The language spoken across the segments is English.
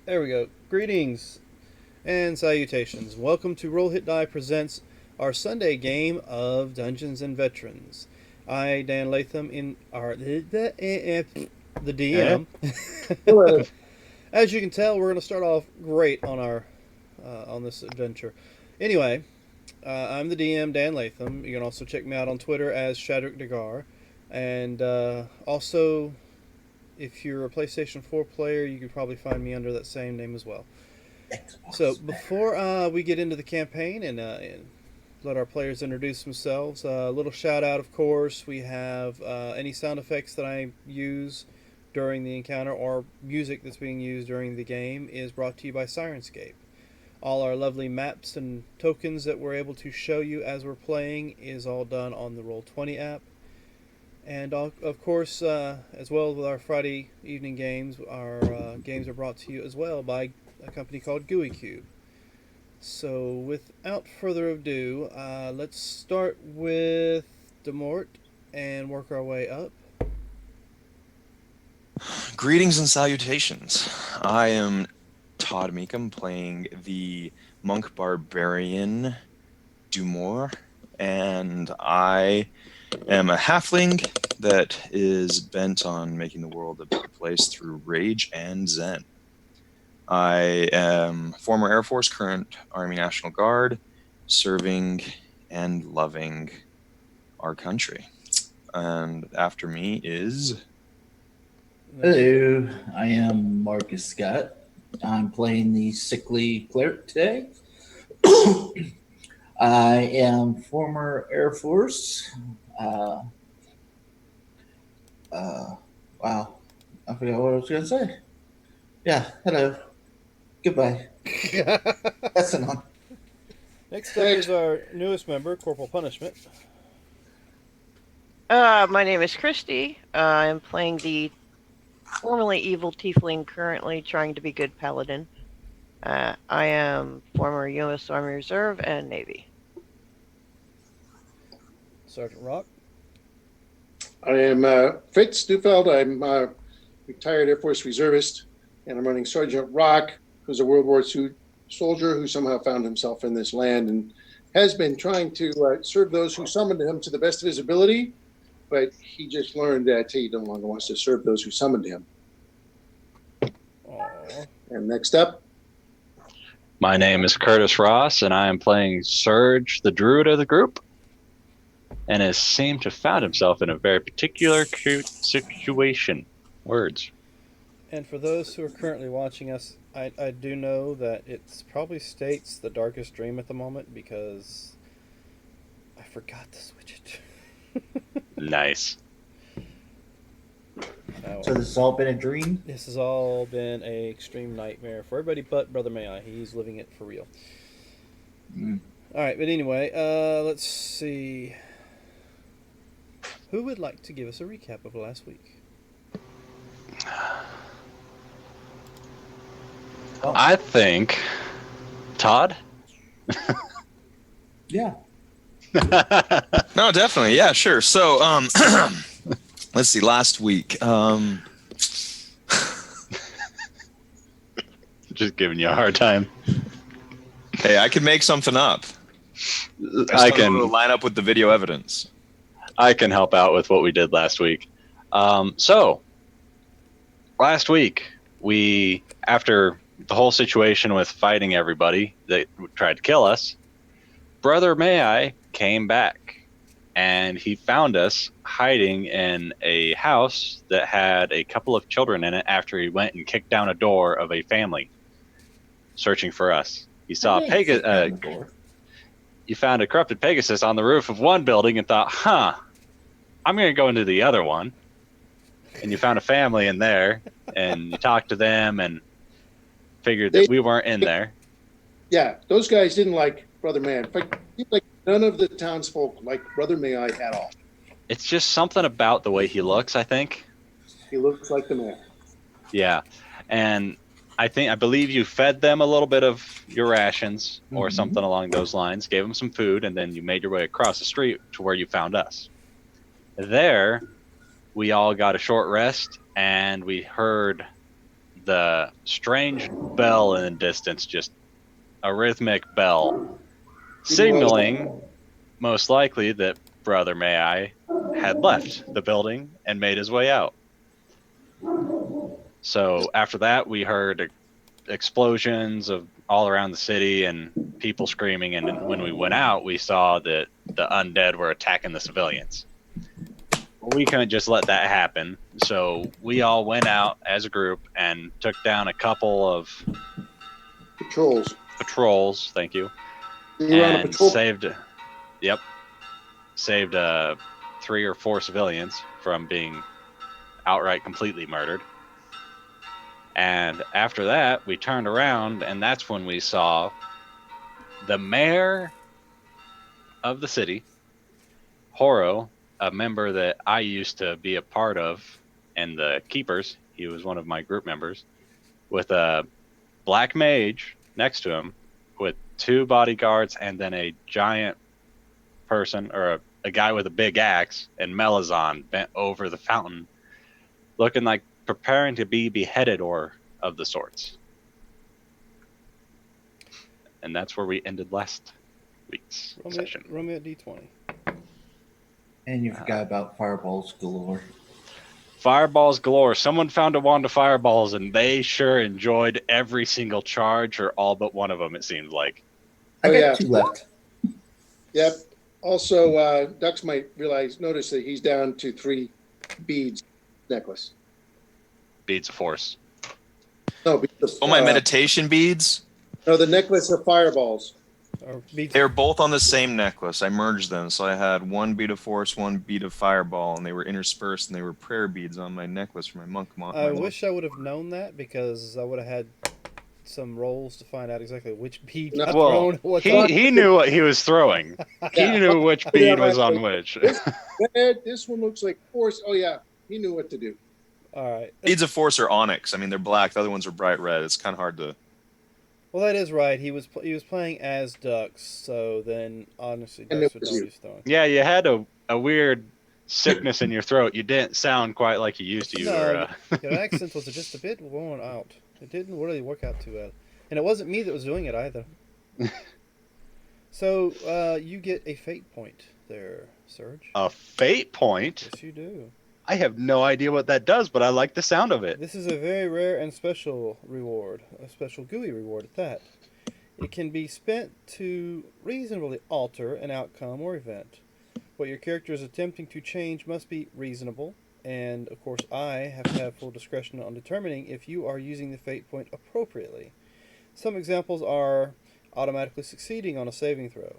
There we go. Greetings and salutations. Welcome to Roll Hit Die presents our Sunday game of Dungeons and Veterans. I, Dan Latham, in our the Eh? DM. Hello. As you can tell, we're going to start off great on this adventure. Anyway, I'm the DM Dan Latham. You can also check me out on Twitter as Shadrick Dagar, and also if you're a PlayStation 4 player, you can probably find me under that same name as well. So Xbox. before we get into the campaign and let our players introduce themselves, a little shout out, of course. We have any sound effects that I use during the encounter or music that's being used during the game is brought to you by Sirenscape. All our lovely maps and tokens that we're able to show you as we're playing is all done on the Roll20 app. And of course, as well with our Friday evening games, our games are brought to you as well by a company called GUI Cube. So, without further ado, let's start with Demort and work our way up. Greetings and salutations. I am Todd Meekum playing the monk barbarian Dumor, and I am a halfling that is bent on making the world a better place through rage and zen. I am former Air Force, current Army National Guard, serving and loving our country. And after me is... Hello, I am Marcus Scott. I'm playing the sickly cleric today. I am former Air Force. Uh, wow, I forgot what I was going to say. Yeah, hello. Goodbye. That's enough. Next up is our newest member, Corporal Punishment. My name is Christy. I'm playing the formerly evil tiefling, currently trying to be good paladin. I am former U.S. Army Reserve and Navy. Sergeant Rock. I am Fritz Dufeld. I'm a retired Air Force reservist, and I'm running Sergeant Rock, who's a World War II soldier who somehow found himself in this land and has been trying to serve those who summoned him to the best of his ability, but he just learned that he no longer wants to serve those who summoned him. Aww. And next up, My name is Curtis Ross, and I am playing Surge, the druid of the group, and has seemed to have found himself in a very particular situation. Words. And for those who are currently watching us, I do know that it's probably states the darkest dream at the moment because I forgot to switch it. Nice. Now, So this has all been a dream? this has all been a extreme nightmare for everybody but Brother Mayi. He's living it for real. All right, but anyway, let's see. Who would like to give us a recap of last week? I think Todd. Yeah. No, definitely. Yeah, sure. So, let's see. Last week, Just giving you a hard time. hey, I can make something up. I to can line up with the video evidence. help out with what we did last week. So last week after the whole situation with fighting everybody that tried to kill us, Brother Mayi came back and he found us hiding in a house that had a couple of children in it after he went and kicked down a door of a family searching for us. He saw a Pegasus. You found a corrupted Pegasus on the roof of one building and thought, I'm going to go into the other one. And you found a family in there and you talked to them and figured that we weren't in there. yeah, those guys didn't like Brother Man. In fact, like none of the townsfolk like Brother Mayi at all. It's just something about the way he looks, I think. He looks like the man. Yeah. And I believe you fed them a little bit of your rations or something along those lines, gave them some food, and then you made your way across the street to where you found us. There, we all got a short rest, and we heard the strange bell in the distance, just a rhythmic bell, signaling most likely that Brother Mayi had left the building and made his way out. So after that, we heard explosions of all around the city and people screaming. And when we went out, we saw that the undead were attacking the civilians. Well, we couldn't just let that happen. So we all went out as a group and took down a couple of patrols. Thank you. You were on a And patrol. saved 3 or 4 civilians from being outright completely murdered. And after that, we turned around, and that's when we saw the mayor of the city, Horo, a member that I used to be a part of, and the Keepers. He was one of my group members, with a black mage next to him, with 2 bodyguards, and then a giant person, or a guy with a big axe, and Melazon bent over the fountain, looking like preparing to be beheaded or of the sorts. And that's where we ended last week's session. Roll me at D20. And you forgot about fireballs galore. Fireballs galore. Someone found a wand of fireballs, and they sure enjoyed every single charge, or all but one of them, it seemed like. I got 2 left. Yep. Also, Dux might notice that he's down to 3 beads necklace. Beads of force. No, beads of, my meditation beads? No, the necklace of fireballs. Or beads. They were both on the same necklace. I merged them, so I had 1 bead of force, 1 bead of fireball, and they were interspersed, and they were prayer beads on my necklace for my monk. I wish I would have known that, because I would have had some rolls to find out exactly which bead got thrown. He knew what he was throwing. He knew which bead was on which. This one looks like force. Oh yeah, he knew what to do. All right. Beads of force are onyx. I mean, they're black. The other ones are bright red. It's kind of hard to. Well, that is right. He was playing as Dux, so then honestly, Dux would know what he's throwing. Yeah, you had a weird sickness in your throat. You didn't sound quite like you used to. No, your accent was just a bit worn out. It didn't really work out too well, and it wasn't me that was doing it either. So you get a fate point there, Serge. A fate point? Yes, you do. I have no idea what that does, but I like the sound of it. This is a very rare and special reward, a special GUI reward at that. It can be spent to reasonably alter an outcome or event. What your character is attempting to change must be reasonable, and of course I have to have full discretion on determining if you are using the fate point appropriately. Some examples are automatically succeeding on a saving throw,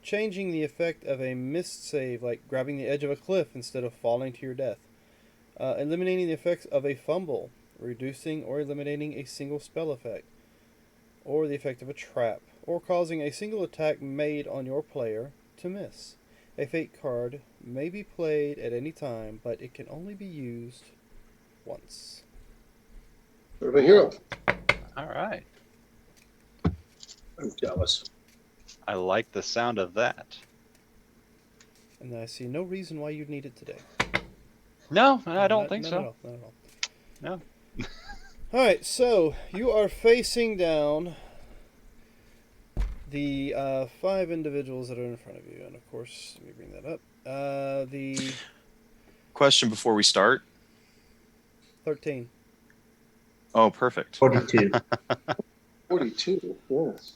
changing the effect of a missed save, like grabbing the edge of a cliff instead of falling to your death, eliminating the effects of a fumble, reducing or eliminating a single spell effect, or the effect of a trap, or causing a single attack made on your player to miss. A fate card may be played at any time, but it can only be used once. Sort of a hero. All right. I'm jealous. I like the sound of that. And I see no reason why you'd need it today. No, I don't think so. Not at all. No. All right, so you are facing down the 5 individuals that are in front of you, and of course, let me bring that up. The Question before we start. 13. Oh, perfect. 42. 42. Yes.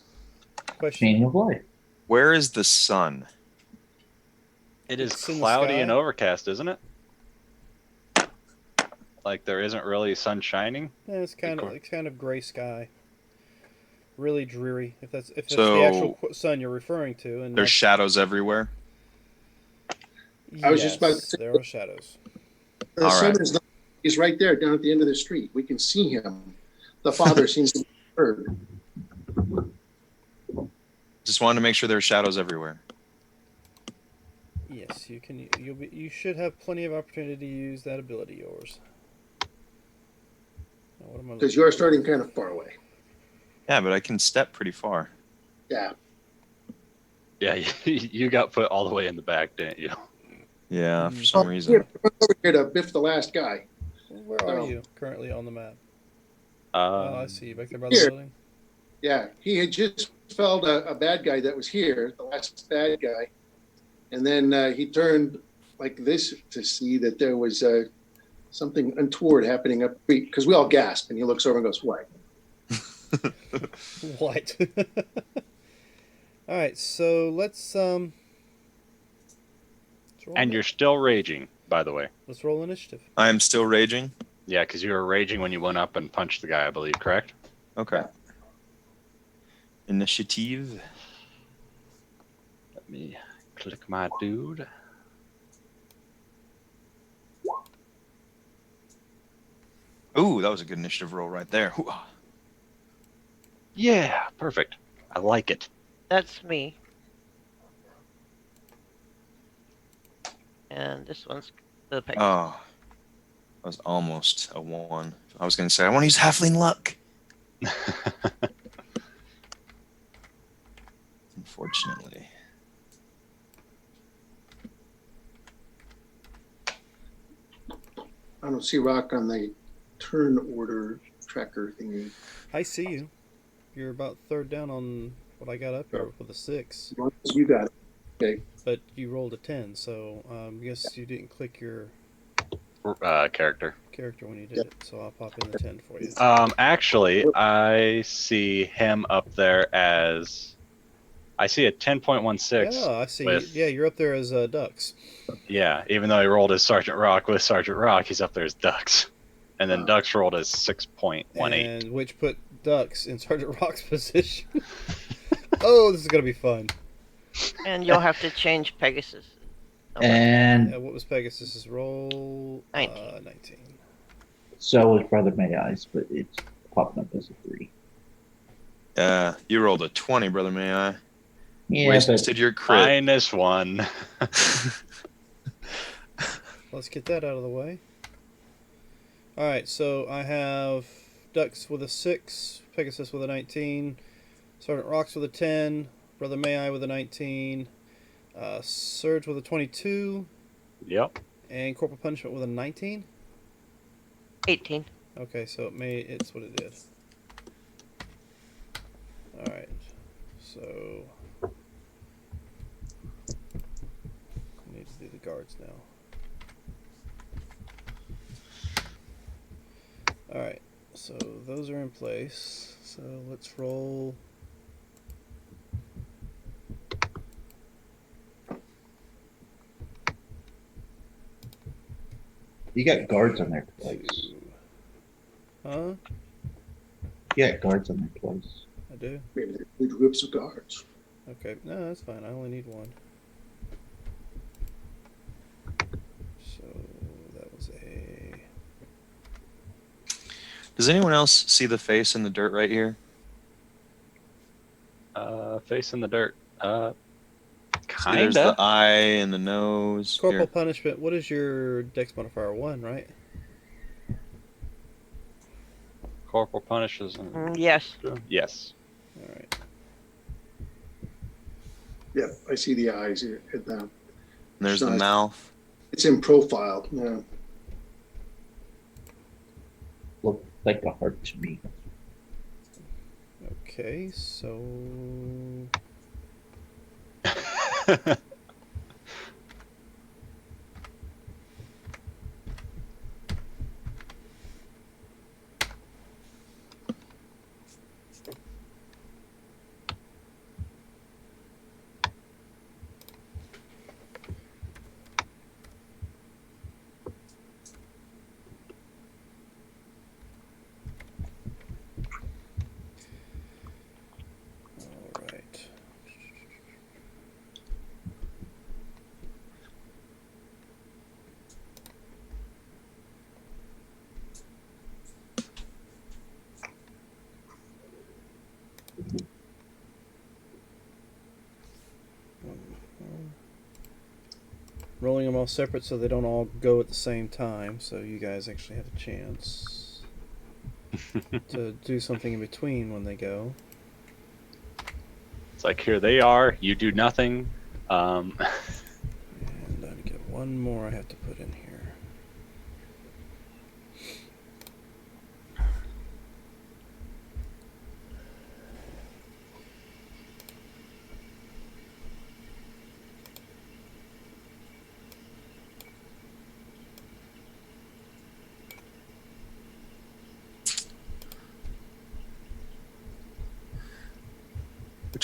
Question. Meaning of life. Where is the sun? It is It's in the cloudy sky. and overcast, isn't it? Like there isn't really sun shining. Yeah, it's kind of gray sky. Really dreary. If that's the So- actual sun you're referring to, and There's shadows everywhere. I was just about to say- there are shadows. The All son right. is not, he's right there down at the end of the street. We can see him. The father seems to be heard. Just wanted to make sure there are shadows everywhere. Yes, you can. You should have plenty of opportunity to use that ability of yours. Now, what am I Because looking you're at? starting kind of far away. Yeah, but I can step pretty far. Yeah. Yeah, you got put all the way in the back, didn't you? Yeah, for Mm. some Here, reason. run over here to biff the last guy. Where are you currently on the map? 30. 30. Oh, I see you back there by the Here. building. Yeah, he had just felled a bad guy that was here, the last bad guy. And then he turned like this to see that there was something untoward happening up because we all gasp, and he looks over and goes, "What?" What? All right, so let's roll And that. you're still raging, by the way. Let's roll initiative. I am still raging. Yeah, because you were raging when you went up and punched the guy, I believe, correct? Okay. Initiative. Let me click my dude. Ooh, that was a good initiative roll right there. Hoo-ah. Yeah, perfect. I like it. That's me. And this one's the Pegasus. Oh, that was almost a 1. I was going to say, I want to use halfling luck. Unfortunately. I don't see Rock on the turn order tracker thingy. I see you. You're about third down on what I got up here with a 6. As long as you got it. Okay. But you rolled a 10, so I guess you didn't click your Character. character when you did it. So I'll pop in the 10 for you. Actually, I see him up there as... I see a 10.16. Yeah, I see. with- Yeah, you're up there as Ducks. Yeah, even though he rolled as Sergeant Rock with Sergeant Rock, he's up there as Ducks. And then Ducks rolled as 6.18. And which put Ducks in Sergeant Rock's position. Oh, this is going to be fun. And you'll have to change Pegasus. And What was Pegasus's roll? 19. 19. so was Brother Mayi's, but it's popping up as a 3. You rolled a 20, brother, may I? Yeah, Wasted your crit. -1. Let's get that out of the way. Alright, so I have Ducks with a 6, Pegasus with a 19, Sergeant Rocks with a 10, Brother Mayi with a 19, Surge with a 22, Yep. and Corporal Punishment with a 19. 18. Okay, so it's what it did. Alright, so I need to do the guards now. Alright, so those are in place. So let's roll. you got guards on there twice. Huh? You got guards on there twice. I do? Maybe they're good groups of guards. Okay, no, that's fine. I only need one. So that was a... Does anyone else see the face in the dirt right here? Face in the dirt. See, there's the Kinda. eye and the nose. Corporal Here. Punishment, what is your dex modifier? 1, right? Corporal punishes. Yes. Yes. Alright. Yep, I see the eyes here. And there's the Nice. mouth. It's in profile. Yeah. Looked like a heart to me. Okay, so... Alright. Rolling them all separate so they don't all go at the same time, so you guys actually have a chance to do something in between when they go. It's like, here they are. You do nothing. And I get one more I have to put in here.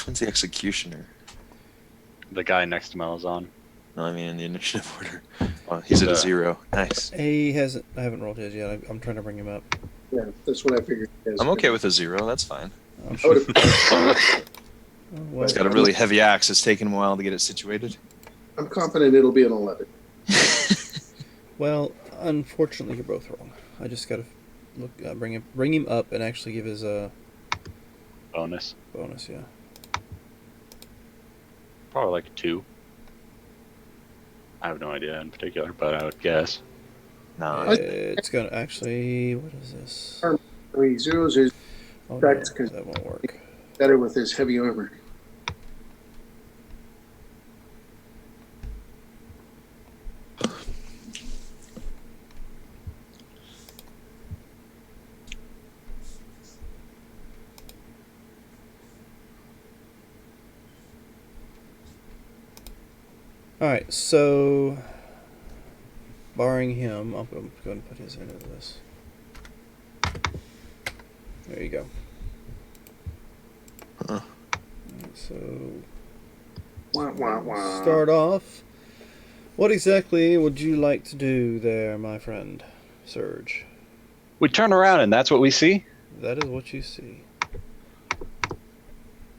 Which one's the executioner? The guy next to Malazan. No, I mean in the initiative order. Oh, he's at a 0. Nice. He hasn't. I haven't rolled his yet. I'm trying to bring him up. Yeah, that's what I figured. I'm okay with a 0. That's fine. I'm I sure. would've- Well, He's got a really heavy axe. It's taken him a while to get it situated. I'm confident it'll be an 11. well, unfortunately, you're both wrong. I just gotta bring him up and actually give his Bonus. bonus. Yeah. Probably like a 2. I have no idea in particular, but I would guess. No, It's gonna actually. What is this? I mean, zeros is Oh no, That's 'cause- that won't work. better with his heavy armor. All right, so barring him, I'm going to put his into this. There you go. Huh. Alright, so Wah, wah, wah. start off. What exactly would you like to do there, my friend, Surge? We turn around and that's what we see. That is what you see.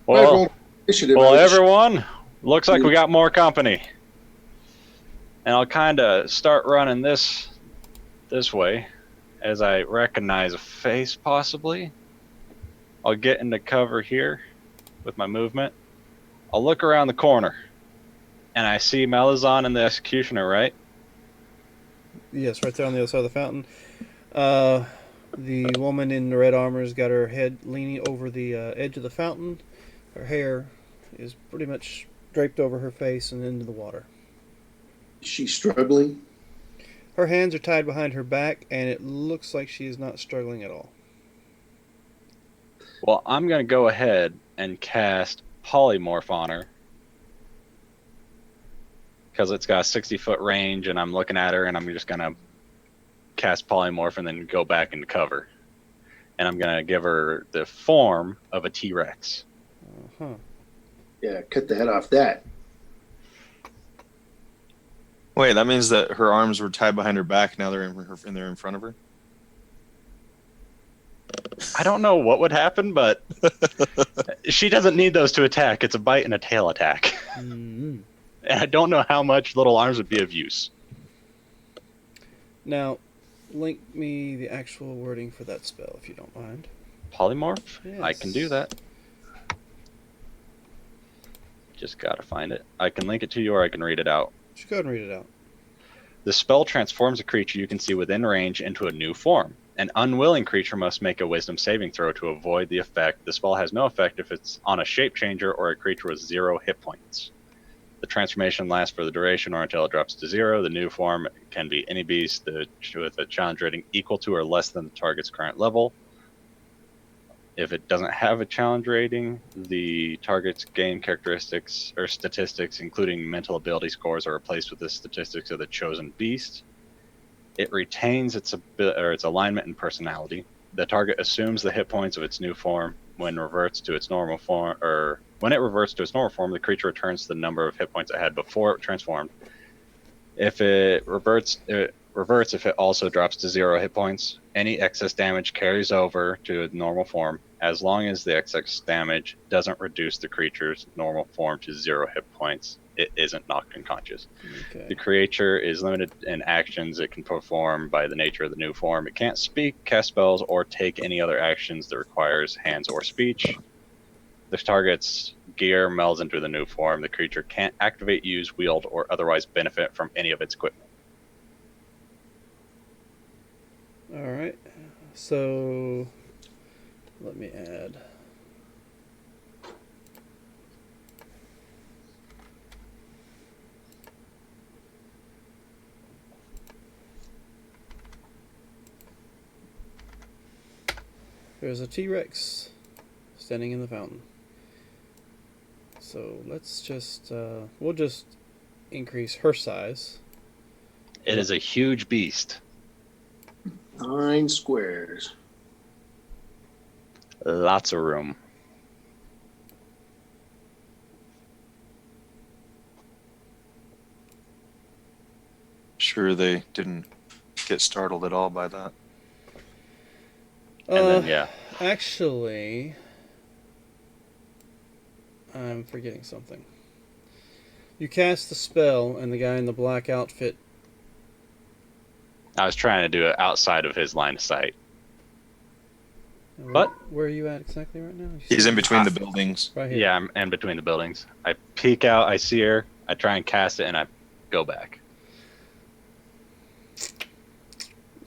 Well, Initiative. well, I was- everyone, looks like we got more company. And I'll kind of start running this way as I recognize a face, possibly. I'll get into cover here with my movement. I'll look around the corner, and I see Malazan and the Executioner, right? Yes, right there on the other side of the fountain. The woman in the red armor's got her head leaning over the edge of the fountain. Her hair is pretty much draped over her face and into the water. She's struggling. Her hands are tied behind her back, and it looks like she is not struggling at all. Well, I'm going to go ahead and cast Polymorph on her. Because it's got a 60-foot range, and I'm looking at her, and I'm just going to cast Polymorph and then go back into cover. And I'm going to give her the form of a T-Rex. Uh-huh. Yeah, cut the head off that. Wait, that means that her arms were tied behind her back. Now they're they're in front of her. I don't know what would happen, but she doesn't need those to attack. It's a bite and a tail attack. Mm-hmm. And I don't know how much little arms would be of use. Now, link me the actual wording for that spell, if you don't mind. Polymorph? I can do Yes. that. Just gotta find it. I can link it to you or I can read it out. Just go ahead and read it out. The spell transforms a creature you can see within range into a new form. An unwilling creature must make a wisdom saving throw to avoid the effect. The spell has no effect if it's on a shape changer or a creature with 0 hit points. The transformation lasts for the duration or until it drops to 0. The new form can be any beast with a challenge rating equal to or less than the target's current level. If it doesn't have a challenge rating, the target's gain characteristics or statistics, including mental ability scores, are replaced with the statistics of the chosen beast. It retains its alignment and personality. The target assumes the hit points of its new form. When it reverts to its normal form, the creature returns to the number of hit points it had before it transformed. If it reverts if it also drops to 0 hit points. Any excess damage carries over to its normal form, as long as the excess damage doesn't reduce the creature's normal form to 0 hit points. It isn't knocked unconscious. Okay. The creature is limited in actions it can perform by the nature of the new form. It can't speak, cast spells, or take any other actions that requires hands or speech. The target's gear melds into the new form. The creature can't activate, use, wield, or otherwise benefit from any of its equipment. All right. So, let me add. There's a T-Rex standing in the fountain. So let's just, we'll just increase her size. It is a huge beast. 9 squares. Lots of room. sure they didn't get startled at all by that. And then, yeah. Actually, I'm forgetting something. You cast the spell, and the guy in the black outfit. I was trying to do it outside of his line of sight. But where are you at exactly right now? He's in between the buildings. Right here. Yeah, I'm in between the buildings. I peek out, I see her, I try and cast it, and I go back.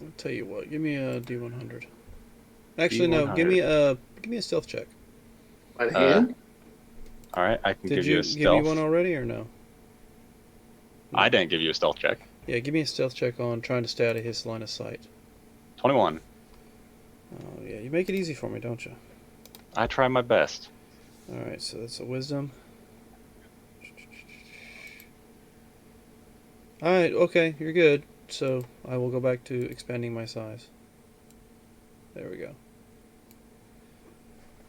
I'll tell you what. Give me a D100. Actually, no. Give me a stealth check. By hand? All right, I can Did give you you a give stealth. me one already or no? I didn't give you a stealth check. Yeah, give me a stealth check on trying to stay out of his line of sight. 21. Oh yeah, you make it easy for me, don't you? I try my best. All right, so that's a wisdom. All right, okay, you're good. So I will go back to expanding my size. There we go.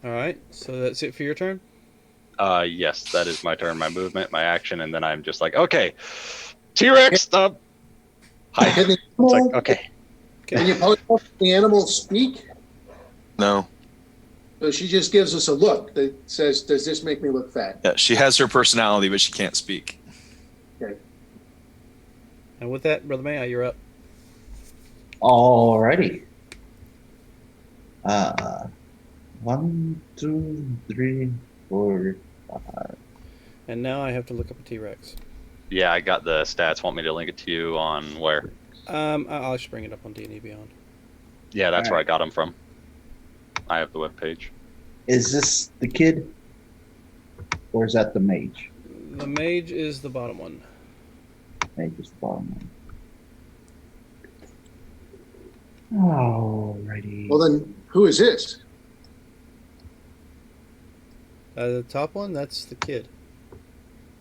All right, so that's it for your turn. Yes, that is my turn, my movement, my action, and then I'm just like, okay, T-Rex, stop. Hi. Can It's like, okay. Can you polymorph the animals speak? No. So she just gives us a look that says, "Does this make me look fat?" Yeah, she has her personality, but she can't speak. Okay. And with that, Brother Mayi, you're up. Alrighty. 1, 2, 3, 4, 5. And now I have to look up a T-Rex. Yeah, I got the stats. Want me to link it to you on where? I'll just bring it up on D&D Beyond. Yeah, that's All where I right. got them from. I have the webpage. Is this the kid? Or is that the mage? The mage is the bottom one. Mage is the bottom one. Alrighty. Well, then who is this? The top one, that's the kid.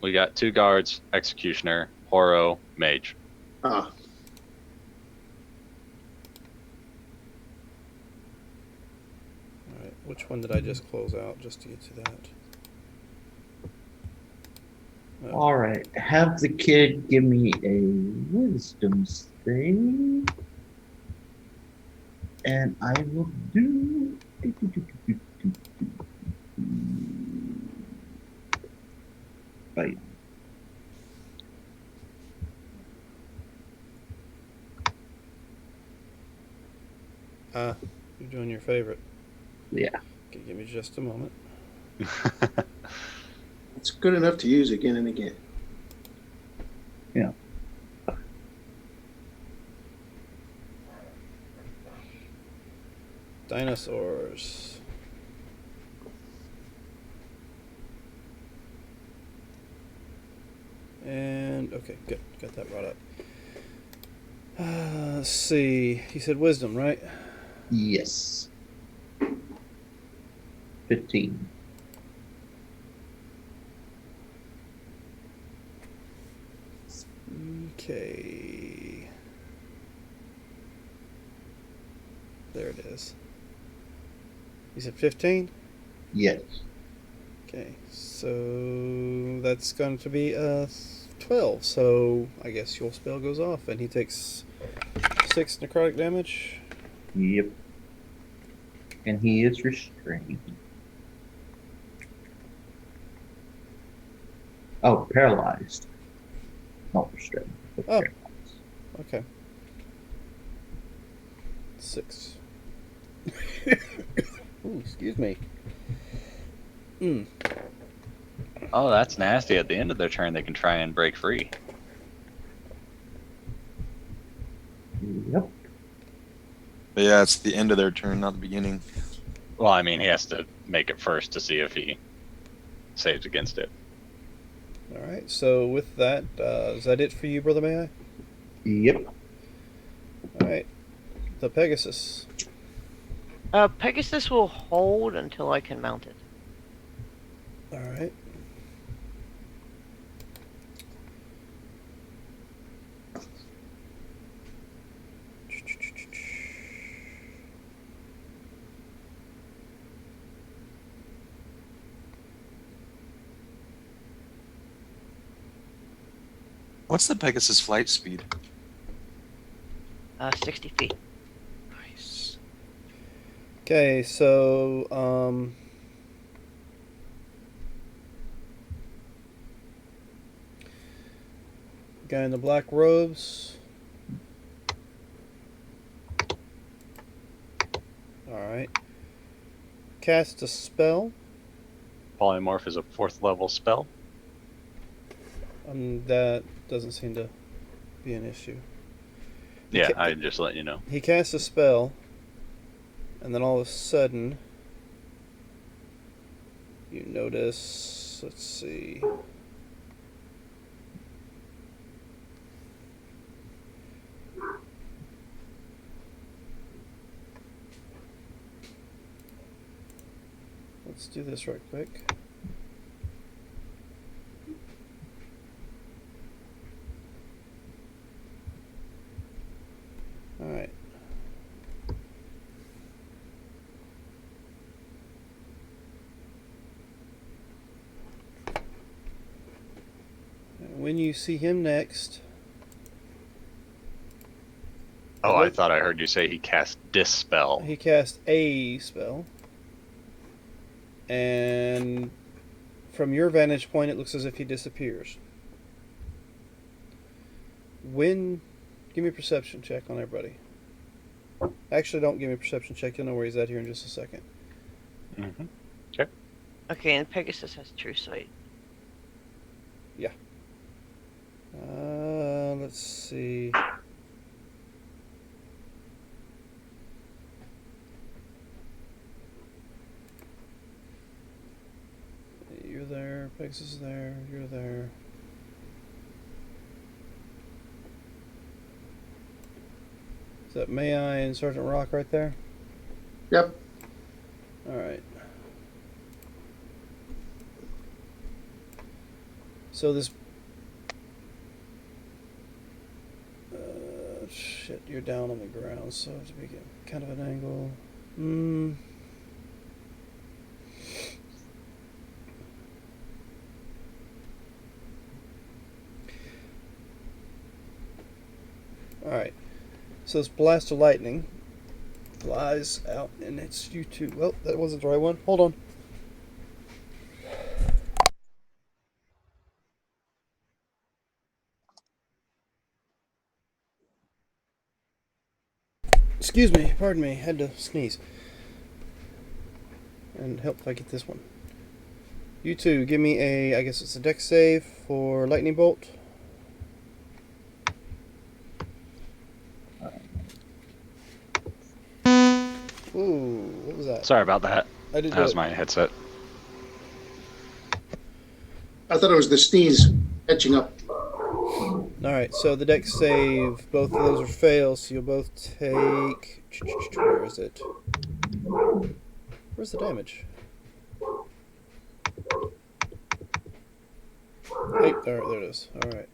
We got 2 guards, executioner, horo, mage. Ah, All right, which one did I just close out just to get to that? Alright. Have the kid give me a wisdom save. And I will do. Right. You're doing your favorite. Yeah. Okay, give me just a moment. it's good enough to use again and again. Yeah. Dinosaurs. And okay, good. Got that brought up. Let's see. You said wisdom, right? Yes. 15. Okay. There it is. You said 15? Yes. Okay, so that's going to be 12. So I guess your spell goes off, and he takes 6 necrotic damage. Yep. And he is restrained. Oh, paralyzed. Not restrained. But Oh. paralyzed. Okay. 6. Ooh, excuse me. Oh, that's nasty. At the end of their turn, they can try and break free. Yep. But yeah, it's the end of their turn, not the beginning. Well, I mean, he has to make it first to see if he saves against it. All right. So with that, is that it for you, Brother Mayi? Yep. All right. The Pegasus. Pegasus will hold until I can mount it. All right. What's the Pegasus flight speed? 60 feet. Nice. Okay, so guy in the black robes. Alright. Cast a spell. Polymorph is a 4th level spell. That doesn't seem to be an issue. Yeah, I just let you know. He casts a spell, and then all of a sudden, you notice. Let's see. Let's do this right quick. Alright. When you see him next. Oh, I thought I heard you say he cast Dispel. He cast a spell. And from your vantage point, it looks as if he disappears. Give me a perception check on everybody. Actually, don't give me a perception check. You'll know where he's at here in just a second. Mm-hmm. Okay, and Pegasus has true sight. Yeah. Let's see. You're there. Pegasus is there. You're there. Is that Mayi and Sergeant Rock right there? Yep. Alright. So this... shit, you're down on the ground, so I have to be kind of an angle. Alright. So this blast of lightning flies out, and it's you two. Well, that wasn't the right one. Hold on. Excuse me, pardon me, had to sneeze. And help if I get this one. You two, give me I guess it's a dex save for lightning bolt. Ooh, what was that? Sorry about that. I did That was my headset. I thought it was the sneeze catching up. Alright, so the dex save, both of those are fails, so you'll both take... Where is it? Where's the damage? 8, there it is. Alright.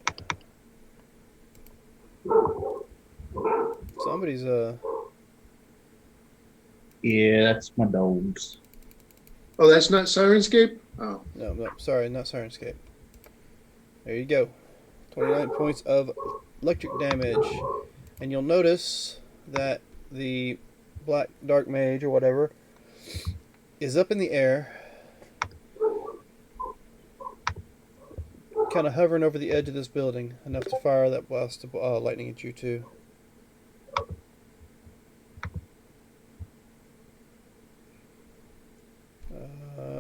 Somebody's, Yeah, that's my dogs. Oh, that's not Sirenscape? Oh. No, sorry, not Sirenscape. There you go. 29 points of electric damage. And you'll notice that the black dark mage or whatever is up in the air, kind of hovering over the edge of this building, enough to fire that blast of lightning at you too.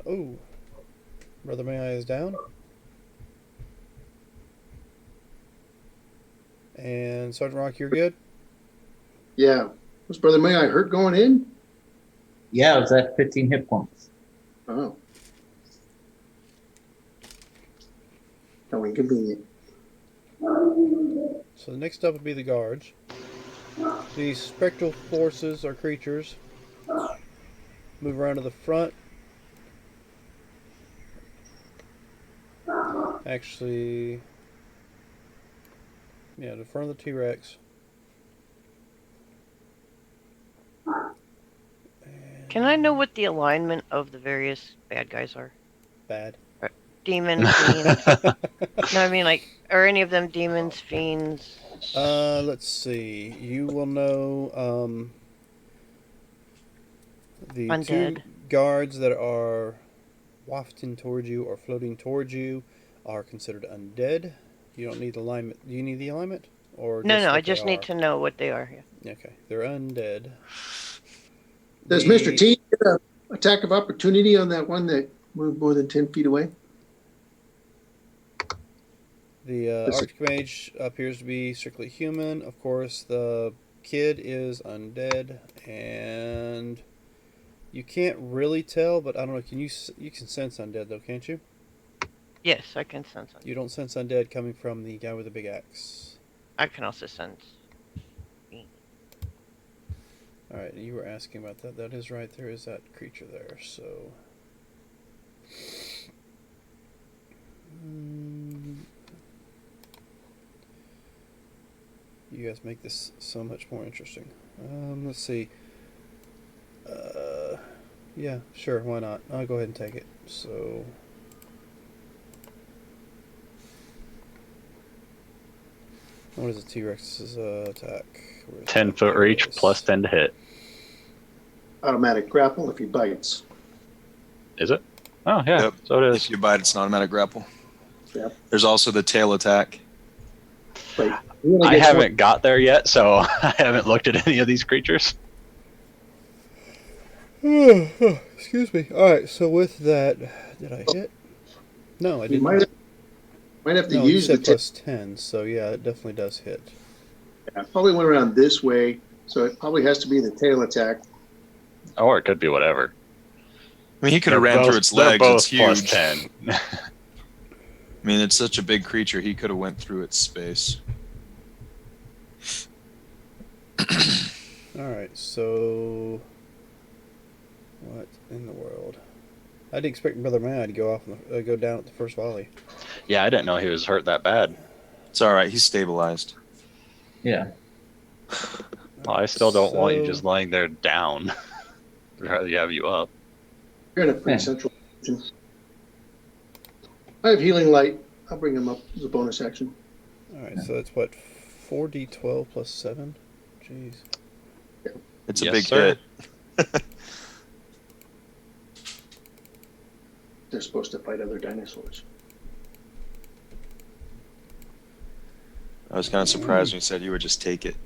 Oh, Brother Mayi is down. And Sergeant Rock, you're good? Yeah. Was Brother Mayi hurt going in? Yeah, I was at 15 hit points. Oh. How inconvenient. So the next up would be the guards. These spectral forces or creatures move around to the front. Actually, yeah, the front of the T-Rex. Can I know what the alignment of the various bad guys are? Bad. Demon, fiend. No, I mean, like, are any of them demons, fiends, Let's see. You will know the two Undead. guards that are wafting towards you or floating towards you are considered undead. You don't need alignment. Do you need the alignment? Or No, just no, I what they just need are? to know what they are. Yeah. Okay, they're undead. Does Mr. T get an attack of opportunity on that one that moved more than 10 feet away? The Archmage appears to be strictly human. Of course, the kid is undead, and you can't really tell, but I don't know. You can sense undead though, can't you? Yes, I can sense it. You don't sense undead coming from the guy with the big axe. I can also sense. All right, you were asking about that. That is right. There is that creature there. So. You guys make this so much more interesting. Let's see. Yeah, sure, why not? I'll go ahead and take it. So. What is the T-Rex's attack? 10-foot reach plus 10 to hit. Automatic grapple if he bites. Is it? Oh, yeah. Yep. So it is. If you bite, it's an automatic grapple. Yep. There's also the tail attack. Wait, I haven't got there yet, so I haven't looked at any of these creatures. Excuse me. Alright, so with that, did I hit? No, I You didn't. might have to No, you use the said plus 10, so yeah, it definitely does hit. Yeah, probably went around this way, so it probably has to be the tail attack. Or it could be whatever. I mean, he could have ran through its They're legs. both It's huge. plus 10. I mean, it's such a big creature. He could have went through its space. Alright, so. What in the world? I didn't expect Brother Mayi to go off, go down at the first volley. Yeah, I didn't know he was hurt that bad. It's all right. He's stabilized. Yeah. Well, I still don't want you just laying there down. I'd rather have you up. You're in a pretty central position. I have healing light. I'll bring him up as a bonus action. Alright, so that's what? 4d12 plus 7? Jeez. It's a Yes, big sir. hit. They're supposed to fight other dinosaurs. I was kind of surprised when you said you would just take it.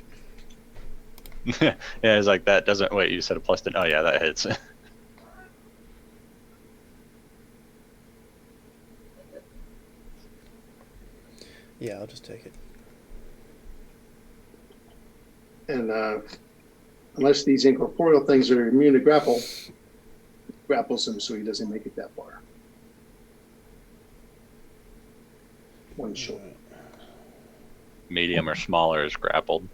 Yeah, it's like that doesn't. Wait, you said a plus 10. Oh, yeah, that hits. Yeah, I'll just take it. And unless these incorporeal things are immune to grapple, grapples him so he doesn't make it that far. One shot. Medium or smaller is grappled.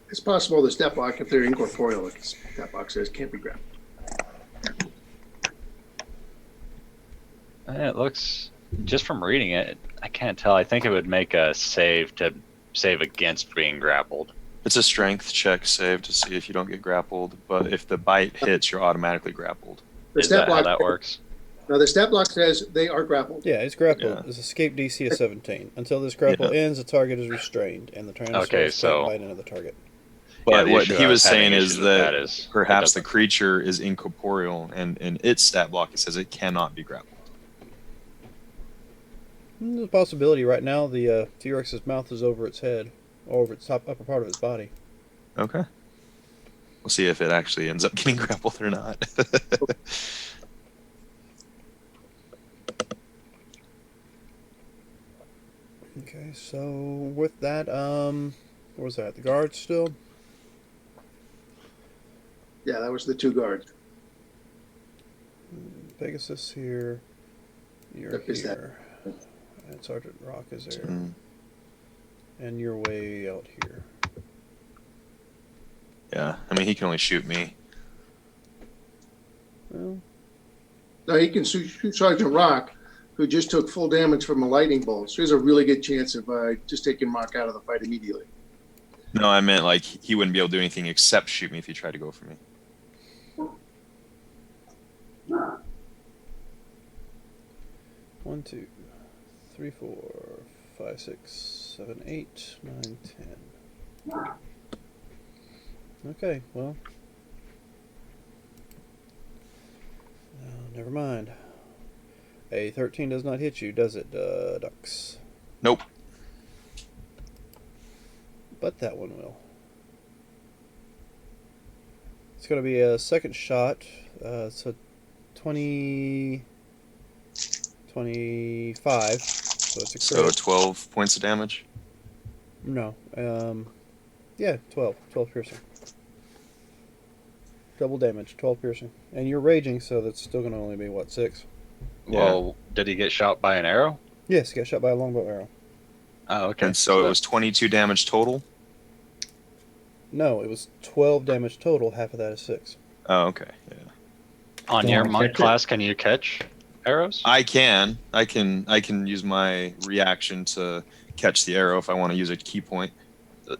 It's possible the step block, if they're incorporeal, like step block says, can't be grappled. It looks, just from reading it, I can't tell. I think it would make a save to save against being grappled. It's a strength check save to see if you don't get grappled, but if the bite hits, you're automatically grappled. The Is step that how block, that works? no, the step block says they are grappled. Yeah, it's grappled. Yeah. It's escape DC of 17. Until this grapple ends, the target is restrained, and the Tyrannosaurus Okay, so- can't bite into the target. But the what issue he I was having saying issues is with that is it perhaps the doesn't- creature is incorporeal, and in its stat block it says it cannot be grappled. There's a possibility right now the T-Rex's mouth is over its head, or over its upper part of its body. Okay. We'll see if it actually ends up getting grappled or not. Okay, so with that, what was that? The guards still? Yeah, that was the two guards. Pegasus here. You're Yep, is that- here. And Sergeant Rock is there. Mm, And you're way out here. yeah, I mean he can only shoot me. Well, No, he can shoot Sergeant Rock, who just took full damage from a lightning bolt. So there's a really good chance of just taking Rock out of the fight immediately. No, I meant like he wouldn't be able to do anything except shoot me if he tried to go for me. 1, 2, 3, 4, 5, 6, 7, 8, 9, 10. Okay, well. Never mind. A 13 does not hit you, does it, Ducks? Nope. But that one will. It's going to be a second shot. So 20, 25. So it's a So crit. 12 points of damage. No. Yeah, 12. 12 piercing. Double damage, 12 piercing. And you're raging, so that's still going to only be, what, 6? Well, did he get shot by an arrow? Yes, he got shot by a longbow arrow. Oh, okay. And so it was 22 damage total? No, it was 12 damage total. Half of that is 6. Oh, okay. Yeah. On Don't your wanna monk catch it. class, can you catch arrows? I can use my reaction to catch the arrow if I want to use a key point.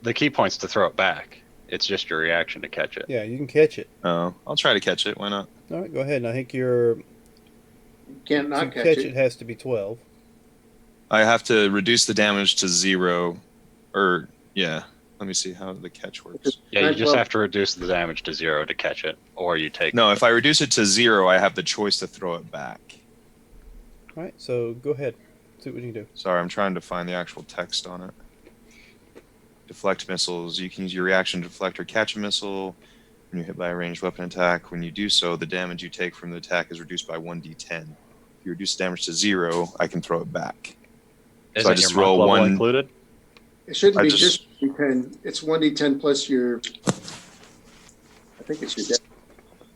The key point's to throw it back. It's just your reaction to catch it. Yeah, you can catch it. Oh, I'll try to catch it. Why not? All right, go ahead. And I think your You can't to not catch catch it has to be 12. I have to reduce the damage to 0, or yeah. Let me see how the catch works. Yeah, you Right, just well- have to reduce the damage to 0 to catch it, or you take. No, if I reduce it to 0, I have the choice to throw it back. All right, so go ahead. See what you can do. Sorry, I'm trying to find the actual text on it. Deflect missiles. You can use your reaction to deflect or catch a missile when you're hit by a ranged weapon attack. When you do so, the damage you take from the attack is reduced by 1d10. If you reduce the damage to 0, I can throw it back. Isn't so I just your monk roll level 1. included? It shouldn't I be just- just D10. It's 1d10 plus your. I think it's your.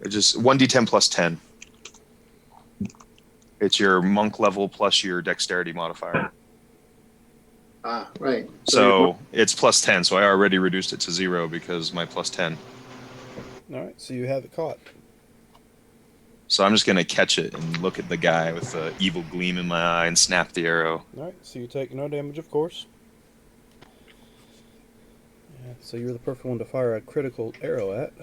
It's just 1d10 plus 10. It's your monk level plus your dexterity modifier. Ah, right. So it's plus 10. So I already reduced it to 0 because my plus 10. All right, so you have it caught. So I'm just going to catch it and look at the guy with the evil gleam in my eye and snap the arrow. All right, so you take no damage, of course. Yeah, so you're the perfect one to fire a critical arrow at.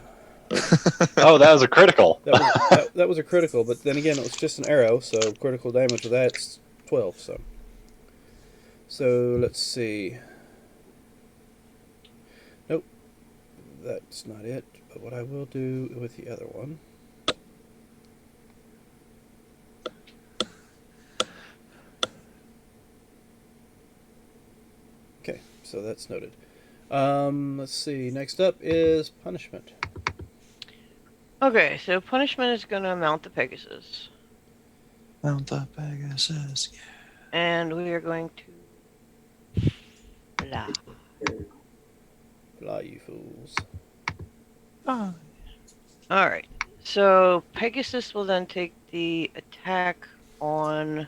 Oh, that was a critical. That was a critical, but then again, it was just an arrow, so critical damage with that's 12. So let's see. Nope, that's not it. But what I will do with the other one. Okay, so that's noted. Let's see. Next up is punishment. Okay, so punishment is going to mount the Pegasus. Mount the Pegasus. And we are going to fly. Fly, you fools. Alright, so Pegasus will then take the attack on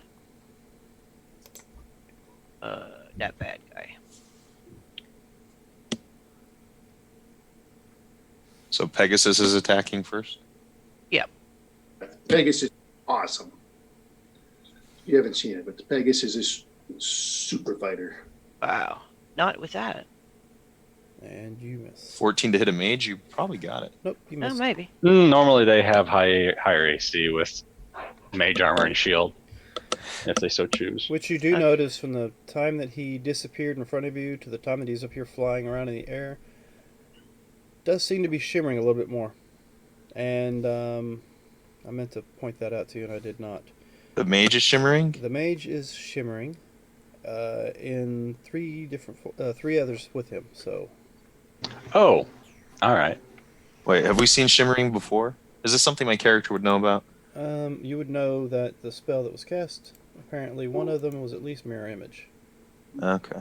that bad guy. So Pegasus is attacking first? Pegasus is awesome. You haven't seen it, but the Pegasus is super fighter. Wow, not with that. And you miss. 14 to hit a mage? You probably got it. Nope, you Oh, missed. maybe. Normally they have higher AC with mage armor and shield, if they so choose. Which you do Okay. notice from the time that he disappeared in front of you to the time that he's up here flying around in the air, does seem to be shimmering a little bit more. And I meant to point that out to you, and I did not. The mage is shimmering? The mage is shimmering in three others with him. So Oh, all right. Wait, have we seen shimmering before? Is this something my character would know about? you would know that the spell that was cast, apparently one of them was at least mirror image. Okay.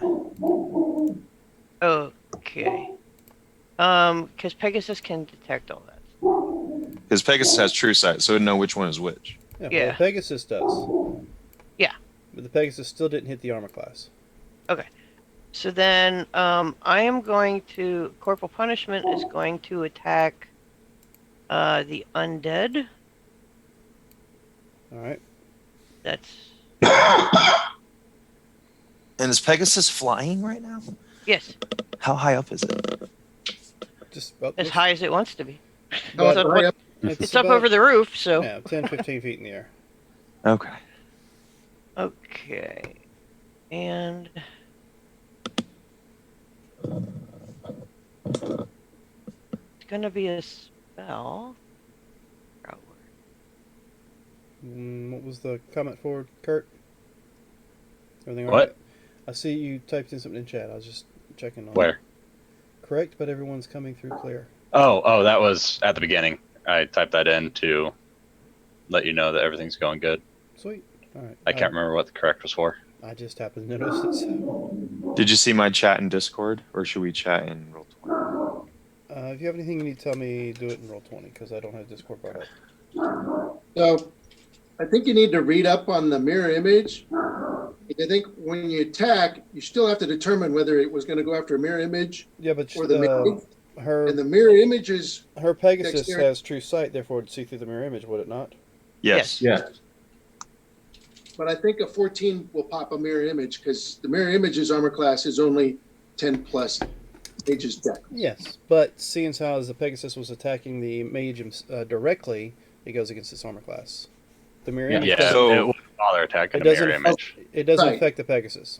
Okay. Because Pegasus can detect all that. Because Pegasus has true sight, so it'd know which one is which. Yeah, Yeah. Well, Pegasus does. Yeah. But the Pegasus still didn't hit the armor class. So then, I am going to... Corporal Punishment is going to attack the undead. All right. That's... And is Pegasus flying right now? Yes, How high up is it? Just about as high as it wants to be. Oh, It's up, high up. it's up over the roof, so... Yeah, 10, 15 feet in the air. Okay. Okay. And it's gonna be a spell. Oh, What was the comment for Kurt? Everything all What? right? I see you typed in something in chat. I was just checking on. Where? Correct, but everyone's coming through clear. Oh, that was at the beginning. I typed that in to let you know that everything's going good. Sweet. All right. I can't remember what the correct was for. I just happened to notice it. So. Did you see my chat in Discord, or should we chat in Roll20? If you have anything you need to tell me, do it in Roll20 because I don't have Discord brought up. So I think you need to read up on the mirror image. I think when you attack, you still have to determine whether it was going to go after a mirror image Yeah, but or the mirror. her And the mirror image is her Pegasus dexterity. has true sight, therefore it'd see through the mirror image, would it not? Yes. Yeah. But I think a 14 will pop a mirror image because the mirror image's armor class is only 10 plus mage's deck. Yes, but seeing as how the Pegasus was attacking the mage directly, it goes against its armor class. The mirror image Yeah, doesn't, So- it wouldn't bother attacking it a mirror doesn't image. it doesn't Right. affect the Pegasus.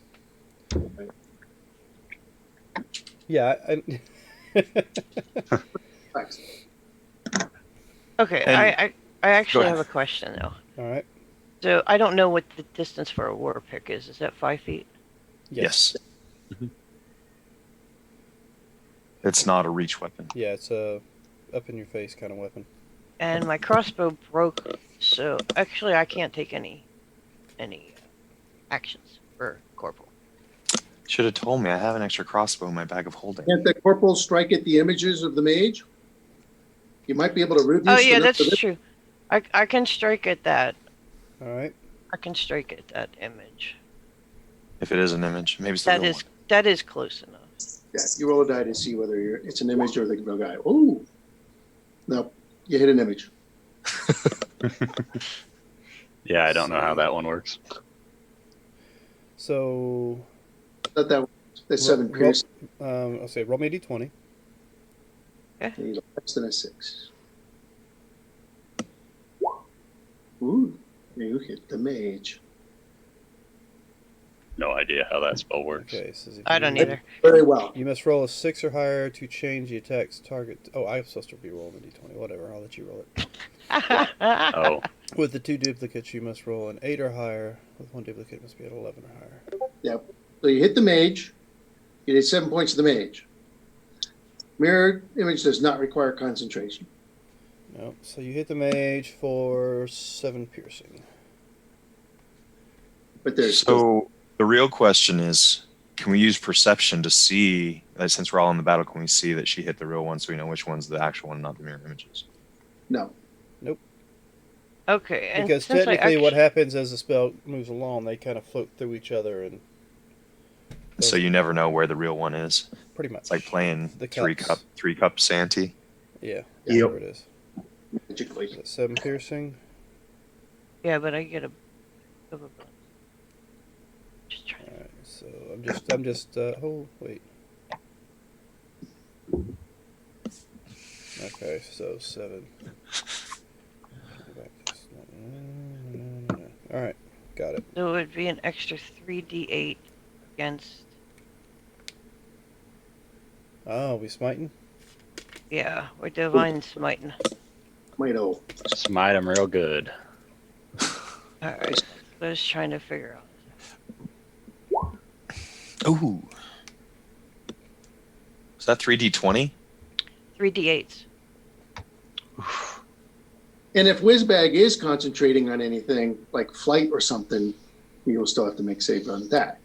Yeah. Thanks. okay. And- I actually ahead. have a question though. All right. So I don't know what the distance for a war pick is. Is that 5 feet? Yes. It's not a reach weapon. Yeah, it's a up in your face kind of weapon. And my crossbow broke, so actually I can't take any actions for corporal. Should have told me. I have an extra crossbow in my bag of holding. Can't the corporal strike at the images of the mage? You might be able to reduce Oh yeah, the that's number of true. I can strike at that. All right. I can strike at that image. If it is an image, maybe it's the That real is that is close enough. Yeah, you roll a die to see whether it's an image or the real guy. Ooh. No, you hit an image. Yeah, I don't know how that one works. So Not that that's 7 Roll- pierce. I'll say roll me a d20. He's less than a 6. Ooh, you hit the mage. No idea how that spell works. Okay, says if I don't you- either. Very well. You must roll a 6 or higher to change the attack's target. Oh, I'm supposed to be rolling a d20. Whatever, I'll let you roll it. Oh, With the 2 duplicates, you must roll an 8 or higher. With 1 duplicate, it must be at 11 or higher. Yep. So you hit the mage. You did 7 points to the mage. Mirror image does not require concentration. No, so you hit the mage for 7 piercing. But there's So the real question is, can we use perception to see, since we're all in the battle, can we see that she hit the real one so we know which one's the actual one, not the mirror images? no. Okay, and Because since technically, what I happens as the spell moves along, they kind of float through each other, and So you never know where the real one is. pretty much. It's like playing The three cups. cup Santee. Yeah, Yep. that's where it is. Magically. Is that 7 piercing? yeah, but I get a just trying to. All right, so I'm just. Oh wait. Okay, so 7. Go back to this. All right, got it. So it would be an extra 3d8 against. Oh, we smiting? Yeah, we're divine smiting. Might-o. smite him real good. All right, I was trying to figure out. Ooh. Is that 3d20? 3d8s. And if Whizbag is concentrating on anything, like flight or something, you'll still have to make save on that.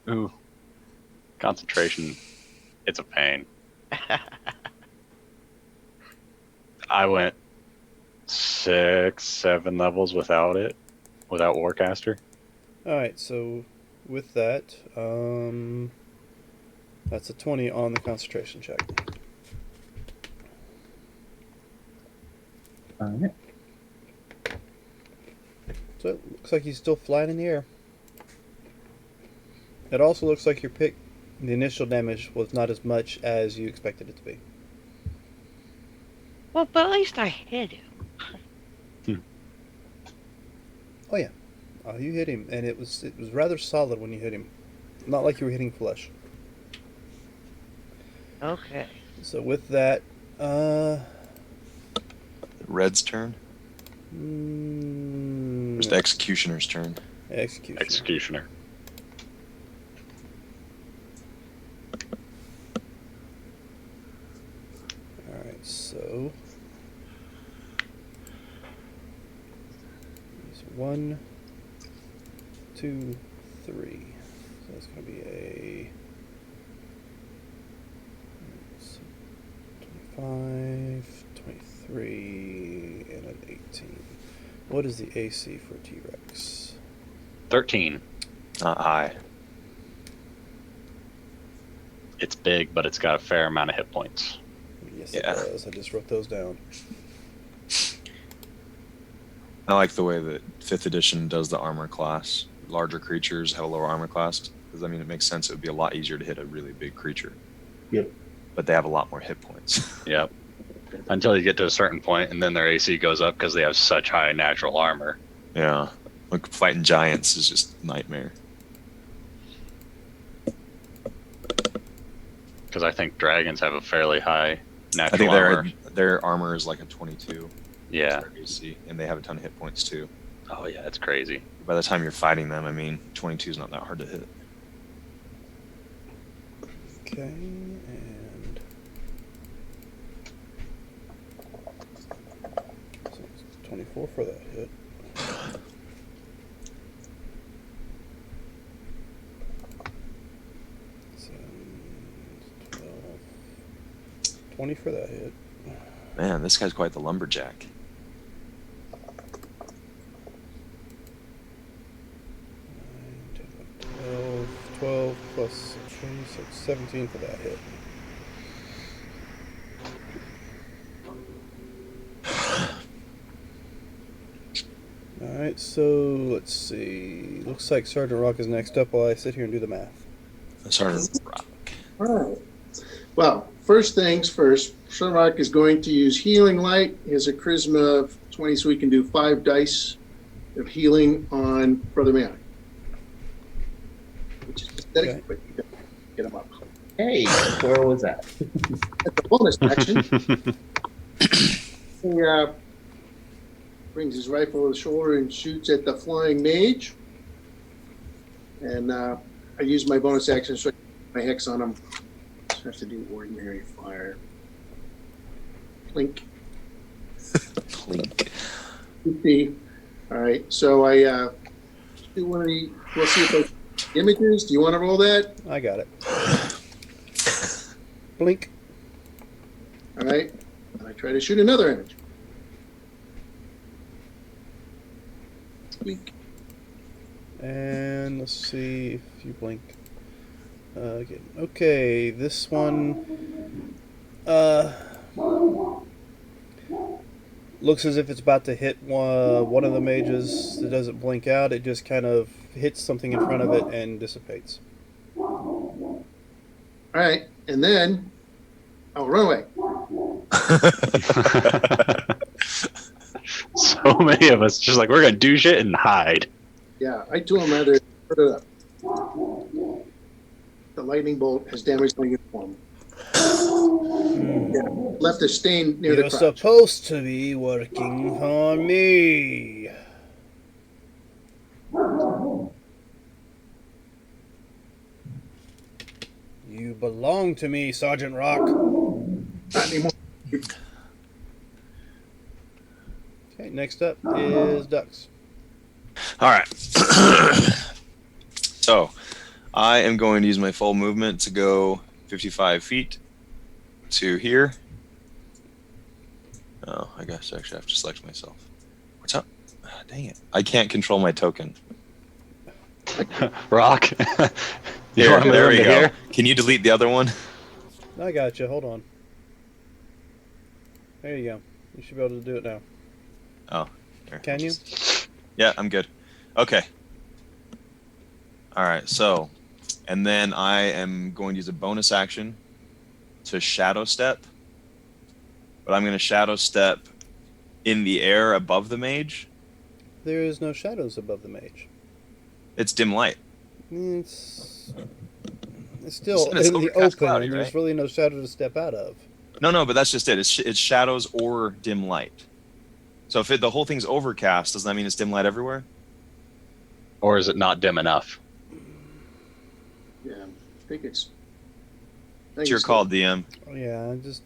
Ooh. Concentration. It's a pain. I went 6, 7 levels without it, without Warcaster. All right, so with that, that's a 20 on the concentration check. Alright. So it looks like he's still flying in the air. It also looks like your pick, the initial damage was not as much as you expected it to be. Well, but at least I hit him. Oh, you hit him, and it was rather solid when you hit him. Not like you were hitting flesh. Okay. So with that, Red's turn. It's the Executioner's turn. Executioner. Alright, so. There's 1, 2, 3. So that's going to be a. 25, 23, and an 18. What is the AC for T-Rex? 13. Not high. It's big, but it's got a fair amount of hit points. Yes, Yeah. it does. I just wrote those down. I like the way that 5th edition does the armor class. Larger creatures have a lower armor class. Because, I mean, it makes sense. It would be a lot easier to hit a really big creature. Yep. But they have a lot more hit points. Yep. Until you get to a certain point, and then their AC goes up because they have such high natural armor. Yeah. Like, fighting giants is just a nightmare. Because I think dragons have a fairly high I natural think armor. their armor is like a 22. Yeah. Their AC, and they have a ton of hit points, too. Oh, yeah, it's crazy. By the time you're fighting them, I mean, 22 is not that hard to hit. Okay, and. So it's 24 for that hit. So 12. 20 for that hit. Man, this guy's quite the lumberjack. 12 plus 26, 17 for that hit. Alright, so let's see. Looks like Sergeant Rock is next up while I sit here and do the math. Sergeant Rock. All right. Well, first things first, Sherlock is going to use Healing Light. He has a charisma of 20, so he can do 5 dice of healing on Brother Mayi. Which is pathetic, Okay. but you gotta get him up. Hey, where was that? At the bonus action, he brings his rifle to the shoulder and shoots at the flying mage. And I use my bonus action so I can put my hex on him. So I have to do ordinary fire. Plink. Clink. 50. All right, so I do one of the. We'll see if I images. Do you want to roll that? I got it. Blink. All right, and I try to shoot another image. Blink. And let's see if you blink. Again. Okay, this one looks as if it's about to hit one of the mages. It doesn't blink out. It just kind of hits something in front of it and dissipates. All right, and then I'll run away. So many of us just like, we're going to do shit and hide. Yeah, I told him rather put it up. The lightning bolt has damaged my uniform. Yeah, left a stain near You're the crotch. supposed to be working for me. You belong to me, Sergeant Rock. Not anymore. Okay, next up is Ducks. All right. So, I am going to use my full movement to go 55 feet to here. Oh, I guess actually I have to select myself. What's up? Ah, dang it. I can't control my token. Rock. You Here, want me there we to go. here? Can you delete the other one? I got you. Hold on. There you go. You should be able to do it now. Oh. Here, Can you? Yeah, I'm good. Okay. All right, so, and then I am going to use a bonus action to shadow step. But I'm going to shadow step in the air above the mage. There is no shadows above the mage. It's dim light. It's You still said it's in the overcast open, cloudy, and there's right? really no shadow to step out of. No, but that's just it. It's shadows or dim light. So if the whole thing's overcast, doesn't that mean it's dim light everywhere? Or is it not dim enough? Yeah, I think it's. It's your call, DM. Yeah, just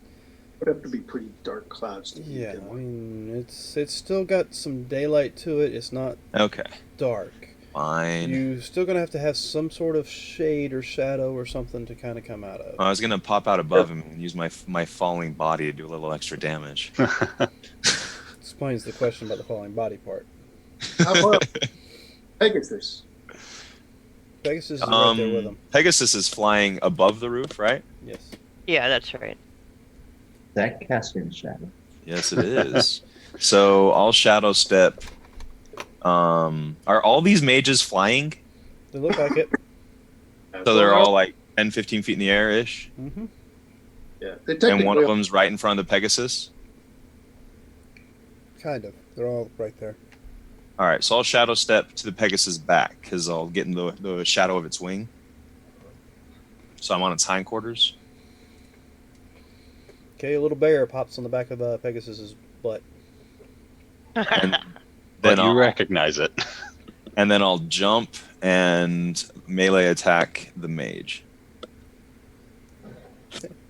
Would have to be pretty dark clouds. To yeah. Dim I light. mean, it's still got some daylight to it. It's not Okay, dark. fine. You're still gonna have to have some sort of shade or shadow or something to kind of come out of. I was gonna pop out above him and use my falling body to do a little extra damage. Explains the question about the falling body part. How far Pegasus? Pegasus is right there with him. Pegasus is flying above the roof, right? Yes. Yeah, that's right. That casting shadow. Yes, it is. So I'll shadow step. Are all these mages flying? They look like it. So they're all like 10, 15 feet in the air ish, Mm-hmm. Yeah, they and one technically of them's right in front of the Pegasus. Kind of. They're all right there. All right, so I'll shadow step to the Pegasus back because I'll get in the shadow of its wing. So I'm on its hindquarters. Okay, a little bear pops on the back of Pegasus's butt. And But then you recognize it. and then I'll jump and melee attack the mage.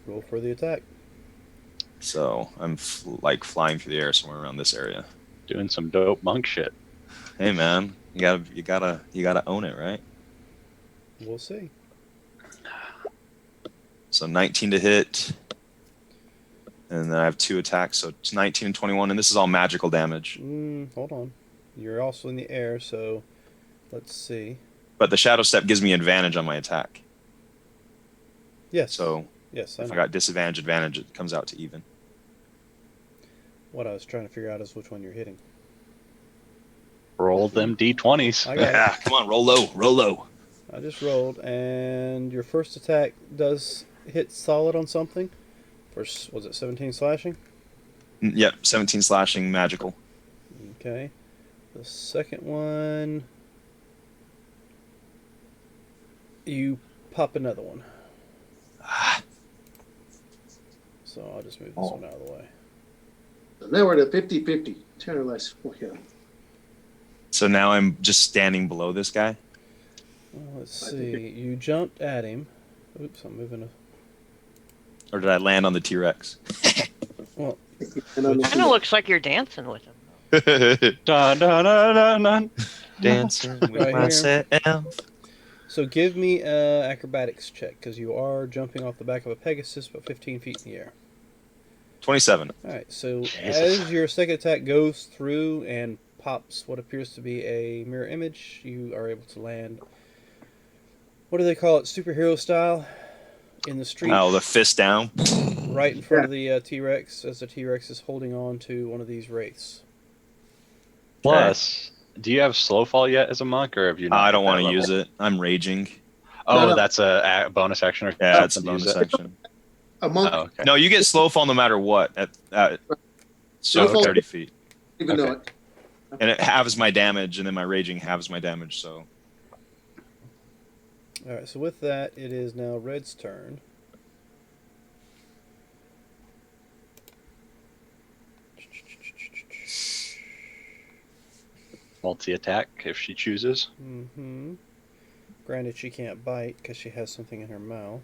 Roll for the attack. So I'm like flying through the air somewhere around this area. Doing some dope monk shit. Hey man, you gotta own it, right? We'll see. So 19 to hit, and then I have 2 attacks, so it's 19 and 21, and this is all magical damage. Hold on. You're also in the air, so let's see. But the shadow step gives me advantage on my attack. Yes. So yes, if I I know. got disadvantage, advantage, it comes out to even. What I was trying to figure out is which one you're hitting. Roll them d20s. I got it. Yeah, come on, roll low, roll low. I just rolled, and your first attack does hit solid on something. Was it 17 slashing? Yep, 17 slashing, magical. Okay. The second one, you pop another one. So I'll just move this one out of the way. So now we're at a 50-50, 10 or less. Okay. So now I'm just standing below this guy. Well, let's see. You jumped at him. Oops, I'm moving. Or did I land on the T-Rex? Well, And on the Kind of looks like you're dancing with him. Dun, dun, dun, dun, dun. Dancing with Right here. myself. so give me an acrobatics check, because you are jumping off the back of a Pegasus about 15 feet in the air. 27. Alright, so Jesus. as your second attack goes through and pops what appears to be a mirror image, you are able to land, what do they call it, superhero style, in the street, Oh, the fist down. right in front of the T-Rex, as the T-Rex is holding on to one of these wraiths. Plus, do you have slow fall yet as a monk, or have you not? I don't want want to use it. I'm raging. Oh, No. that's a bonus action or Yeah, it's a something to use bonus it? section. A monk, Oh, okay. No, you get slow fall no matter what at so Slow fall- 30 feet. even though it. And it halves my damage, and then my raging halves my damage, so... Alright, so with that, it is now Red's turn. Multi-attack if she chooses. Mm-hmm. Granted, she can't bite because she has something in her mouth.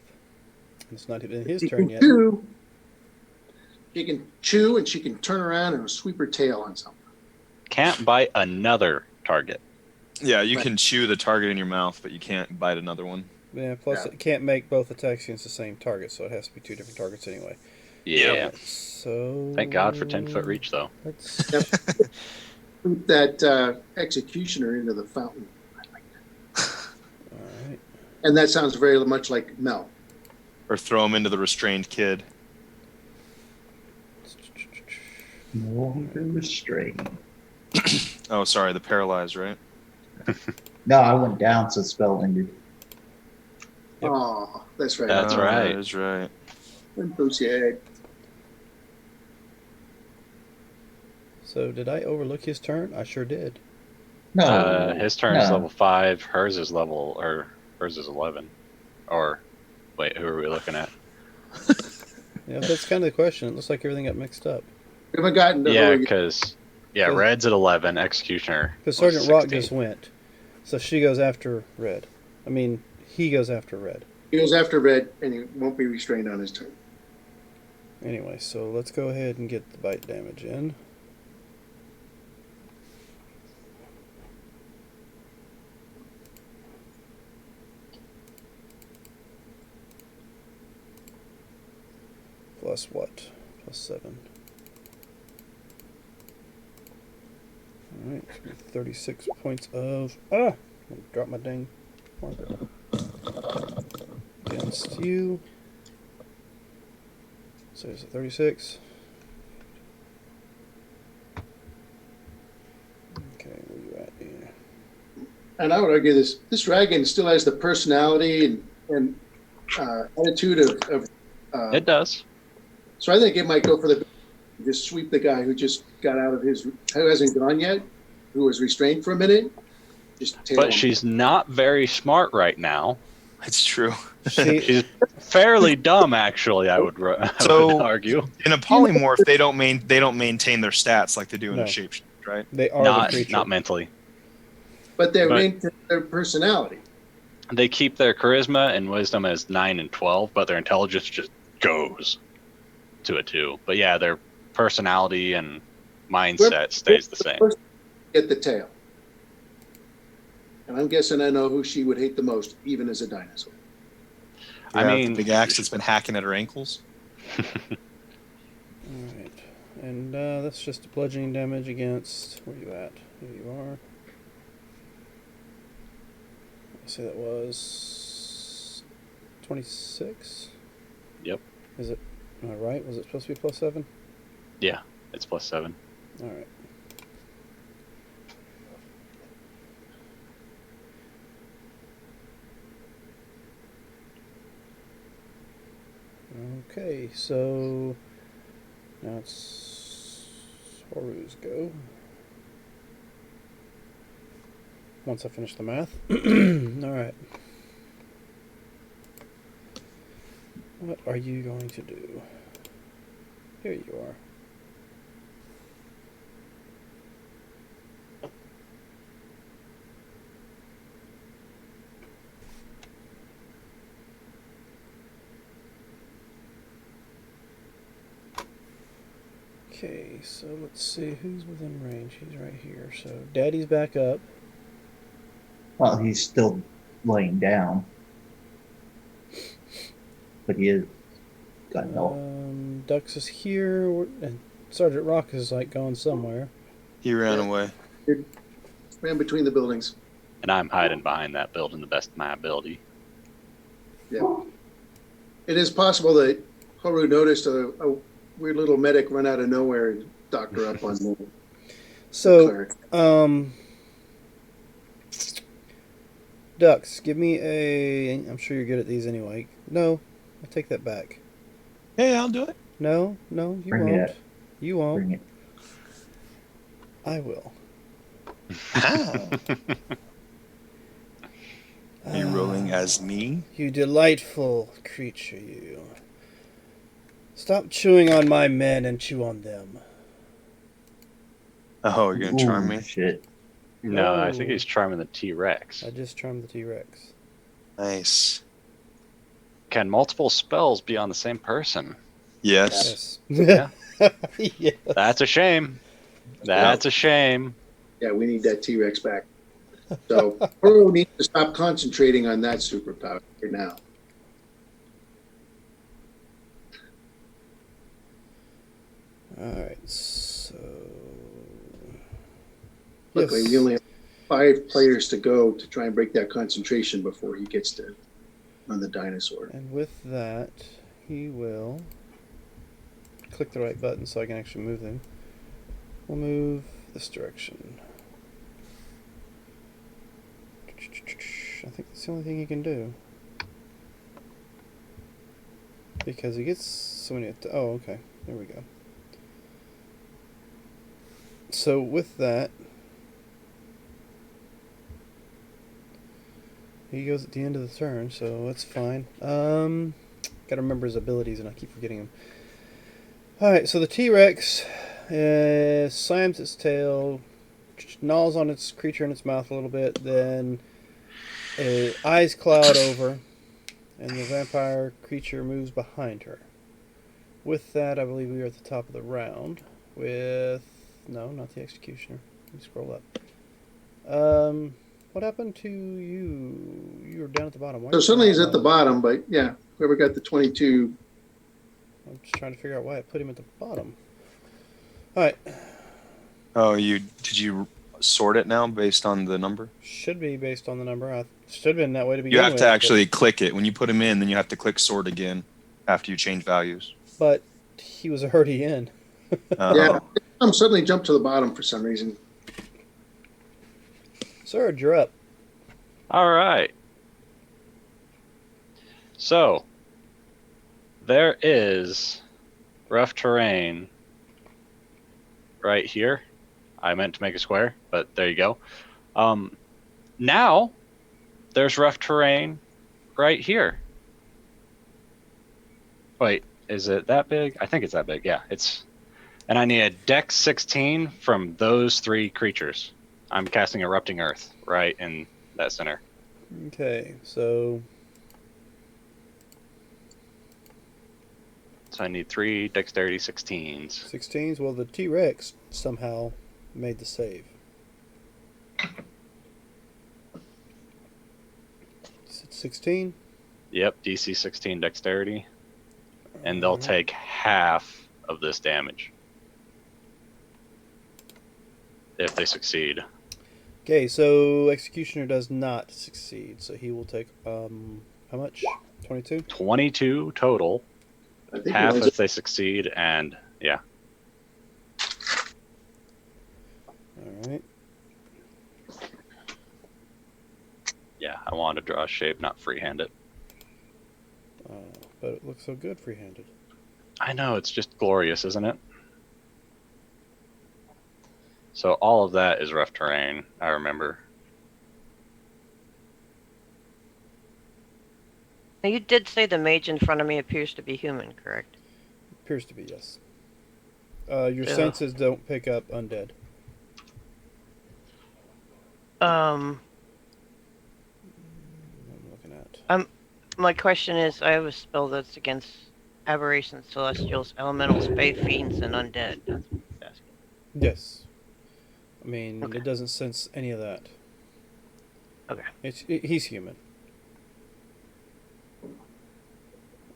And it's not even his She turn can yet. chew. She can chew, and she can turn around and sweep her tail on something. Can't bite another target. Yeah, you Right. can chew the target in your mouth, but you can't bite another one. Yeah, plus Yeah. it can't make both attacks against the same target, so it has to be 2 different targets anyway. Yeah. Alright, so... Thank God for 10-foot reach, though. Let's... Put that executioner into the fountain. Alright. And that sounds very much like Mel. Or throw him into the restrained kid. No longer restrained. Oh, sorry, the paralyzed, right? No, I went down, so spell ended. Yep. Oh, that's right. That's right. That's right. Enthusiastic. So did I overlook his turn? I sure did. No. His turn is no. level 5. Hers is 11. Or wait, who are we looking at? Yeah, that's kind of the question. It looks like everything got mixed up. We haven't gotten to Yeah, her yet. because Cause- Red's at 11. Executioner. Because was Sergeant Rock 16. just went. So she goes after Red. I mean, he goes after Red. He goes after Red, and he won't be restrained on his turn. Anyway, so let's go ahead and get the bite damage in. Plus what? Plus 7. Alright, 36 points of... Ah! Drop my dang marker. Against you. So it's a 36. Okay, where you at here? And I would argue this dragon still has the personality and attitude of It does. so I think it might go for the just sweep the guy who just got out of his, who hasn't gone yet, who was restrained for a minute. Just tail But him. she's not very smart right now. It's true. She's fairly dumb, actually. I would argue. In a polymorph, they don't maintain their stats like they do in No. a shapeshift, right? They are the Not creature. mentally. But they're but- into their personality. They keep their charisma and wisdom as 9 and 12, but their intelligence just goes to a 2. But yeah, their personality and mindset stays the same. First, get the tail. And I'm guessing I know who she would hate the most, even as a dinosaur. I Yeah, mean, the big axe that's been hacking at her ankles. Alright. And that's just a bludgeoning damage against... Where you at? Here you are. Let's say that was... 26? Yep. Is it... Am I right? Was it supposed to be plus 7? Yeah, it's plus 7. Alright. Okay, so now it's Horu's go. Once I finish the math. Alright. What are you going to do? Here you are. Okay, so let's see who's within range. He's right here. So Daddy's back up. Well, he's still laying down. But he is got help. Dux is here, and Sergeant Rock is like going somewhere. He ran away. Ran between the buildings. And I'm hiding behind that building the best of my ability. Yeah. It is possible that Horu noticed a weird little medic run out of nowhere and docked her up on the So, cleric. Dux, give me a. I'm sure you're good at these anyway. No, I take that back. Hey, I'll do it. No, you Bring won't. it. You won't. Bring it. I will. How? Are you rolling as me? You delightful creature, you. Stop chewing on my men and chew on them. Oh, you're gonna charm Ooh, me? shit. No, I think Oh. he's charming the T-Rex. I just charmed the T-Rex. Nice. Can multiple spells be on the same person? Yes. Yes. Yeah. That's a shame. That's a shame. Yeah, we need that T-Rex back. So Horu needs to stop concentrating on that superpower right now. Alright, so. Luckily, we only have 5 players to go to try and break that concentration before he gets to on the dinosaur. And with that, he will click the right button so I can actually move them. We'll move this direction. I think that's the only thing he can do. Because he gets so many. Oh, okay. There we go. So with that, he goes at the end of the turn, so that's fine. Gotta remember his abilities, and I keep forgetting them. Alright, so the T-Rex slams its tail, gnaws on its creature in its mouth a little bit, then eyes cloud over, and the vampire creature moves behind her. With that, I believe we are at the top of the round. With... no, not the Executioner. Let me scroll up. What happened to you? You were down at the bottom. Why So are you suddenly he's down at the bottom, but yeah, whoever got the 22. I'm just trying to figure out why I put him at the bottom. Alright. Oh, did you sort it now based on the number? Should be based on the number. I should have been that way to begin You have with. to actually click it. When you put him in, then you have to click sort again after you change values. But he was already in. Yeah, I'm suddenly jumped to the bottom for some reason. Sir, you're up. All right. So there is rough terrain right here. I meant to make a square, but there you go. Now there's rough terrain right here. Wait, is it that big? I think it's that big. Yeah, and I need a Dex 16 from those 3 creatures. I'm casting Erupting Earth right in that center. Okay, so I need 3 Dexterity 16s. 16s. Well, the T-Rex somehow made the save. Is it 16? Yep, DC 16 Dexterity. And they'll take half of this damage if they succeed. Okay, so Executioner does not succeed, so he will take how much? 22? 22 total. I think Half it was if they succeed, and yeah. Alright. Yeah, I wanted to draw a shape, not freehand it. But it looks so good free-handed. I know, it's just glorious, isn't it? So all of that is rough terrain, I remember. Now, you did say the mage in front of me appears to be human, correct? Appears to be, yes. Your Yeah. senses don't pick up undead. Um, I'm looking at. my question is, I have a spell that's against aberrations, celestials, elementals, fae, fiends, and undead. That's what I'm asking. Yes. I mean, Okay. it doesn't sense any of that. Okay. He's human.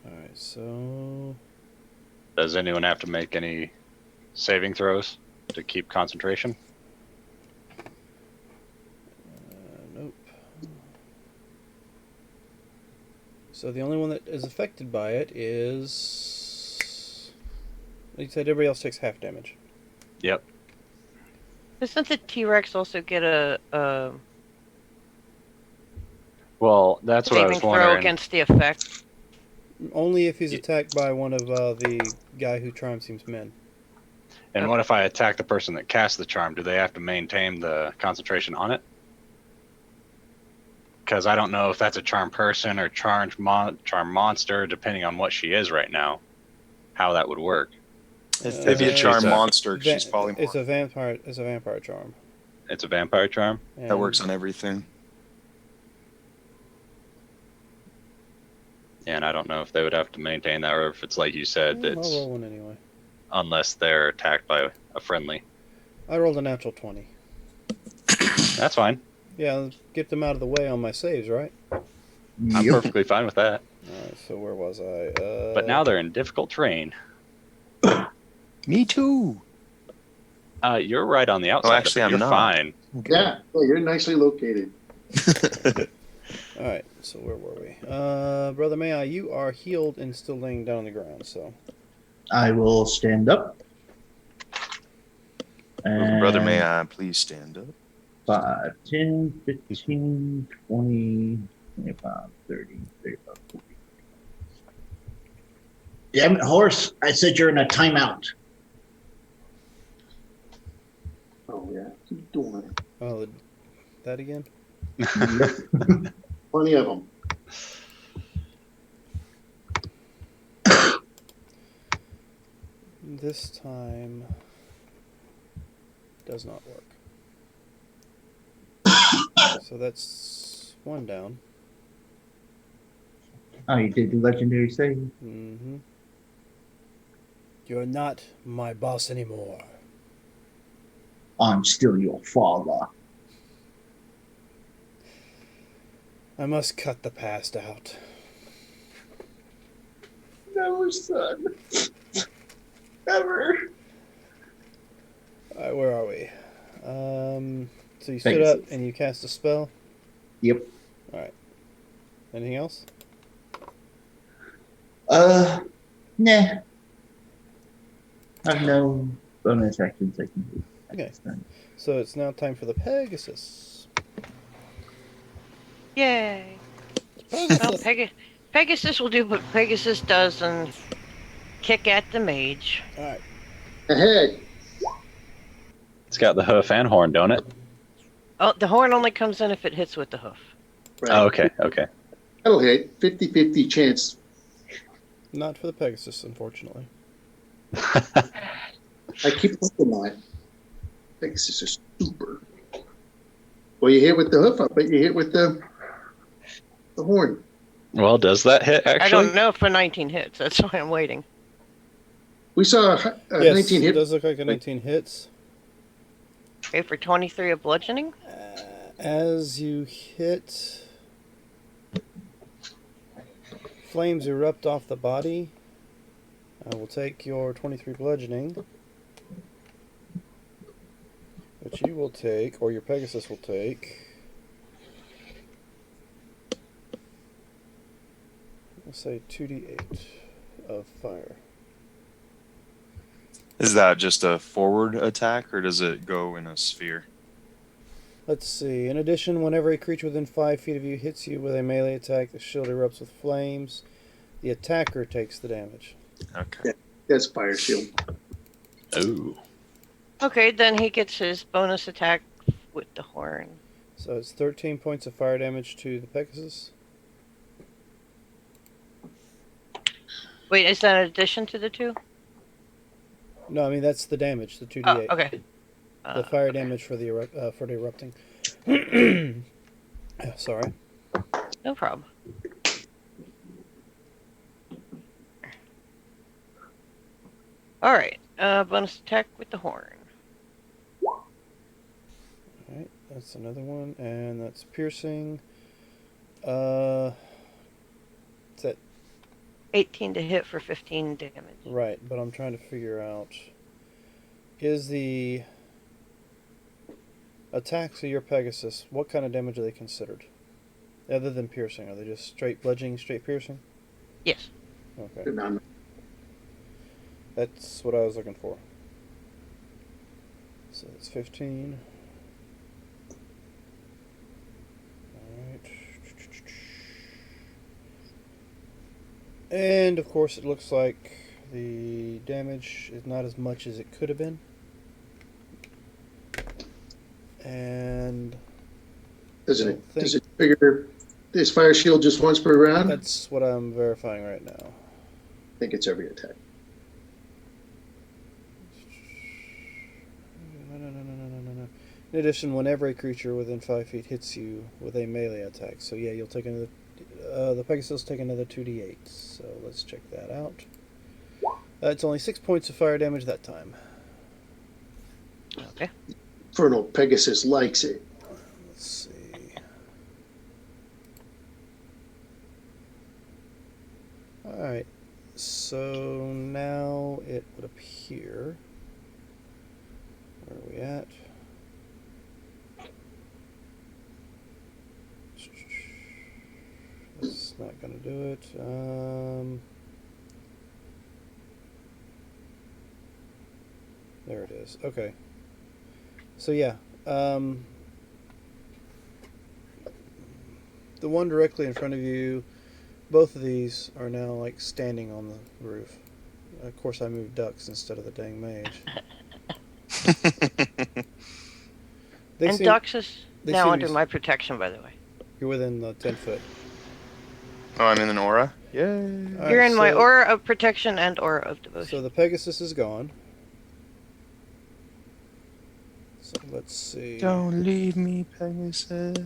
Alright, so... Does anyone have to make any saving throws to keep concentration? Nope. So the only one that is affected by it is... You said everybody else takes half damage. Yep. Doesn't the T-Rex also get a Well, that's what I saving was throw wondering. against the effect? Only if he's Ye- attacked by one of the guy who charms him's men. And what if I attack the person that casts the charm? Do they have to maintain the concentration on it? Because I don't know if that's a charm person or charm monster, depending on what she is right now, how that would work. It'd be a Uh, charm she's a- monster. 'Cause she's polymorph. It's a vampire. It's a vampire charm. It's a vampire charm? That works on everything. And I don't know if they would have to maintain that or if it's like you said, I'll it's roll one anyway. unless they're attacked by a friendly. I rolled a natural 20. That's fine. Yeah, get them out of the way on my saves, right? I'm Yep. perfectly fine with that. Alright, so where was I? But now they're in difficult terrain. Me too. You're right on the outside. actually, I'm you're not. fine. yeah, you're nicely located. Alright, so where were we? Brother Mayi, you are healed and still laying down on the ground, so. I will stand up. Brother, may I please stand up? 5, 10, 15, 20, 25, 30, 35, 40. Damn it, horse. I said you're in a timeout. Oh yeah, keep doing it. Oh, that again? Well, Plenty of them. This time does not work. So that's one down. Oh, you did the legendary save. Mm-hmm. You're not my boss anymore. I'm still your father. I must cut the past out. Never, son. Never. Alright, where are we? So you stood up Pegasus. and you cast a spell. Yep. Alright. Anything else? Nah. I've no bonus actions I can do. Okay. So it's now time for the Pegasus. Yay! Well, Pegasus will do what Pegasus does and kick at the mage. Alright. Hey, It's got the hoof and horn, don't it? Oh, the horn only comes in if it hits with the hoof. right. Oh, okay. Okay. That'll hit. 50-50 chance. Not for the Pegasus, unfortunately. I keep looking at it. Pegasus is super. Well, you hit with the hoof, but you hit with the horn. Well, does that hit I actually? don't know if a 19 hits. That's why I'm waiting. We saw a Yes, 19 it hit. does look like a 19 hits. Okay, for 23 of bludgeoning. As you hit, flames erupt off the body. I will take your 23 bludgeoning, which you will take, or your Pegasus will take. Let's say 2d8 of fire. Is that just a forward attack, or does it go in a sphere? Let's see. In addition, whenever a creature within 5 feet of you hits you with a melee attack, the shield erupts with flames. The attacker takes the damage. Okay. That's fire shield. Ooh. Okay, then he gets his bonus attack with the horn. So it's 13 points of fire damage to the Pegasus. Wait, is that in addition to the 2? No, I mean that's the damage, the 2d8. Oh, okay. The fire damage for the erupting. Yeah, sorry. No problem. All right. Bonus attack with the horn. Alright, that's another one, and that's piercing. Is that 18 to hit for 15 damage. right? But I'm trying to figure out, is the attacks of your Pegasus, what kind of damage are they considered? Other than piercing, are they just straight bludgeoning, straight piercing? Yes. Okay, No, that's what I was looking for. So that's 15. Alright. And of course, it looks like the damage is not as much as it could have been. And does it trigger this fire shield just once per round? I that's what I'm verifying right now. think it's every attack. No. In addition, whenever a creature within 5 feet hits you with a melee attack, so yeah, you'll take another. The Pegasus take another 2d8. So let's check that out. It's only 6 points of fire damage that time. Okay. Infernal Pegasus likes it. Let's see. Alright, so now it would appear. Where are we at? That's not going to do it. There it is. Okay. So yeah, the one directly in front of you, both of these are now like standing on the roof. Of course, I moved ducks instead of the dang mage. They And seem- Dox is they now seem to under be- my protection, by the way. You're within the 10 foot. Oh, I'm in an aura? Yay. All You're right, in my so- aura of protection and aura of So devotion. the Pegasus is gone. So let's see. Don't leave me, Pegasus.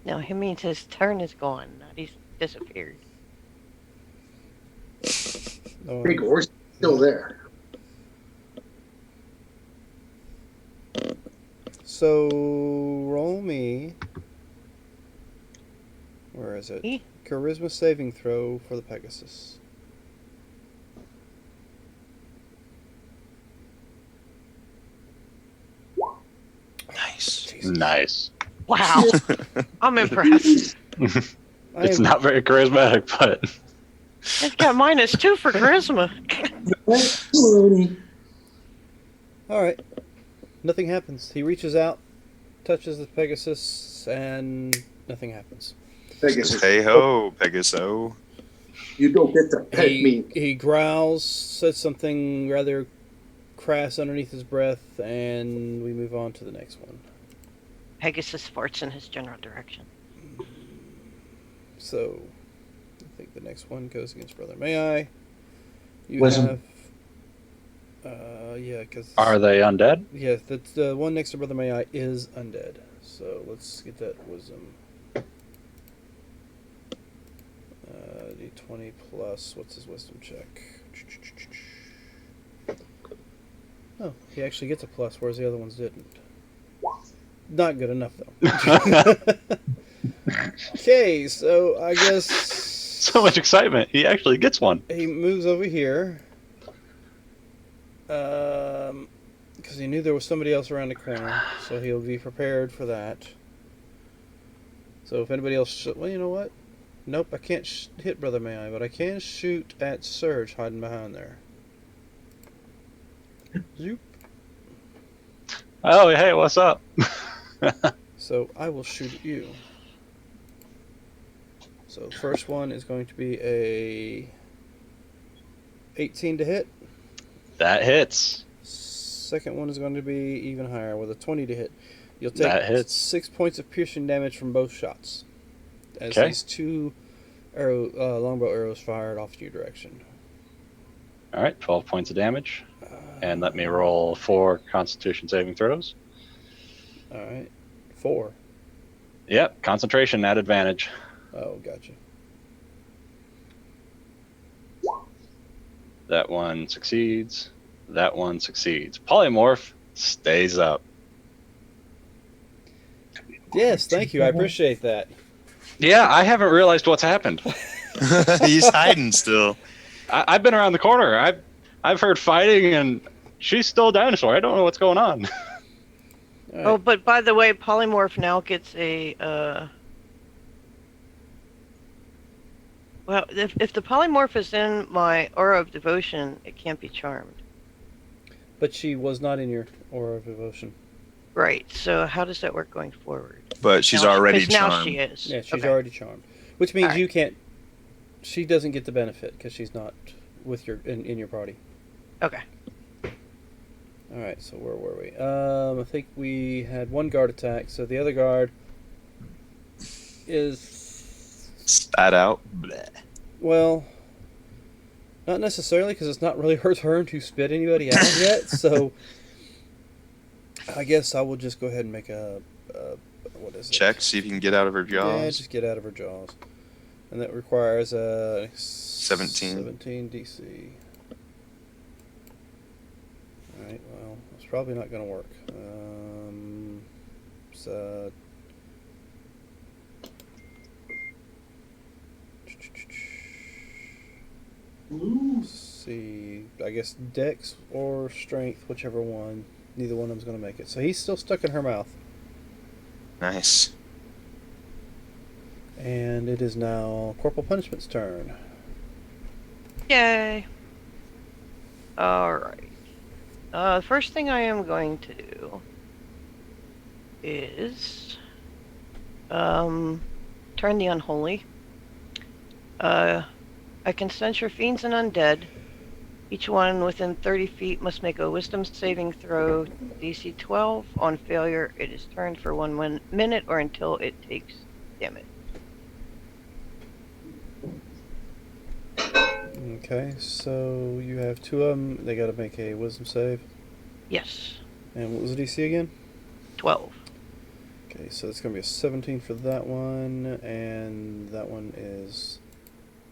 No, he means his turn is gone, not he's disappeared. Oh, Big horse still there. so roll me. Where is it? E? Charisma saving throw for the Pegasus. Nice. Jesus. Nice. Wow. I'm impressed. I It's am- not very charismatic, but It's got -2 for charisma. All right. Nothing happens. He reaches out, touches the Pegasus, and nothing happens. Pegasus. Hey ho, Pegaso. You don't get to pet me. He growls, says something rather crass underneath his breath, and we move on to the next one. Pegasus farts in his general direction. So, I think the next one goes against Brother Mayi. You Wisdom. have, yeah, because are they undead? yeah, the one next to Brother Mayi is undead. So let's get that wisdom. D20 plus what's his wisdom check? Oh, he actually gets a plus, whereas the other ones didn't. Not good enough though. Okay, so I guess So much excitement. He actually gets one. he moves over here. Because he knew there was somebody else around the corner, so he'll be prepared for that. So if anybody else, well, you know what? Nope, I can't hit Brother Mayi, but I can shoot at Surge hiding behind there. Zoop. Oh, hey, what's up? So I will shoot at you. So first one is going to be a 18 to hit. That hits. Second one is going to be even higher with a 20 to hit. You'll take That hits. 6 points of piercing damage from both shots. As Okay. these two longbow arrows fired off your direction. All right, 12 points of damage. And let me roll 4 Constitution saving throws. All right. 4. Yep, concentration at advantage. Oh, gotcha. That one succeeds. That one succeeds. Polymorph stays up. Yes, thank you. I appreciate that. Yeah, I haven't realized what's happened. He's hiding still. I've been around the corner. I've heard fighting, and she's still a dinosaur. I don't know what's going on. All right. Oh, but by the way, Polymorph now gets a, well, if the Polymorph is in my Aura of Devotion, it can't be charmed. But she was not in your Aura of Devotion. Right, so how does that work going forward? But she's Now- already 'cause now charmed. she is. Yeah, she's Okay. already charmed. Which means Alright. you can't... She doesn't get the benefit because she's not with your in your party. Okay. All right, so where were we? I think we had one guard attack. So the other guard is, Spat out. Bleh. well, not necessarily because it's not really her turn to spit anybody out yet. So I guess I will just go ahead and make a what is it? Check, see if you can get out of her jaws. Yeah, just get out of her jaws, and that requires a 17. 17 DC. All right, well, it's probably not going to work. So let's see, I guess Dex or Strength, whichever one. Neither one of them's going to make it. So he's still stuck in her mouth, Nice. and it is now Corporal Punishment's turn. Yay. Alright. The first thing I am going to do is turn the unholy. I can censure fiends and undead. Each one within 30 feet must make a wisdom saving throw DC 12. On failure, it is turned for 1 minute or until it takes damage. Okay, so you have two of them. They got to make a wisdom save. Yes. And what was the DC again? 12. Okay, so it's going to be a 17 for that one, and that one is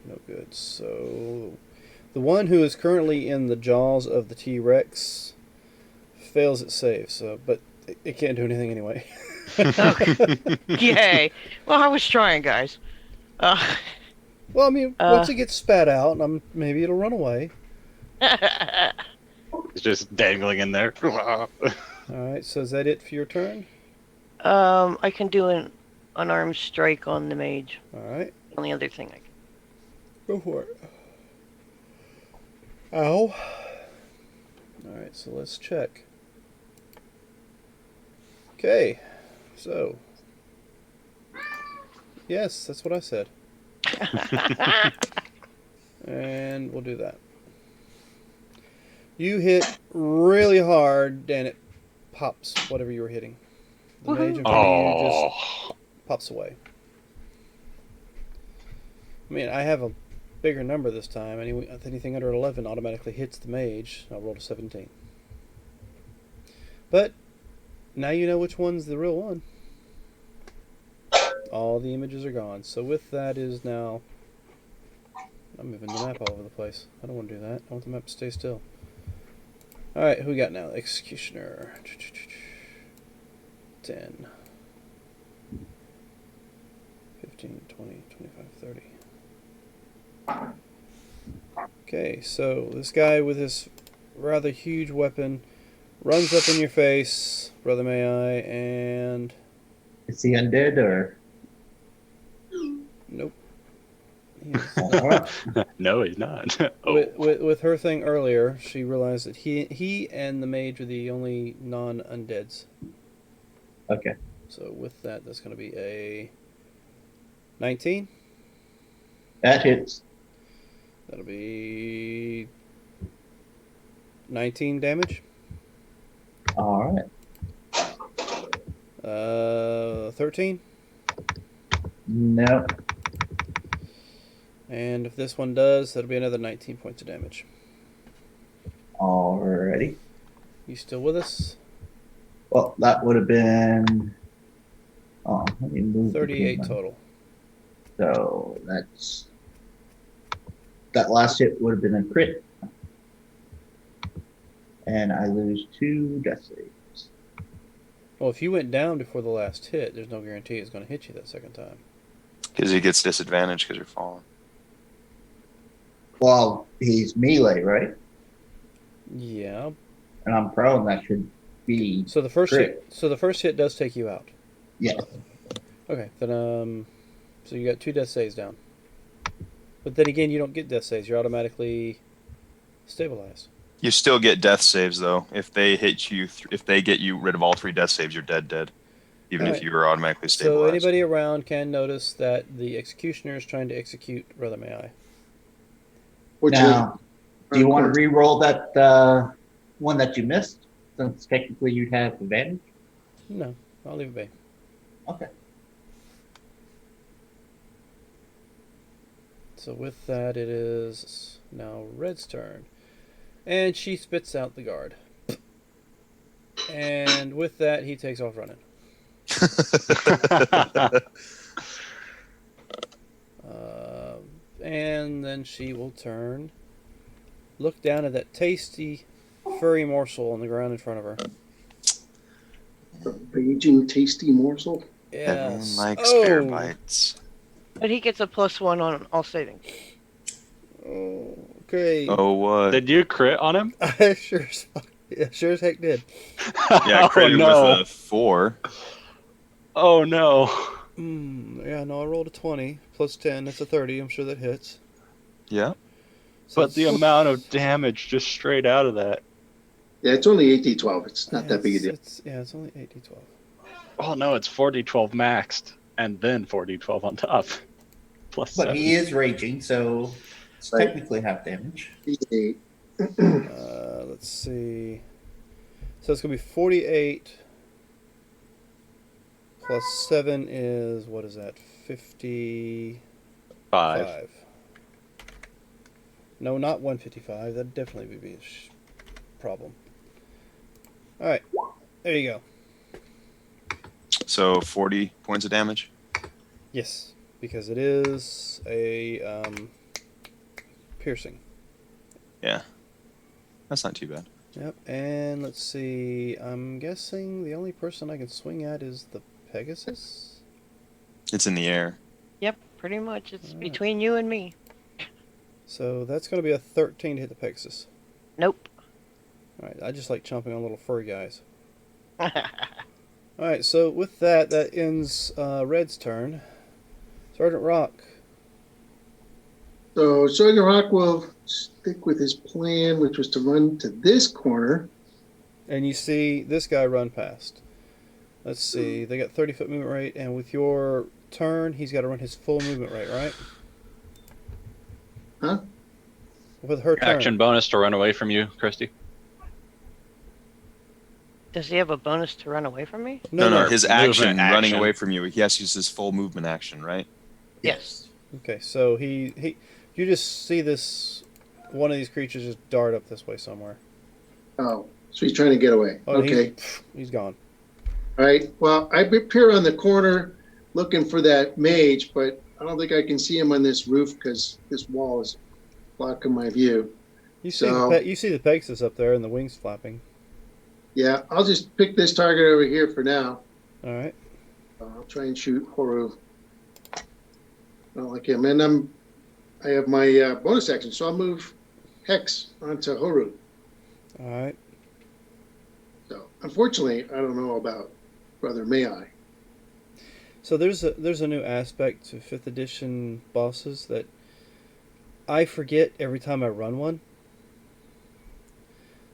no good. So the one who is currently in the jaws of the T-Rex fails its save, so but it can't do anything anyway. Okay. Yay. Well, I was trying, guys. Well, I mean, once it gets spat out, maybe it'll run away. It's just dangling in there. All right, so is that it for your turn? I can do an unarmed strike on the mage. All right, The only other thing I can. go for it. Ow. All right, so let's check. Okay, so yes, that's what I said, and we'll do that. You hit really hard, and it pops whatever you were hitting. The mage in front of you just pops away. I mean, I have a bigger number this time. Anything under 11 automatically hits the mage. I rolled a 17. But now you know which one's the real one. All the images are gone. So with that is now... I'm moving the map all over the place. I don't want to do that. I want the map to stay still. Alright, who we got now? Executioner. 10. 15, 20, 25, 30. Okay, so this guy with his rather huge weapon runs up in your face, Brother Mayi, and... Is he undead or? Nope. No, he's not. With her thing earlier, she realized that he and the mage are the only non-undeads. Okay. So with that, that's going to be a 19. That hits. That'll be 19 damage. All right. 13. No. And if this one does, that'll be another 19 points of damage. Alrighty. You still with us? Well, that would have been. Oh, let me move. 38 total. So that's. That last hit would have been a crit. And I lose 2 death saves. Well, if you went down before the last hit, there's no guarantee it's going to hit you that second time. Because he gets disadvantage because you're falling. Well, he's melee, right? Yeah. And I'm prone. That should be. So the first crit. hit. So the first hit does take you out. Yeah. Okay. Then So you got 2 death saves down. But then again, you don't get death saves. You're automatically stabilized. You still get death saves though. If they hit you, if they get you rid of all 3 death saves, you're dead. Even if you were automatically stabilized. So anybody around can notice that the executioner is trying to execute Brother Mayi. Now, do you want to re-roll that one that you missed? Since technically you'd have advantage. No, I'll leave it be. Okay. So with that, it is now Red's turn. And she spits out the guard. And with that, he takes off running. And then she will turn, look down at that tasty, furry morsel on the ground in front of her. A raging, tasty morsel. Everyone Yes. likes bear bites. But he gets a +1 on all savings. Oh, okay. Oh, what? Did you crit on him? I sure as heck did. Yeah, I critted with a 4. Oh no. Yeah, no, I rolled a 20 plus 10. That's a 30. I'm sure that hits. Yeah. So But the amount of damage just straight out of that. Yeah, it's only 8d12. It's not that big a deal. It's only 8d12. Oh no, it's 4d12 maxed, and then 4d12 on top. Plus But 7. he is raging, so it's Right. technically half damage. 8. Let's see. So it's going to be 48 plus 7 is, what is that? 155. 5. No, not 155. That'd definitely be a problem. All right, there you go. So 40 points of damage. Yes, because it is a piercing. Yeah, that's not too bad. Yep, and let's see. I'm guessing the only person I can swing at is the Pegasus. It's in the air. Yep, pretty much. It's Alright. between you and me. So that's going to be a 13 to hit the Pegasus. Nope. All right, I just like chomping on little furry guys. All right, so with that, that ends Red's turn. Sergeant Rock. So Sergeant Rock will stick with his plan, which was to run to this corner. And you see this guy run past. Let's see, they got 30-foot movement rate, and with your turn, he's got to run his full movement rate, right? Huh? With her turn. Action bonus to run away from you, Christy. Does he have a bonus to run away from me? No, No. his Movement action running action. away from you. He has to use his full movement action, right? Yes. Okay, so he you just see this one of these creatures just dart up this way somewhere. Oh, so he's trying to get away. Oh, Okay. He's gone. All right. Well, I appear on the corner looking for that mage, but I don't think I can see him on this roof because this wall is blocking my view. You see So- you see the Pegasus up there and the wings flapping. Yeah, I'll just pick this target over here for now. All right. I'll try and shoot Horu. I don't like him. And I have my bonus action, so I'll move Hex onto Horu. All right. So unfortunately, I don't know about Brother Mayi. So there's a new aspect to 5th edition bosses that I forget every time I run one.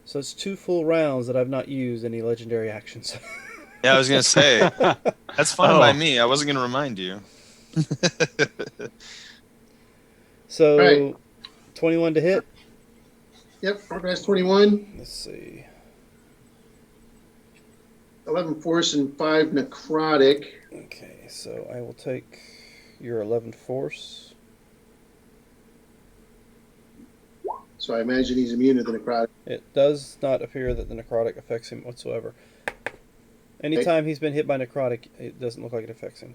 So it's 2 full rounds that I've not used any legendary actions. Yeah, I was gonna say that's fine Oh. by me. I wasn't gonna remind you. So All right. 21 to hit. Yep, Progress 21, Let's see. 11 force, and 5 necrotic. Okay, so I will take your 11 force. So I imagine he's immune to the necrotic. It does not appear that the necrotic affects him whatsoever. Anytime he's been hit by necrotic, it doesn't look like it affects him.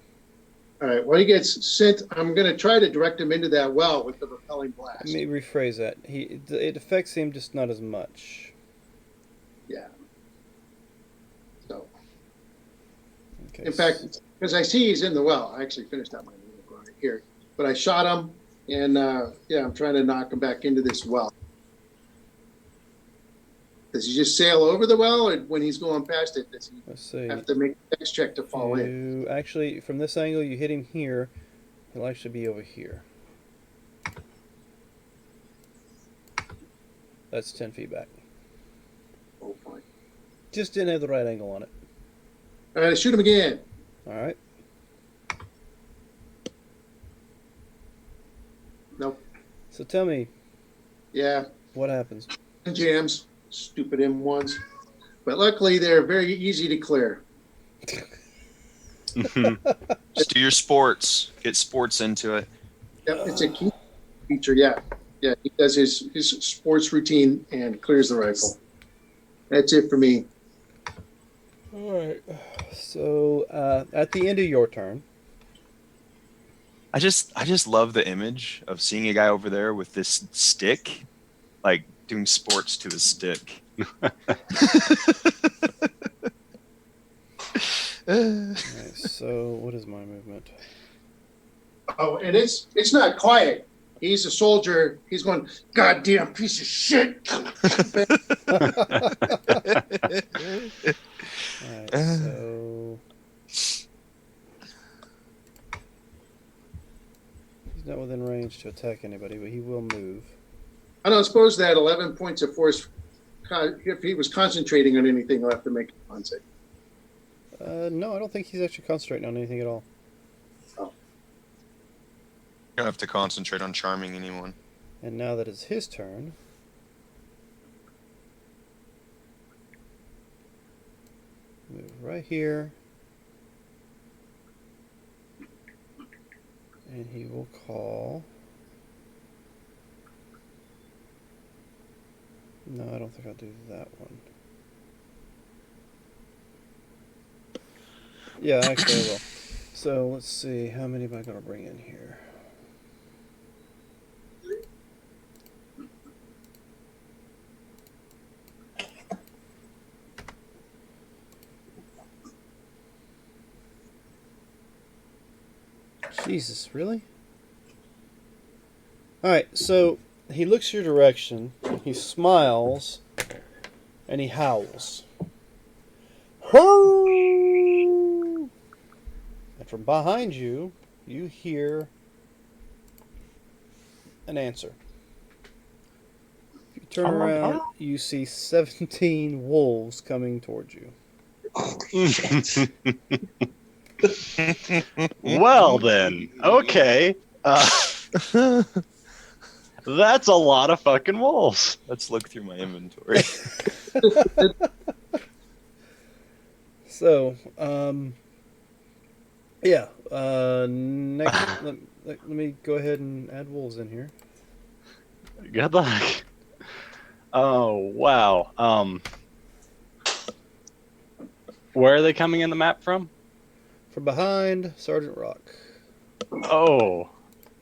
All right, when he gets sent, I'm going to try to direct him into that well with the repelling blast. Let me rephrase that. It affects him, just not as much. Yeah. So, Okay. in fact, because I see he's in the well, I actually finished out my movement right here. But I shot him, and yeah, I'm trying to knock him back into this well. Does he just sail over the well, or when he's going past it, does he Let's see. have to make a next check to fall in? You actually, from this angle, you hit him here. He'll actually be over here. That's 10 feet back. Oh, fine. Just didn't have the right angle on it. All right, shoot him again. All right. Nope. So tell me, Yeah, what happens? jams. Stupid M1s. But luckily, they're very easy to clear. Just do your sports. Get sports into it. Yep, it's a key feature. Yeah, yeah. He does his sports routine and clears the rifle. That's it for me. All right. So at the end of your turn, I just love the image of seeing a guy over there with this stick, like doing sports to his stick. all right, so what is my movement? Oh, and it's not quiet. He's a soldier. He's going, goddamn piece of shit. All right, so he's not within range to attack anybody, but he will move. I don't suppose that 11 points of force, if he was concentrating on anything, he'll have to make a con save. No, I don't think he's actually concentrating on anything at all. You don't have to concentrate on charming anyone. And now that it's his turn, move right here. And he will call. No, I don't think I'll do that one. Yeah, actually I will. So let's see, how many am I going to bring in here? Jesus, really? Alright, so he looks your direction, he smiles, and he howls. Hurr! And from behind you, you hear an answer. If you turn around, you see 17 wolves coming towards you. Well then, okay. That's a lot of fucking wolves. Let's look through my inventory. So, yeah. Next, let me go ahead and add wolves in here. Good luck. Oh wow. Where are they coming in the map from? From behind Sergeant Rock. Oh,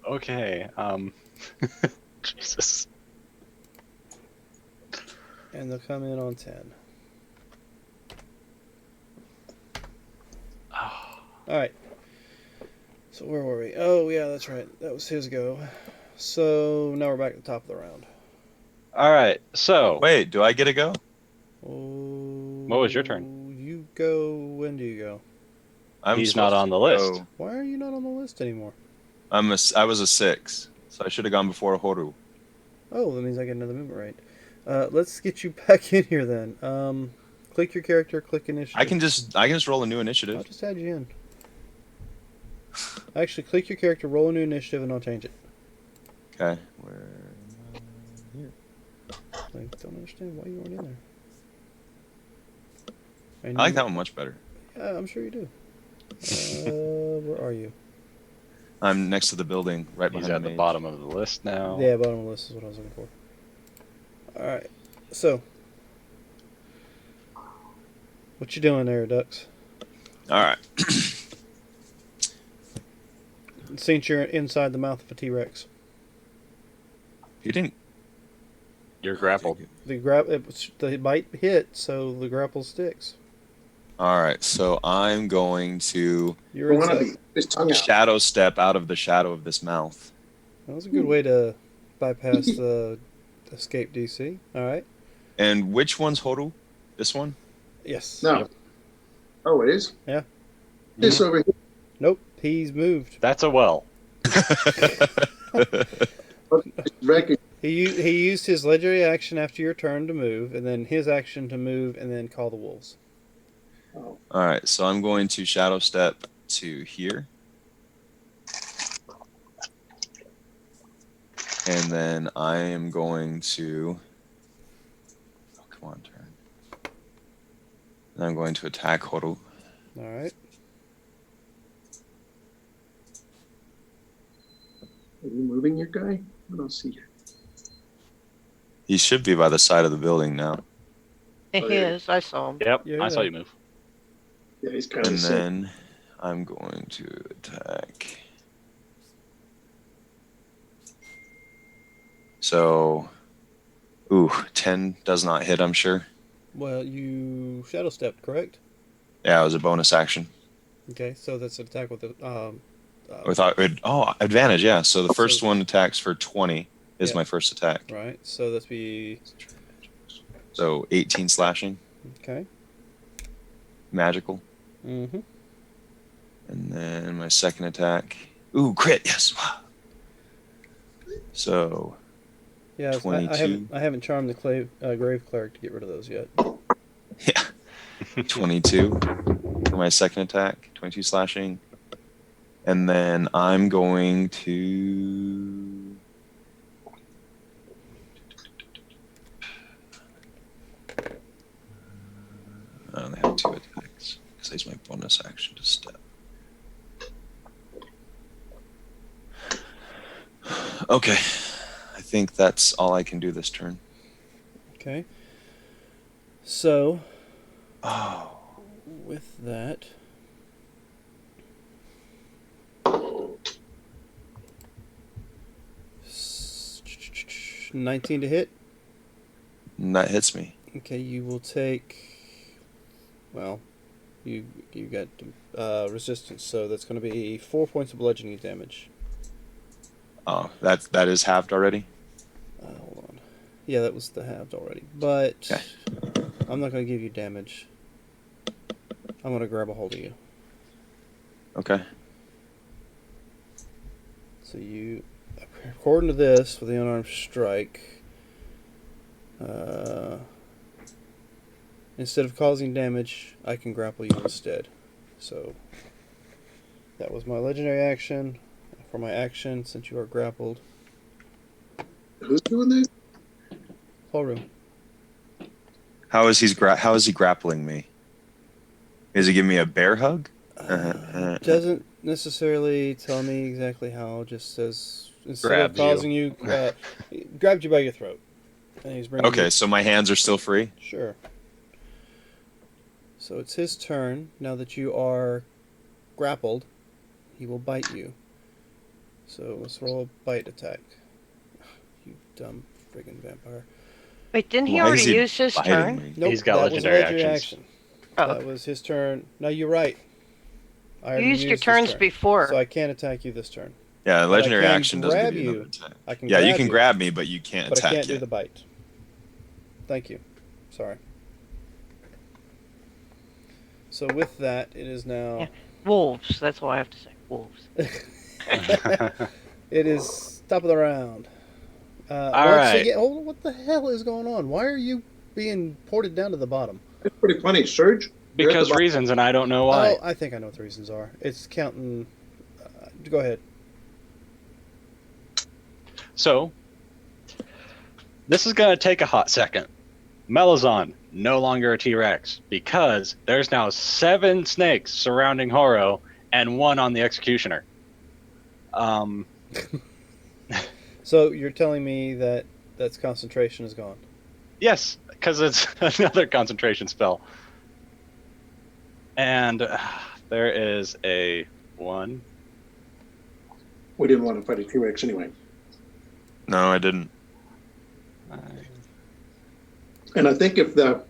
okay. Jesus. And they'll come in on 10. Alright. So where were we? Oh, yeah, that's right. That was his go. So now we're back at the top of the round. All right. So Wait, do I get to go? Oh, what was your turn? You go. When do you go? He's not on the list. Why are you not on the list anymore? I was a 6, so I should have gone before Horu. Oh, that means I get another movement right. Let's get you back in here then. Click your character, click initiative. I can just roll a new I'll initiative. just add you in. Actually, click your character, roll a new initiative, and I'll change it. Okay. Where am I? Here. I don't understand why you weren't in there. I And like you- that one much better. Yeah, I'm sure you do. Where are you? I'm next to the building, right He's behind at the the mage. bottom of the list now. Yeah, bottom of the list is what I was looking for. Alright, so. What you doing there, Ducks? All right. Since you're inside the mouth of a T-Rex. You didn't. You're grappled. The bite hit, so the grapple sticks. All right. So I'm going to You're I want to inside. be his tongue out. shadow step out of the shadow of this mouth. That was a good way to bypass the escape DC. Alright. And which one's Horu? This one? Yes. No. Yep. Oh, it is? Yeah. This over here. Nope, he's moved. That's a well. Record. He used his legendary action after your turn to move, and then his action to move, and then call the wolves. Oh. All right. So I'm going to shadow step to here. And then I am going to. Oh, come on, turn. And I'm going to attack Horu. Alright. Are you moving your guy? I don't see you. He should be by the side of the building now. He Oh, yeah. is. I saw him. Yep, Yeah, I saw yeah. you move. Yeah, he's kind of And sick. then I'm going to attack. So, 10 does not hit, I'm sure. Well, you shadow stepped, correct? Yeah, it was a bonus action. Okay, so that's an attack with the Advantage, yeah. So the first So- one attacks for 20 is Yeah. my first attack. right. So that's be So 18 slashing, okay. magical. Mm-hmm. And then my second attack. Crit, yes. So, Yeah, I 22. haven't charmed the grave cleric to get rid of those yet. yeah. 22 for my second attack, 22 slashing. And then I'm going to. I only have 2 attacks because I use my bonus action to step. Okay. I think that's all I can do this turn. Okay. So, Oh. with that, s- 19 to hit. And that hits me. Okay, you will take. Well, you got resistance, so that's going to be 4 points of bludgeoning damage. Oh, that is halved already? Hold on. Yeah, that was the halved already. But Okay. I'm not going to give you damage. I'm going to grab a hold of you. Okay. So you, according to this, with the unarmed strike, instead of causing damage, I can grapple you instead. So that was my legendary action. For my action, since you are grappled, Who's doing this? Horu. How is he grappling me? Is he giving me a bear hug? Doesn't necessarily tell me exactly how. Just says instead Grabs of causing you, grabbed you by your throat, and he's bringing Okay, you. so my hands are still free? Sure. So it's his turn. Now that you are grappled, he will bite you. So let's roll a bite attack. You dumb friggin' vampire. Wait, didn't he Why already is he use his biting turn? me? Nope, He's got that was a legendary legendary actions. action. Oh, That was his turn. No, you're right. I you already used your his turns turn. before. So I can't attack you this turn. Yeah, But I legendary can action doesn't give grab you you. another attack. I can Yeah, you grab can you. grab me, but you can't But I attack can't do yet. the bite. Thank you. Sorry. So with that, it is now. Yeah. Wolves. That's all I have to say. Wolves. It is top of the round. All Once right. again, what the hell is going on? Why are you being ported down to the bottom? That's pretty funny. Surge? You're at the Because bottom. reasons, and I don't know why. Oh, I think I know what the reasons are. It's counting. Go ahead. So, this is going to take a hot second. Melazon, no longer a T-Rex, because there's now 7 snakes surrounding Horo and 1 on the Executioner. So you're telling me that that's concentration is gone? Yes, because it's another concentration spell. And there is a 1. We didn't want to fight a T-Rex anyway. No, I didn't. And I think if the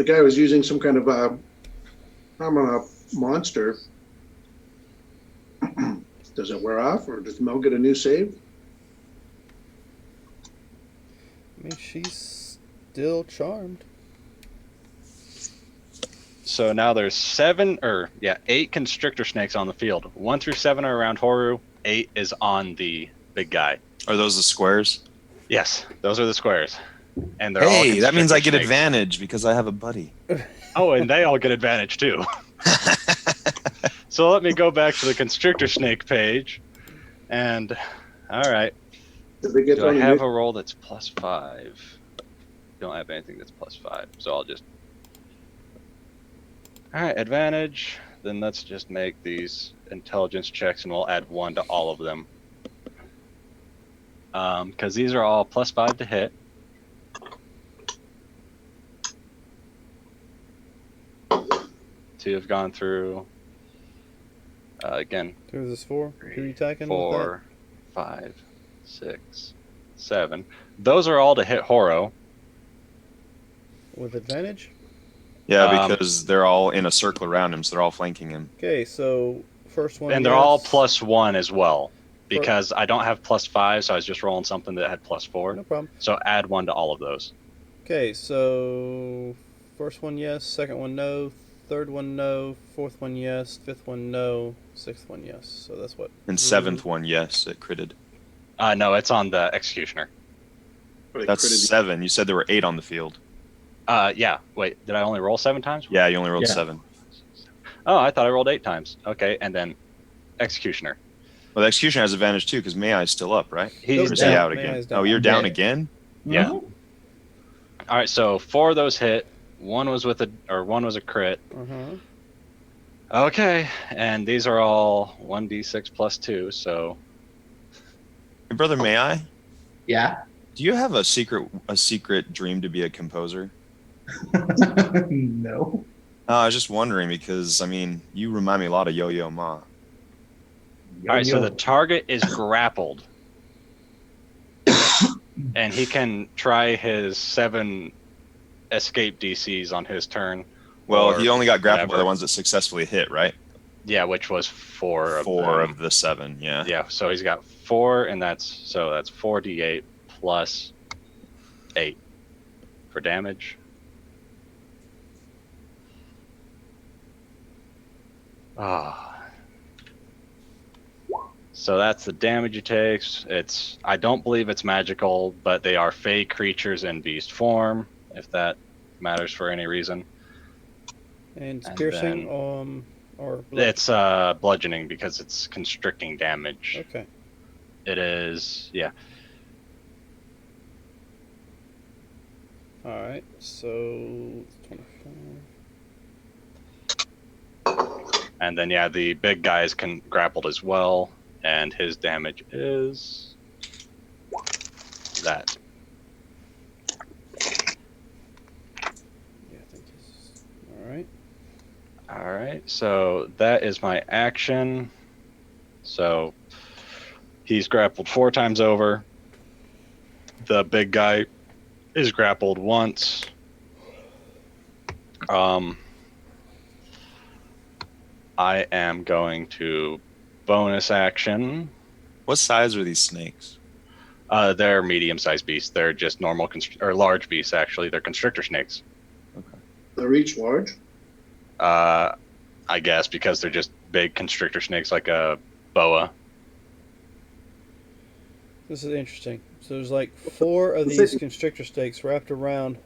guy was using some kind of a monster, does it wear off, or does Mel get a new save? I mean, she's still charmed. So now there's 8 constrictor snakes on the field. 1 through 7 are around Horu. 8 is on the big guy. Are those the squares? Yes, those are the squares. And they're all Hey, that means I get constrictor snakes. advantage because I have a buddy. Oh, and they all get advantage too. So let me go back to the constrictor snake page. And, all right. Did they get Do I on have the a roll that's +5? Don't have anything that's +5, so I'll just... All right, advantage. Then let's just make these intelligence checks, and we'll add 1 to all of them. Because these are all +5 to hit. Two have gone through. Again, Who is this for? Who are you attacking? 4, 5, 6, 7. Those are all to hit Horo. With advantage? Yeah, because they're all in a circle around him, so they're all flanking him. Okay, so first one. And they're all +1 as well. Because I don't have +5, so I was just rolling something that had +4. No problem. So add 1 to all of those. Okay, so first one yes, second one no, third one no, fourth one yes, fifth one no, sixth one yes. So that's what. And seventh one, yes, it critted. No, it's on the Executioner. That's 7. You said there were 8 on the field. Yeah. Wait, did I only roll 7 times? Yeah, you only rolled 7. Oh, I thought I rolled 8 times. Okay, and then Executioner. Well, the Executioner has advantage too, because Mayi is still up, right? He's Or is he down. out Mayi again? is down. Oh, you're down Yeah. again? Yeah. All right, so 4 of those hit. One was a crit. Uh-huh. Okay, and these are all 1d6 +2, so Hey, brother, may I? Yeah. Do you have a secret dream to be a composer? No. I was just wondering because I mean, you remind me a lot of Yo-Yo Ma. All right, so the target is grappled, and he can try his 7 escape DCs on his turn. Well, or he only got grappled by whatever. the ones that successfully hit, right? Yeah, which was 4 of 4 them. of the 7, yeah. Yeah, so he's got 4, and that's 4d8 plus 8 for damage. So that's the damage he takes. I don't believe it's magical, but they are fey creatures in beast form, if that matters for any reason. And it's And piercing, then or it's bludgeoning because it's constricting damage. okay. It is, yeah. All right, so 25. And then yeah, the big guy is grappled as well, and his damage is that. Yeah, I think this. All right. All right, so that is my action. So he's grappled 4 times over. The big guy is grappled once. I am going to bonus action. What size are these snakes? They're medium-sized beasts. They're just normal or large beasts. Actually, they're constrictor snakes. They're each large. I guess because they're just big constrictor snakes, like a boa. This is interesting. So there's like 4 of these constrictor snakes wrapped around,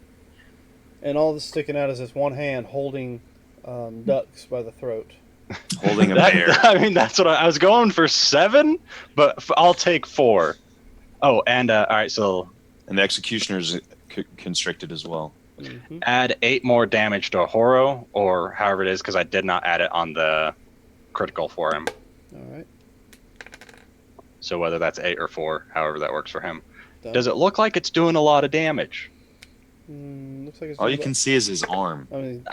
and all that's sticking out is this one hand holding ducks by the throat. Holding a bear. I mean, that's what I was going for 7, but I'll take 4. Oh, and all right, so And the executioner's constricted as well. Mm-hmm. add 8 more damage to a Horo, or however it is, because I did not add it on the critical for him. All right. So whether that's 8 or 4, however that works for him. Done. Does it look like it's doing a lot of damage? Looks like it's All you can see is his arm. I mean,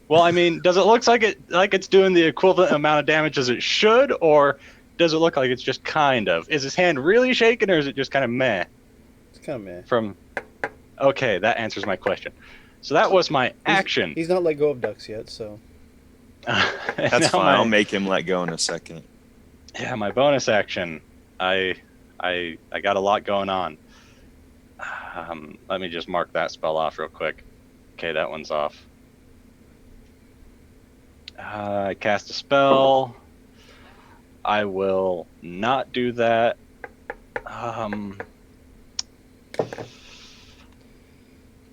Well, I mean, does it look like it's doing the equivalent amount of damage as it should, or does it look like it's just kind of? Is his hand really shaking, or is it just kind of meh? it's kind of meh. Okay, that answers my question. So that was my action. He's not let go of ducks yet, so. That's fine. I'll make him let go in a second. Yeah, my bonus action. I got a lot going on. Let me just mark that spell off real quick. Okay, that one's off. I cast a spell. I will not do that.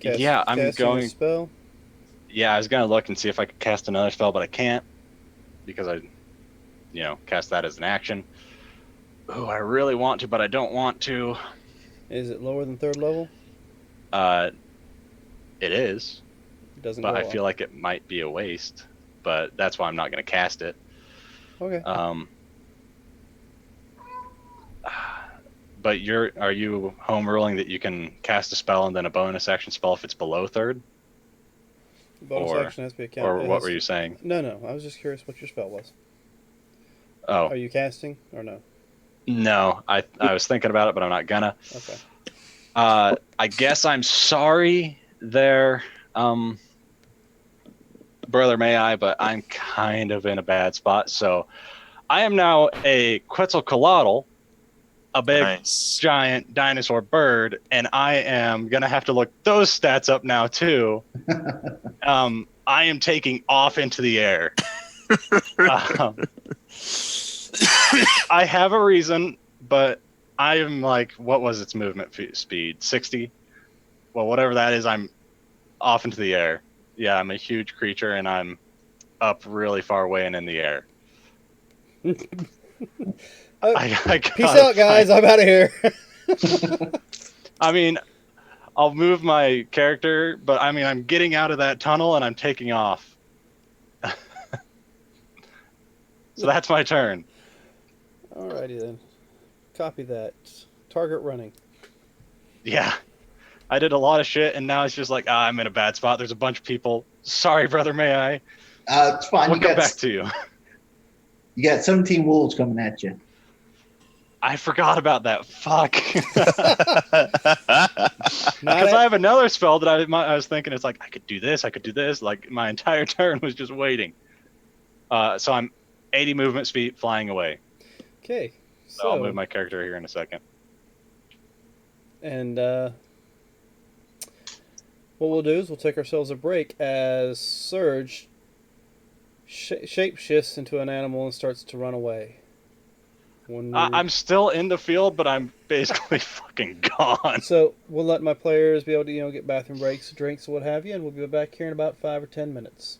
Yeah, I'm casting going. a spell. Yeah, I was gonna look and see if I could cast another spell, but I can't because I, cast that as an action. Oh, I really want to, but I don't want to. Is it lower than 3rd level? It is, It doesn't but go I up. feel like it might be a waste. But that's why I'm not gonna cast it. Okay. But are you home ruling that you can cast a spell and then a bonus action spell if it's below 3rd? Bonus action has to be a count. Or what were you saying? No. I was just curious what your spell was. Oh. Are you casting or no? No, I was thinking about it, but I'm not gonna. Okay. I guess I'm sorry there, Brother Mayi, but I'm kind of in a bad spot. So I am now a Quetzalcoatl, a big giant dinosaur bird, and I am gonna have to look those stats up now too. I am taking off into the air. I have a reason, but I am like, what was its movement speed? 60? Well, whatever that is, I'm off into the air. Yeah, I'm a huge creature, and I'm up really far away and in the air. Peace out, guys. I'm out of here. I mean, I'll move my character, but I mean, I'm getting out of that tunnel and I'm taking off. So that's my turn. Alrighty then. Copy that. target running. Yeah. I did a lot of shit, and now it's just like, I'm in a bad spot. There's a bunch of people. Sorry, brother, may I? It's fine. We'll come back to you. You got 17 wolves coming at you. I forgot about that. Fuck. Not Because I at, have another spell that I was thinking, it's like, I could do this, I could do this. Like, my entire turn was just waiting. So I'm 80 movement speed flying away. okay. So I'll So move my character here in a second. and what we'll do is we'll take ourselves a break as Surge shape shifts into an animal and starts to run away. I'm still in the field, but I'm basically fucking gone. So we'll let my players be able to get bathroom breaks, drinks, what have you, and we'll be back here in about 5 or 10 minutes.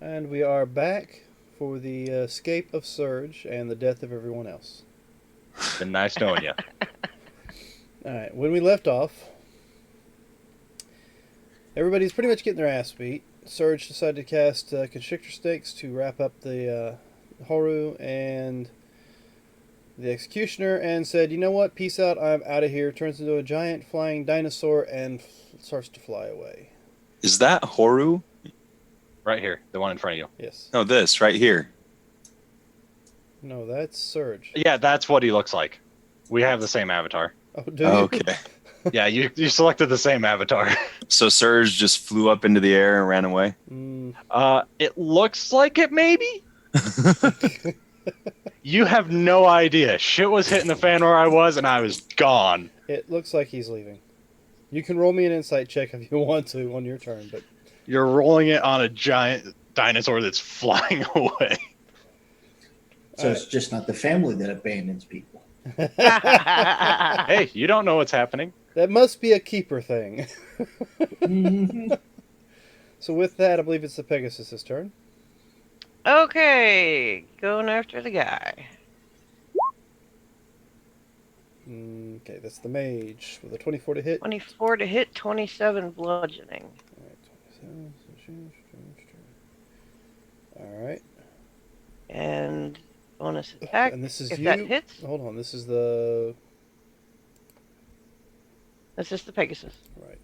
And we are back for the escape of Surge and the death of everyone else. Been nice knowing you. Alright, when we left off, everybody's pretty much getting their ass beat. Surge decided to cast Constrictor Snakes to wrap up the Horu and the Executioner and said, you know what, peace out, I'm out of here. Turns into a giant flying dinosaur and starts to fly away. Is that Horu? Right here, the one in front of you. Yes. No, this right here. No, that's Surge. Yeah, that's what he looks like. We have the same avatar. Oh, do you? Okay. Yeah, you selected the same avatar. So Surge just flew up into the air and ran away. It looks like it, maybe? You have no idea. Shit was hitting the fan where I was, and I was gone. It looks like he's leaving. You can roll me an insight check if you want to on your turn, but You're rolling it on a giant dinosaur that's flying away. So it's just not the family that abandons people. Hey, you don't know what's happening. that must be a keeper thing. Mhm. So with that, I believe it's the Pegasus' turn. Okay, going after the guy. Okay, that's the mage with a 24 to hit. 24 to hit, 27 bludgeoning. Alright. And bonus attack. And this is if you. that hits. Hold on, this is the... That's just the Pegasus. Right.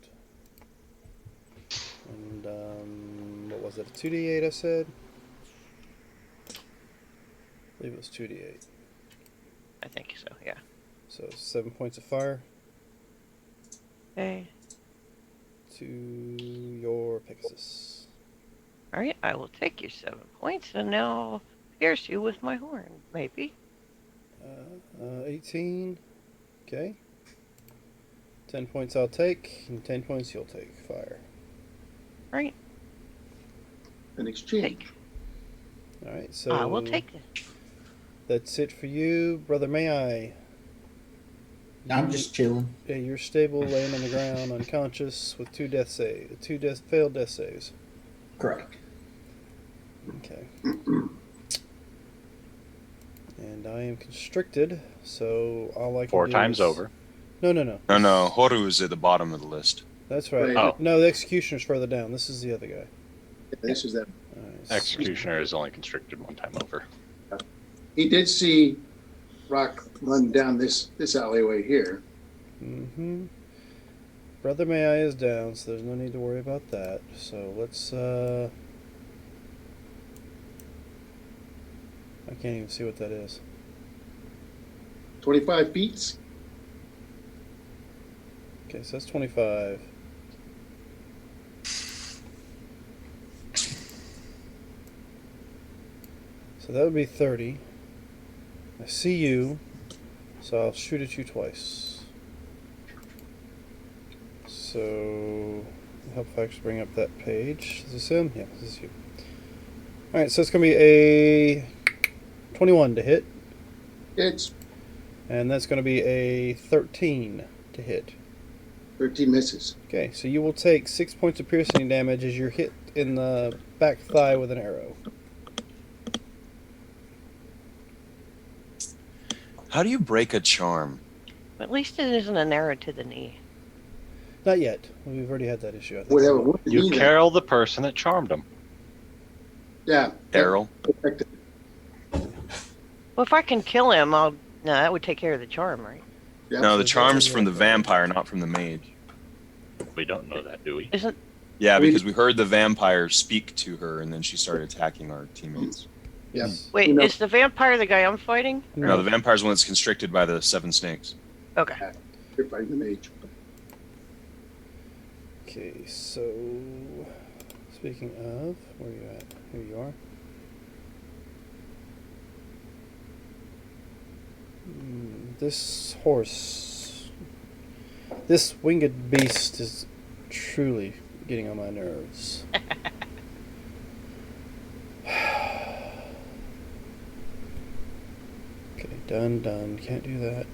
And, what was it? A 2d8, I said? I believe it was 2d8. I think so, yeah. So 7 points of fire Okay. to your Pegasus. Alright, I will take your 7 points and now I'll pierce you with my horn, maybe. 18. Okay. 10 points I'll take, and 10 points you'll take. Fire. Right, An exchange. take. Alright, so... I will take this. That's it for you, Brother Mayi. I'm just chilling. Yeah, you're stable, laying on the ground, unconscious, with two failed death saves. Correct. Okay. And I am constricted, so all I can 4 do times is... over. No. No, Horu is at the bottom of the list. That's right. Right. Oh. No, the Executioner's further down. This is the other guy. This is that. Alright, so- Executioner is only constricted 1 time over. He did see Rock run down this alleyway here. Mm-hmm. Brother Mayi is down, so there's no need to worry about that. So let's, I can't even see what that is. 25 feet. Okay, so that's 25. So that would be 30. I see you, so I'll shoot at you twice. So, help if I actually bring up that page. Is this him? Yeah, this is you. Alright, so it's going to be a 21 to hit, It's and that's going to be a 13 to hit. 13 misses. Okay, so you will take 6 points of piercing damage as you're hit in the back thigh with an arrow. How do you break a charm? At least it isn't an arrow to the knee. Not yet. We've already had that issue, I think. Whatever. What did You he know? carol the person that charmed him. Yeah. Errol? Perfect. Well, if I can kill him, I'll... No, that would take care of the charm, right? Yeah. No, the charm's from the vampire, not from the mage. We don't know that, do we? Isn't... Yeah, because we heard the vampire speak to her, and then she started attacking our teammates. Yeah. Wait, You know- is the vampire the guy I'm fighting? No, the vampire's one that's constricted by the 7 snakes. Okay. You're fighting the mage. Okay, so speaking of, where are you at? Here you are. This horse, this winged beast is truly getting on my nerves. Okay, done. Can't do that.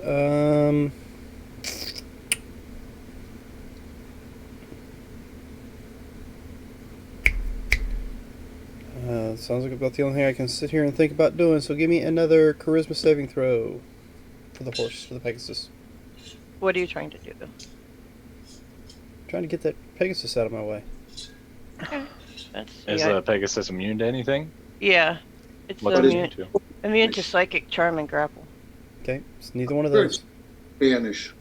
sounds like about the only thing I can sit here and think about doing. So give me another charisma saving throw for the horse, for the Pegasus. What are you trying to do? Trying to get that Pegasus out of my way. Okay. That's Is yeah. Pegasus immune to anything? Yeah. It's What does it immune, do? immune to psychic charm and grapple. Okay, it's neither one of those. Banish.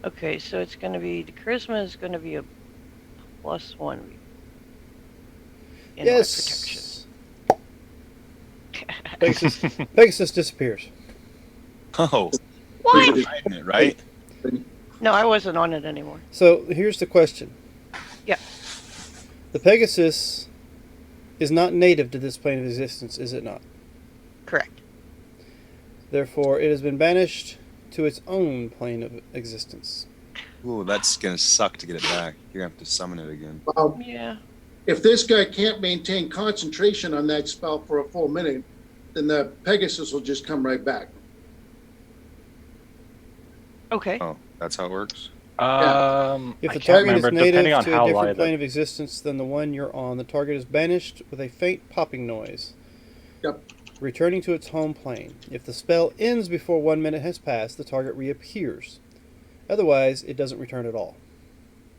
Okay, so it's going to be the charisma is going to be a +1 in Yes. my protection. Pegasus disappears. Oh, What? you're fighting it, right? No, I wasn't on it anymore. So here's the question. Yeah. The Pegasus is not native to this plane of existence, is it not? Correct. Therefore, it has been banished to its own plane of existence. Ooh, that's gonna suck to get it back. You're gonna have to summon it again. Yeah. If this guy can't maintain concentration on that spell for a full minute, then the Pegasus will just come right back. Okay. Oh, that's how it works. If I the can't target remember, is native depending on to how a different light plane of existence than the one you're on, the target is banished with a faint popping noise, Yep. returning to its home plane. If the spell ends before 1 minute has passed, the target reappears. Otherwise, it doesn't return at all.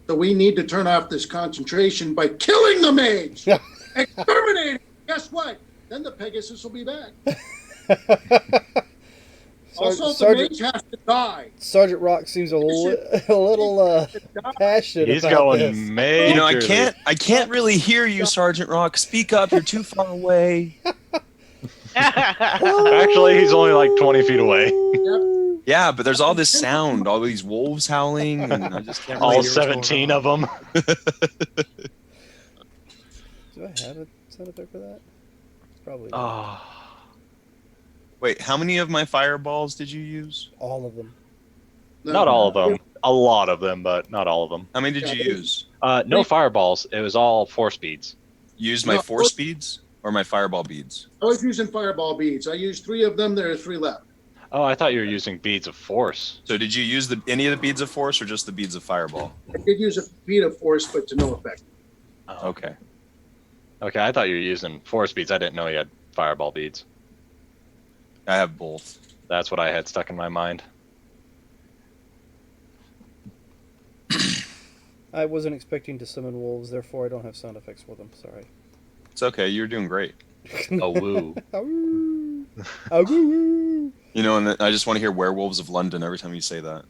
So we need to turn off this concentration by killing the mage. Exterminating. Guess what? Then the Pegasus will be back. Also, the mage has to die. Sergeant Rock seems a little passionate He's about going this. majorly. You know, I can't really hear you, Sergeant Rock. Speak up. You're too far away. Actually, he's only like 20 feet away. Yep. Yeah, but there's all this sound, all these wolves howling, and I just can't really All hear what's going 17 on. of them. Do I have a sound effect for that? Probably not. Oh. Wait, how many of my fireballs did you use? All of them. Not all of them. A lot of them, but not all of them. How many did you use? No fireballs. It was all force beads. You used my No. force beads or my fireball beads? I was using fireball beads. I used 3 of them. There are 3 left. Oh, I thought you were using beads of force. So did you use any of the beads of force or just the beads of fireball? I did use a bead of force, but to no effect. Oh. Okay. Okay, I thought you were using force beads. I didn't know you had fireball beads. I have both. That's what I had stuck in my mind. I wasn't expecting to summon wolves, therefore I don't have sound effects for them. Sorry. It's okay. You're doing great. A woo. Awoo. Awoo. You know, and I just want to hear Werewolves of London every time you say that.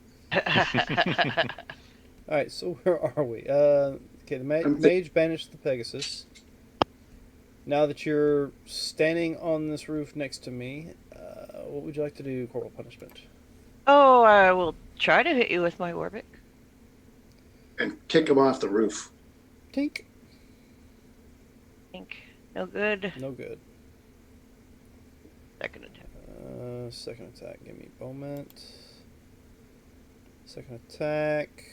All right, so where are we? Okay, the mage banished the Pegasus. Now that you're standing on this roof next to me, what would you like to do, Corporal Punishment? Oh, I will try to hit you with my Warbic. And kick him off the roof. Tink. Think. No good. No good. Second attack. Second attack. Give me moment. Second attack.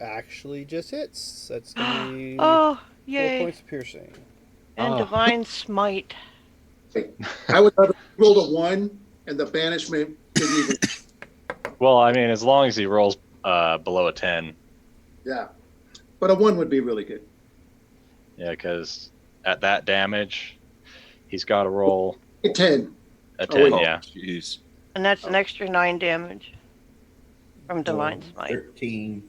Actually just hits. That's going to be Oh, 4 yay. points of piercing. And Oh. Divine Smite. I would have rolled a 1, and the banishment didn't even. Well, I mean, as long as he rolls below a 10. Yeah. But a 1 would be really good. Yeah, because at that damage, he's got to roll A 10. a 10, wait. yeah. Jeez. And that's an extra 9 damage from Divine Smite. 13.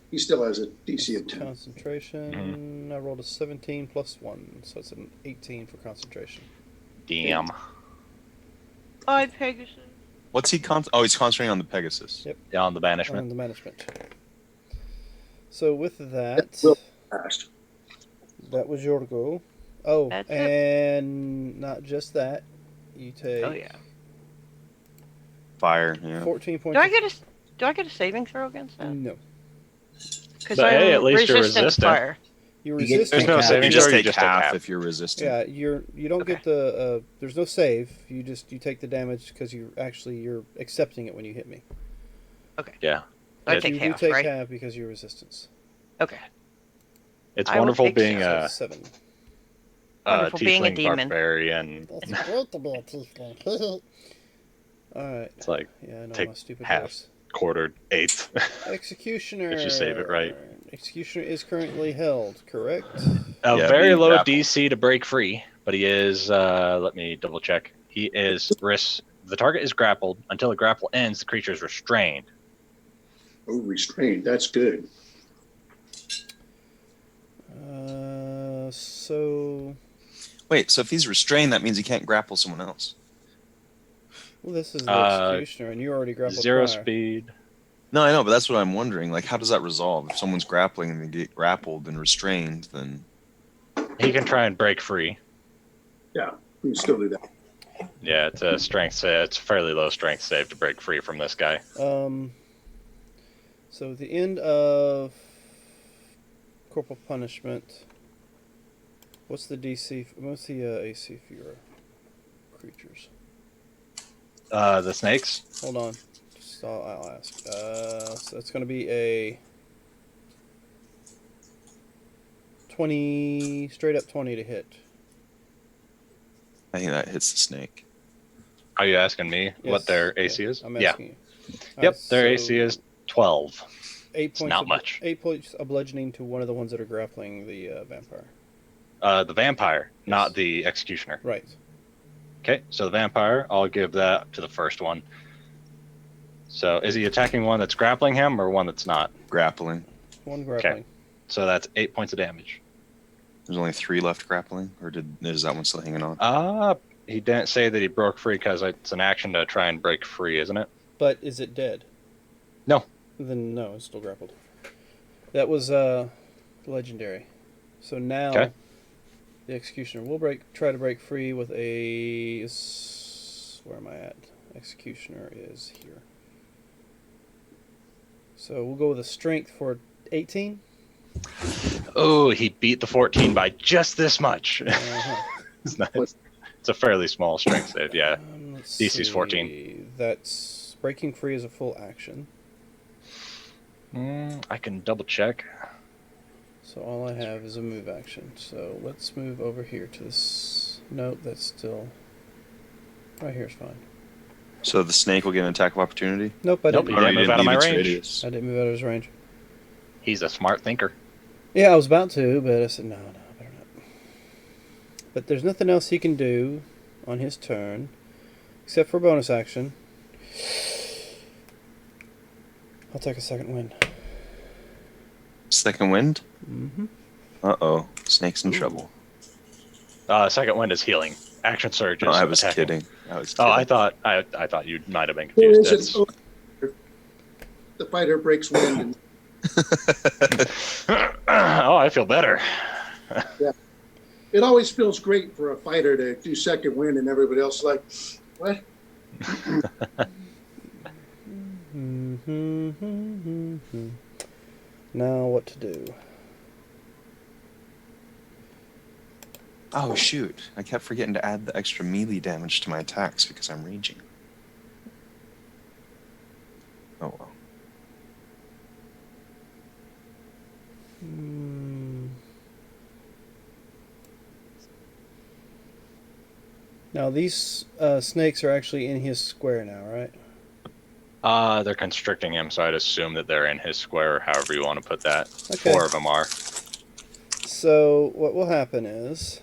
He still has a DC of 10. Concentration. I rolled a 17 plus 1, so it's an 18 for concentration. Damn. Bye, Pegasus. What's he he's concentrating on the Pegasus. Yep. Yeah, on the banishment. On the management. So with that, Will passed. that was your go. Oh, That's it. and not just that. You take Oh yeah. Fire, yeah. 14 points. Do I get a saving throw against that? No. Because But, I'm hey, at least you're resistant to resistant. fire. You're You get- resistant. There's no You saving You throw, just you take just take half half. if you're resistant. Yeah, you don't Okay. get the there's no save. You take the damage because you're accepting it when you hit me. Yeah. I It- take you half, do take right? half because you're resistance. Okay. It's I will wonderful take being So a 7. Wonderful being a tiefling demon. barbarian. That's great to be a tiefling. All right. It's like Yeah, I know take my stupid half. voice. quartered eighth. Executioner. If you save it right. Executioner is currently held, correct? A Yeah, very being low grappled. DC to break free, but he is. Let me double check. He is the target is grappled. Until the grapple ends, the creature is restrained. Oh, restrained. That's good. So Wait, so if he's restrained, that means he can't grapple someone else. well, this is the executioner, and you already grappled Zero prior. speed. No, I know, but that's what I'm wondering. Like, how does that resolve? If someone's grappling and they get grappled and restrained, then He can try and break free. Yeah, we can still do that. Yeah, it's a strength save. It's a fairly low strength save to break free from this guy. So at the end of corporal punishment, what's the DC? What's the AC for your creatures? The snakes. Hold on, I'll ask. So it's going to be a 20, straight up 20 to hit. I think that hits the snake. Are you asking me what Yes, their yeah, AC is? I'm Yeah. asking you. Yep. Alright, Their so AC is 12. 8 It's points. not much. 8 points of bludgeoning to one of the ones that are grappling the vampire. The vampire, Yes. not the executioner. Right. Okay, so the vampire, I'll give that to the first one. So is he attacking one that's grappling him or one that's not? Grappling. One grappling. So that's 8 points of damage. There's only 3 left grappling, or is that one still hanging on? He didn't say that he broke free because it's an action to try and break free, isn't it? But is it dead? No. Then no, it's still grappled. That was legendary. So now Okay. the executioner will try to break free with a. Where am I at? Executioner is here. So we'll go with a strength for 18. Oh, he beat the 14 by just this much. Uh-huh. It's nice. It's a fairly small strength save, yeah. DC's 14. See. That's breaking free is a full action. I can double check. So all I have is a move action. So let's move over here to this. Nope, that's still. Right here is fine. So the snake will get an attack of opportunity? Nope, I Nope, didn't. he didn't move out of my its range. radius. I didn't move out of his range. He's a smart thinker. Yeah, I was about to, but I said no, better not. But there's nothing else he can do on his turn, except for a bonus action. I'll take a second wind. Second wind? Mm-hmm. Uh-oh. Snake's in trouble. Second wind is healing. Action surge is No, I was attacking. kidding. I was Oh, kidding. I thought you might have been Who confused. is it? The fighter breaks wind. And Oh, I feel better. it always feels great for a fighter to do second wind, and everybody else is like, what? Now what to do? Oh, shoot. I kept forgetting to add the extra melee damage to my attacks because I'm raging. Oh, well. Now these snakes are actually in his square now, right? They're constricting him, so I'd assume that they're in his square, however you want to put that. Okay. 4 of them are. So what will happen is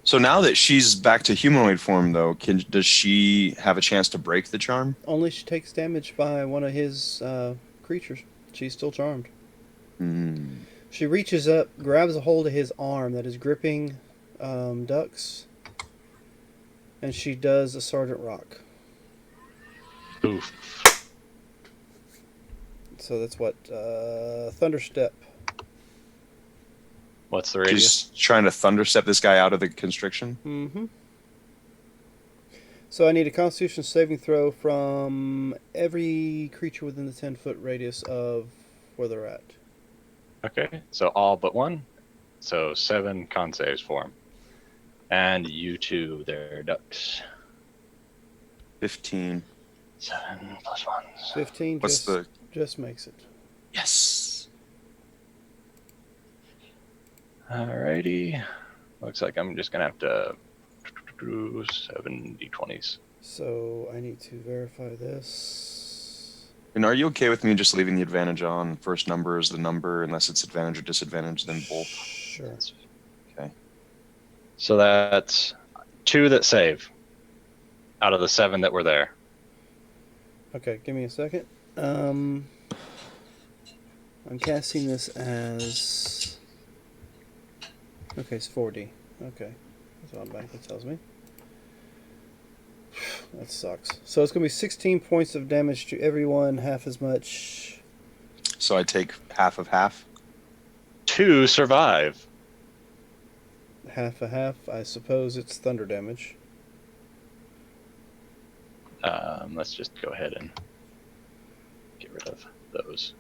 So now that she's back to humanoid form, though, does she have a chance to break the charm? only she takes damage by one of his creatures. She's still charmed. Hmm. She reaches up, grabs a hold of his arm that is gripping Ducks, and she does a Sergeant Rock. Oof. So that's what Thunderstep. What's the radius? She's trying to thunderstep this guy out of the constriction? Mm-hmm. So I need a Constitution saving throw from every creature within the 10-foot radius of where they're at. Okay, so all but one. So 7 con saves for him. And you two, there, Ducks. 15. 7 plus 1. 15 just makes it. Yes! Alrighty. Looks like I'm just going to have to do 7 d20s. So I need to verify this. And are you okay with me just leaving the advantage on? First number is the number, unless it's advantage or disadvantage, then both. Sure. Okay. So that's 2 that save out of the 7 that were there. Okay, give me a second. I'm casting this as... Okay, it's 4D. Okay. That's what automatically tells me. That sucks. So it's going to be 16 points of damage to everyone, half as much. So I take half of half. 2 survive. Half a half. I suppose it's thunder damage. Let's just go ahead and get rid of those.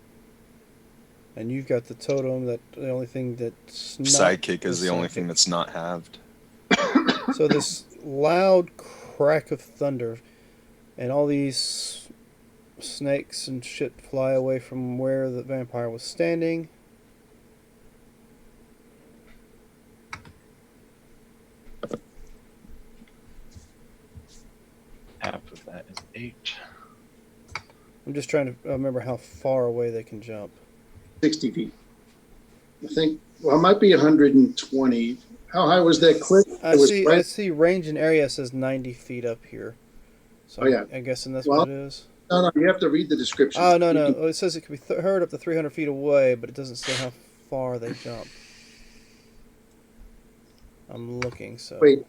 And you've got the totem, that the only thing that's not... Sidekick is the only sidekick. thing that's not halved. So this loud crack of thunder, and all these snakes and shit fly away from where the vampire was standing. Half of that is 8. I'm just trying to remember how far away they can jump. 60 feet. I think, well, it might be 120. How high was that cliff? I see range and area says 90 feet up here. So Oh, yeah. I'm guessing that's Well, what it is. No, you have to read the description. Oh, no. It says it can be heard up to 300 feet away, but it doesn't say how far they jump. I'm looking, so... Wait.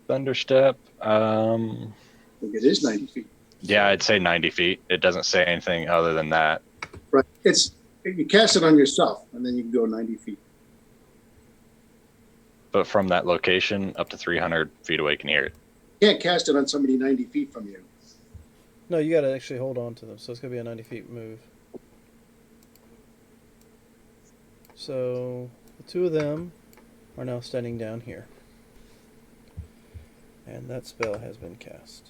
Thunderstep. I think it is 90 feet. Yeah, I'd say 90 feet. It doesn't say anything other than that. Right. You cast it on yourself, and then you can go 90 feet. But from that location up to 300 feet away, you can hear it. You can't cast it on somebody 90 feet from you. No, you gotta actually hold on to them, so it's gonna be a 90 feet move. So, the two of them are now standing down here. And that spell has been cast.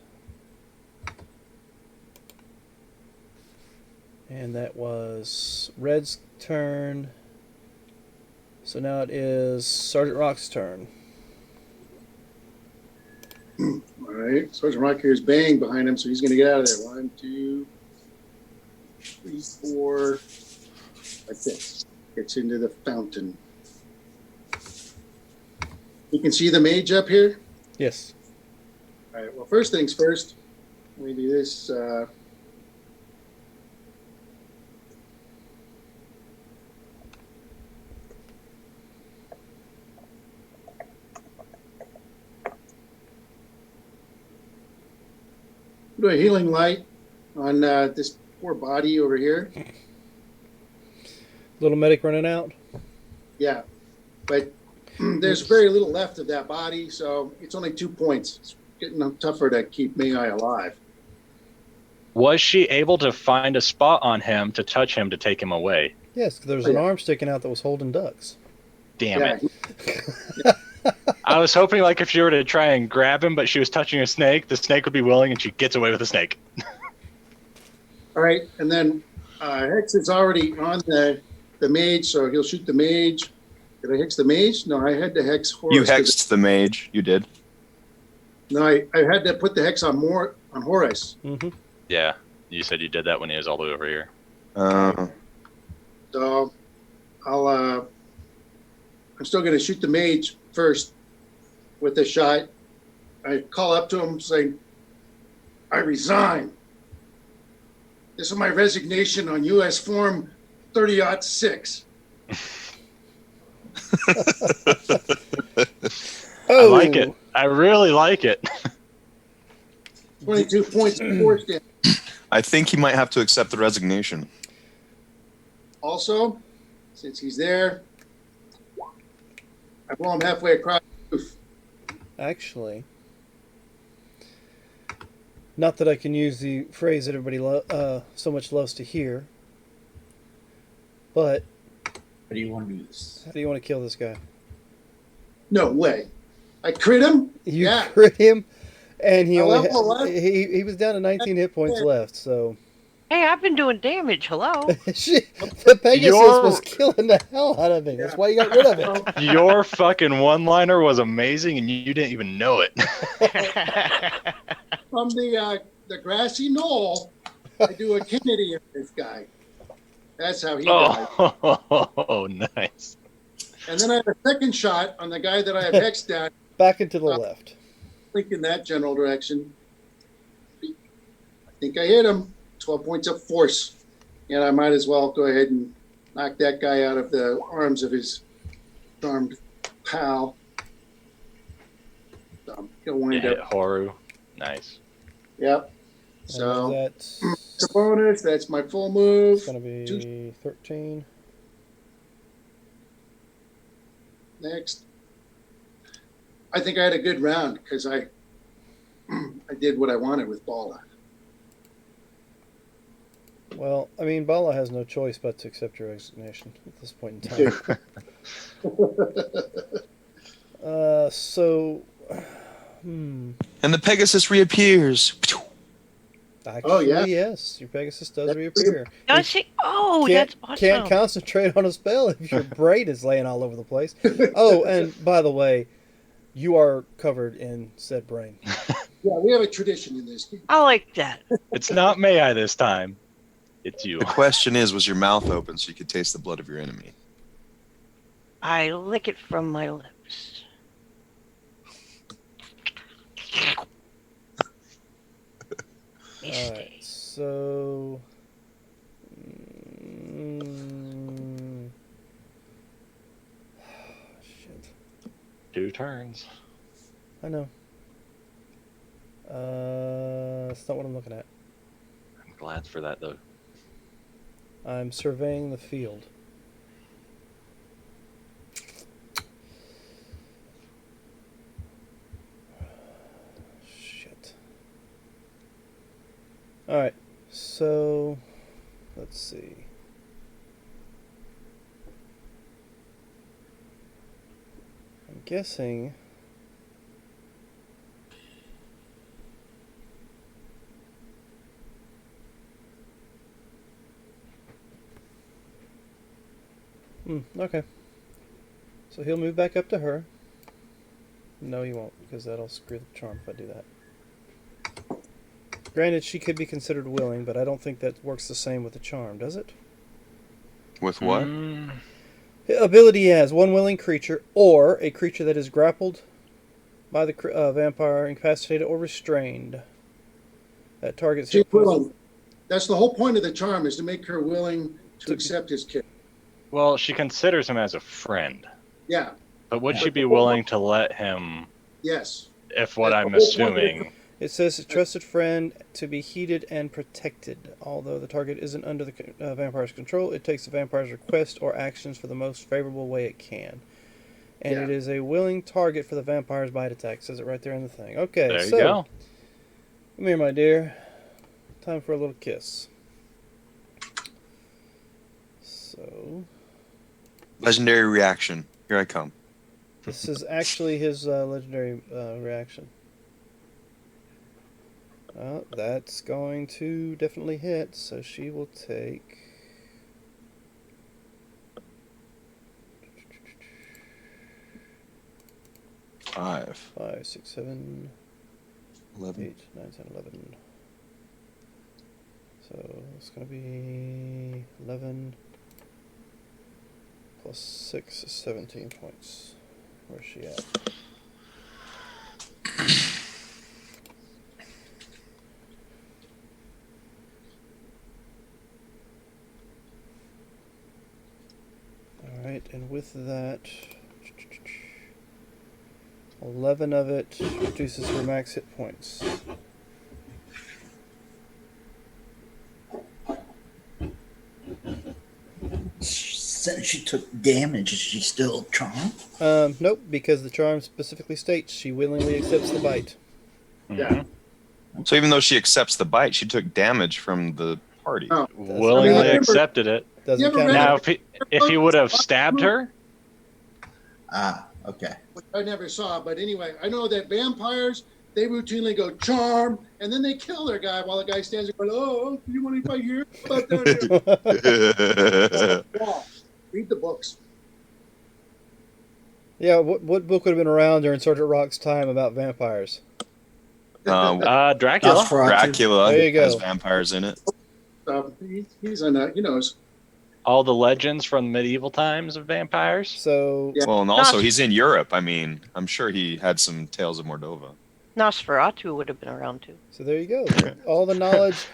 And that was Red's turn. So now it is Sergeant Rock's turn. All right. Sergeant Rock hears bang behind him, so he's going to get out of there. 1, 2, 3, 4. Like this. Gets into the fountain. You can see the mage up here? Yes. All right. Well, first things first. Let me do this. Do a healing light on this poor body over here. Little medic running out. Yeah, but there's very little left of that body, so it's only 2 points. It's getting tougher to keep Mayi alive. Was she able to find a spot on him to touch him to take him away? Yes, there was Oh, an yeah. arm sticking out that was holding ducks. Damn it. I was hoping like if she were to try and grab him, but she was touching a snake, the snake would be willing and she gets away with the snake. All right, and then Hex is already on the mage, so he'll shoot the mage. Did I hex the mage? No, I had to hex Horus. You hexed the mage. You did. No, I had to put the hex on Horus. Mm-hmm. Yeah, you said you did that when he was all the way over here. So I'm still going to shoot the mage first with a shot. I call up to him saying, I resign. This is my resignation on U.S. Form 30-6. I like it. I really like it. 22 points of force damage. I think he might have to accept the resignation. Also, since he's there, I blow him halfway across the roof. Actually, not that I can use the phrase that everybody so much loves to hear, but How do you want to do this? how do you want to kill this guy? No way. I crit him? You Yeah. crit him, and he I only level up. he was down to 19 hit points left. So Hey, I've been doing damage. Hello. The Pegasus Your- was killing the hell out of me. That's why you got rid of it. Your fucking one-liner was amazing, and you didn't even know it. From the grassy knoll, I do a Kennedy on this guy. That's how he died. Oh, nice. And then I have a second shot on the guy that I have hexed down, Back and to the left. link in that general direction. I think I hit him. 12 points of force. And I might as well go ahead and knock that guy out of the arms of his charmed pal. So he'll wind Hit up. Horu. Nice. Yep. So That's it's a bonus. That's my full move. going to be 13. Next. I think I had a good round because I did what I wanted with Bala. Well, I mean, Bala has no choice but to accept your resignation at this point in time. So, And the Pegasus reappears. actually, yeah. yes, your Pegasus does reappear. Does she? Oh, Can't, that's awesome. can't concentrate on a spell if your brain is laying all over the place. Oh, and by the way, you are covered in said brain. Yeah, we have a tradition in this game. I like that. It's not Mayi this time. It's you. The question is, was your mouth open so you could taste the blood of your enemy? I lick it from my lips. Alright, so... shit. 2 turns. I know. That's not what I'm looking at. I'm glad for that, though. I'm surveying the field. Shit. Alright, so let's see. I'm guessing okay. So he'll move back up to her. No, he won't, because that'll screw the charm if I do that. Granted, she could be considered willing, but I don't think that works the same with the charm, does it? With what? Ability has one willing creature, or a creature that is grappled by the vampire, incapacitated, or restrained. That target's She's hit points. willing. That's the whole point of the charm, is to make her willing to accept his kick. Well, she considers him as a friend. Yeah. But would she be willing to let him, Yes. if what That's I'm the whole point of assuming... It says a trusted friend to be heeded and protected. Although the target isn't under the vampire's control, it takes the vampire's request or actions for the most favorable way it can. And Yeah. it is a willing target for the vampire's bite attack. It says it right there in the thing. Okay, There you so go. come here, my dear. Time for a little kiss. So Legendary reaction. Here I come. this is actually his legendary reaction. That's going to definitely hit, so she will take... Five. 5, 6, 7, 11. 8, 9, 10, 11. So it's going to be 11 plus 6 is 17 points. Where's she at? Alright, and with that, 11 of it reduces her max hit points. Since she took damage, is she still charmed? Nope, because the charm specifically states she willingly accepts the bite. Yeah. So even though she accepts the bite, she took damage from the party. Oh. Willingly I mean, accepted it. Doesn't You ever count. read Now, if he would have stabbed her, Ah, okay. Which I never saw, but anyway, I know that vampires they routinely go charm, and then they kill their guy while the guy stands there going, "Oh, do you want to fight here? How about that?" Yeah. Read the books. Yeah, what book would have been around during Sergeant Rock's time about vampires? Dracula. Dracula There you go. has vampires in it. He's on that. He knows. All the legends from medieval times of vampires. So Yeah. Well, and also he's in Europe. I mean, I'm sure he had some tales of Mordova. Nosferatu would have been around too. So there you go. All the knowledge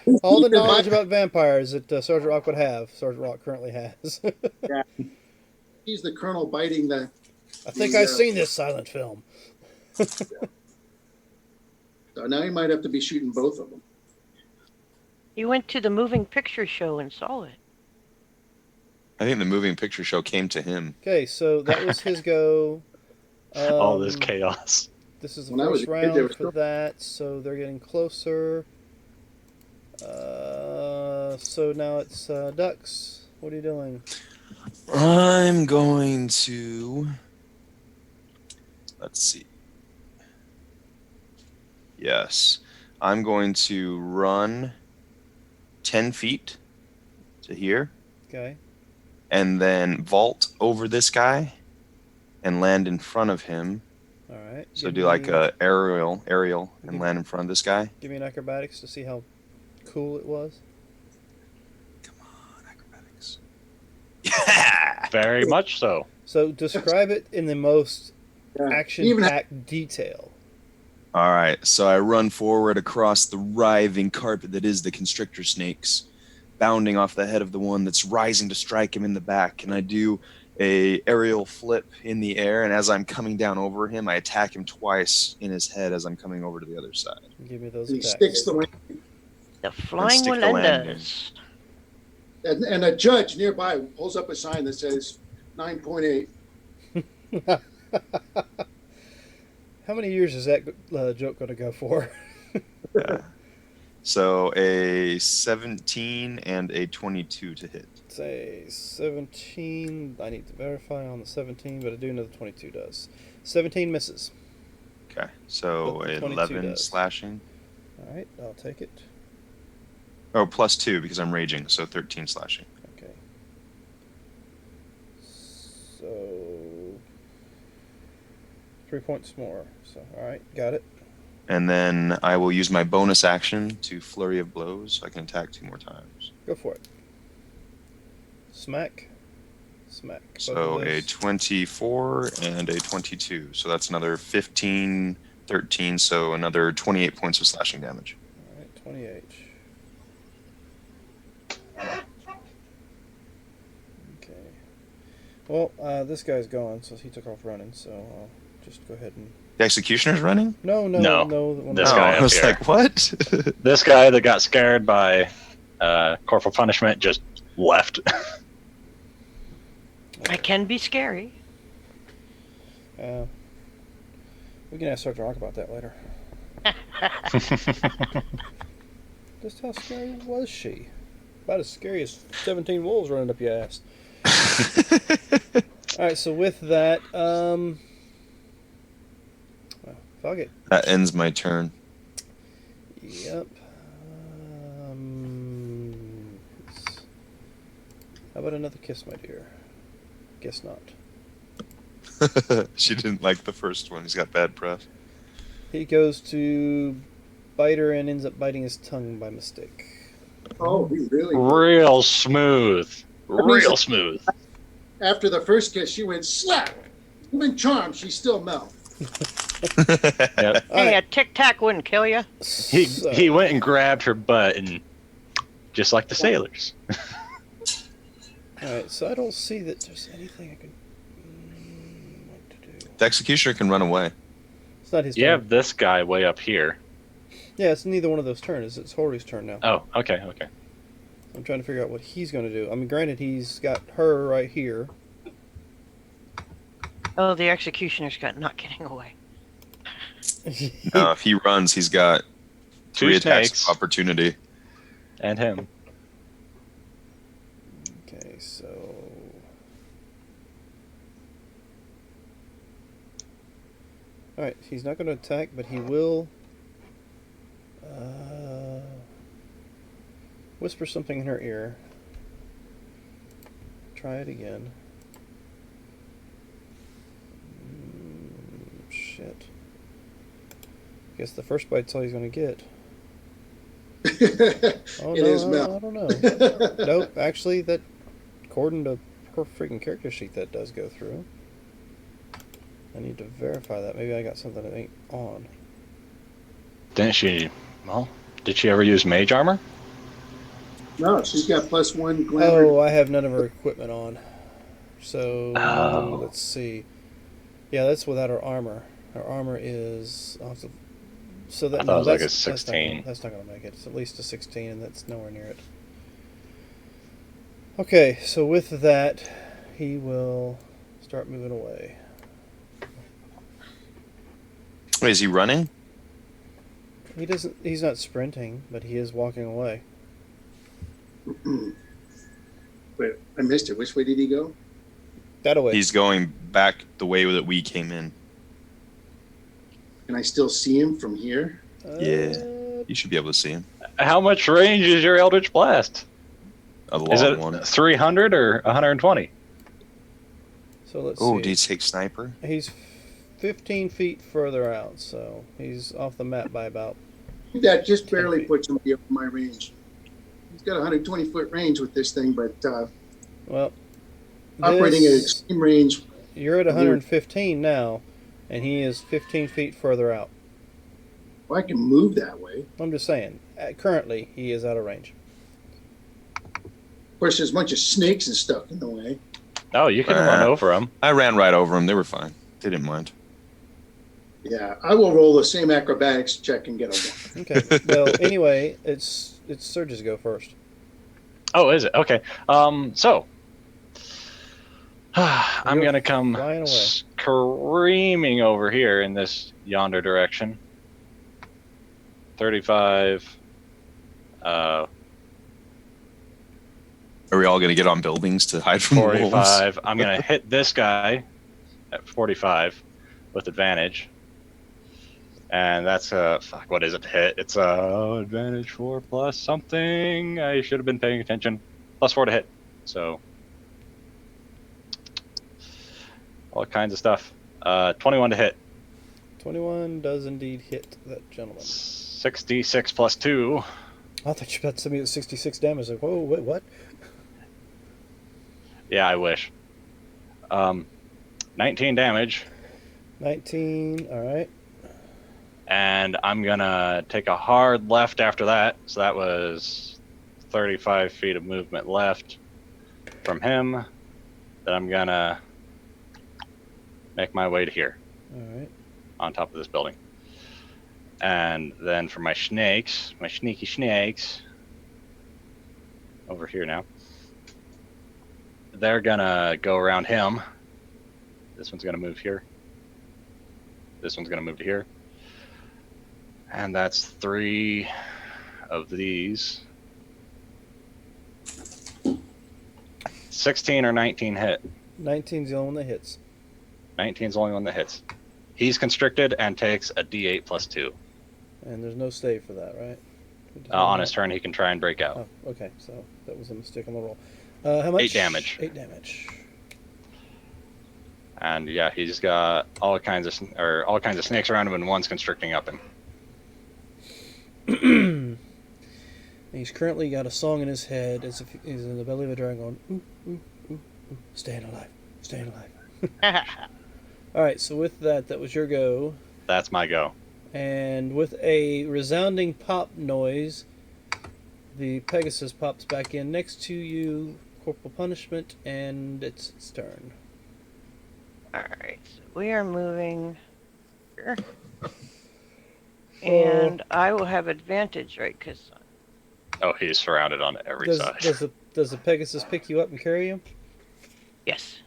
about vampires that Sergeant Rock would have, Sergeant Rock currently has. Yeah. He's the colonel biting the. I think I've seen this silent film. So now he might have to be shooting both of them. He went to the moving picture show and saw it. I think the moving picture show came to him. Okay, so that was his go. All this chaos. This is the When I was first a kid, there round was for that, so they're getting closer. So now it's Ducks. What are you doing? I'm going to. Let's see. Yes. I'm going to run 10 feet to here. Okay. And then vault over this guy and land in front of him. All right. So do like a aerial and land in front of this guy. Give me an acrobatics to see how cool it was. Come on, acrobatics. Yeah. Very much so. So describe it in the most action-packed detail. All right, so I run forward across the writhing carpet that is the constrictor snakes, bounding off the head of the one that's rising to strike him in the back, and I do a aerial flip in the air, and as I'm coming down over him, I attack him twice in his head as I'm coming over to the other side. Give me those He attacks. sticks the landing. The Flying stick the landing. Melendez. And a judge nearby pulls up a sign that says 9.8. How many years is that joke going to go for? Yeah. So a 17 and a 22 to hit. Say 17. I need to verify on the 17, but I do know the 22 does. 17 misses. Okay, so But the 22 11 does. slashing. All right, I'll take it. Oh, plus 2 because I'm raging, so 13 slashing. Okay. So 3 points more. So all right, got it. And then I will use my bonus action to flurry of blows, so I can attack 2 more times. Go for it. Smack. Smack. Both So of a those. 24 and a 22. So that's another 15, 13, so another 28 points of slashing damage. All right, 28. Okay. Well, this guy's gone, so he took off running. So I'll just go ahead and. The executioner's running? No. No. The one This Oh, guy I up was here. like, what? This guy that got scared by corporal punishment just left. I can be scary. We can ask Sergeant Rock about that later. Just how scary was she? About as scary as 17 wolves running up your ass. All right, so with that, well, fuck it. That ends my turn. Yep. How about another kiss, my dear? Guess not. She didn't like the first one. He's got bad breath. He goes to bite her and ends up biting his tongue by mistake. Oh, he really. Real smooth. Real smooth. After the first kiss, she went slap. Even charmed, she's still Mel. Yep. All Hey, right, a tic tac wouldn't kill you. so- He went and grabbed her butt and just like the sailors. All right, so I don't see that there's anything I can. What to do? The executioner can run away. It's not his You turn. have this guy way up here. Yeah, it's neither one of those turns. It's Horry's turn now. Oh, okay. I'm trying to figure out what he's going to do. I mean, granted, he's got her right here. Oh, the executioner's got not getting away. If he runs, he's got 2 3 attacks snakes of opportunity. and him. Okay, so. Alright, he's not going to attack, but he will Whisper something in her ear. Try it again. Shit. Guess the first bite's all he's gonna get. Oh It no, is I Mel. don't know. Nope, actually, that according to her freaking character sheet, that does go through. I need to verify that. Maybe I got something that ain't on. Didn't she? Well, did she ever use mage armor? No, she's got +1 glamour. Oh, I have none of her equipment on. So Oh. let's see. Yeah, that's without her armor. Her armor is so that I thought no, it was like a that's 16. That's not gonna make it. It's at least a 16, and that's nowhere near it. Okay, so with that, he will start moving away. Wait, is he running? He doesn't. He's not sprinting, but he is walking away. Wait, I missed it. Which way did he go? That away. He's going back the way that we came in. Can I still see him from here? Yeah. You should be able to see him. How much range is your Eldritch Blast? A Is long it one. 300 or 120? So let's Oh, see. do you take sniper? He's 15 feet further out, so he's off the map by about. That just barely feet. puts him beyond my range. He's got 120-foot range with this thing, but Well, operating at this- extreme range. You're at 115 now, and he is 15 feet further out. Well, I can move that way. I'm just saying. Currently, he is out of range. Of course, there's a bunch of snakes and stuff in the way. Oh, you can run over them. I ran right over them. They were fine. They didn't mind. Yeah, I will roll the same acrobatics check and get a 1. Okay. Well, anyway, it's Surge's go first. Oh, is it? Okay. So I'm You're gonna come flying away. screaming over here in this yonder direction. 35. Are we all going to get on buildings to hide from the wolves? 45. I'm gonna hit this guy at 45 with advantage. And that's fuck, what is it to hit? It's advantage 4 plus something. I should have been paying attention. +4 to hit. So all kinds of stuff. 21 to hit. 21 does indeed hit that gentleman. 66 plus 2. I thought you were about to send me at 66 damage. Like, whoa, wait, what? Yeah, I wish. 19 damage. 19. All right. And I'm gonna take a hard left after that. So that was 35 feet of movement left from him. Then I'm gonna make my way to here, All right. on top of this building. And then for my snakes, my sneaky snakes, over here now, they're gonna go around him. This one's gonna move here. This one's gonna move to here. And that's 3 of these. 16 or 19 hit. 19's the only one that hits. 19's the only one that hits. He's constricted and takes a D8 plus 2. And there's no save for that, right? On his turn, he can try and break out. Oh, okay. So that was a mistake on the roll. How much? 8 damage. 8 damage. And yeah, he's got all kinds of snakes around him, and one's constricting up him. He's currently got a song in his head as if he's in the belly of a dragon going, ooh, ooh, ooh, ooh, staying alive, staying alive. All right, so with that was your go. That's my go. And with a resounding pop noise, the Pegasus pops back in next to you, Corporal Punishment, and it's its turn. Alright, so we are moving here. And I will have advantage, right? Because Oh, he's surrounded on every side. Does the Pegasus pick you up and carry you? yes.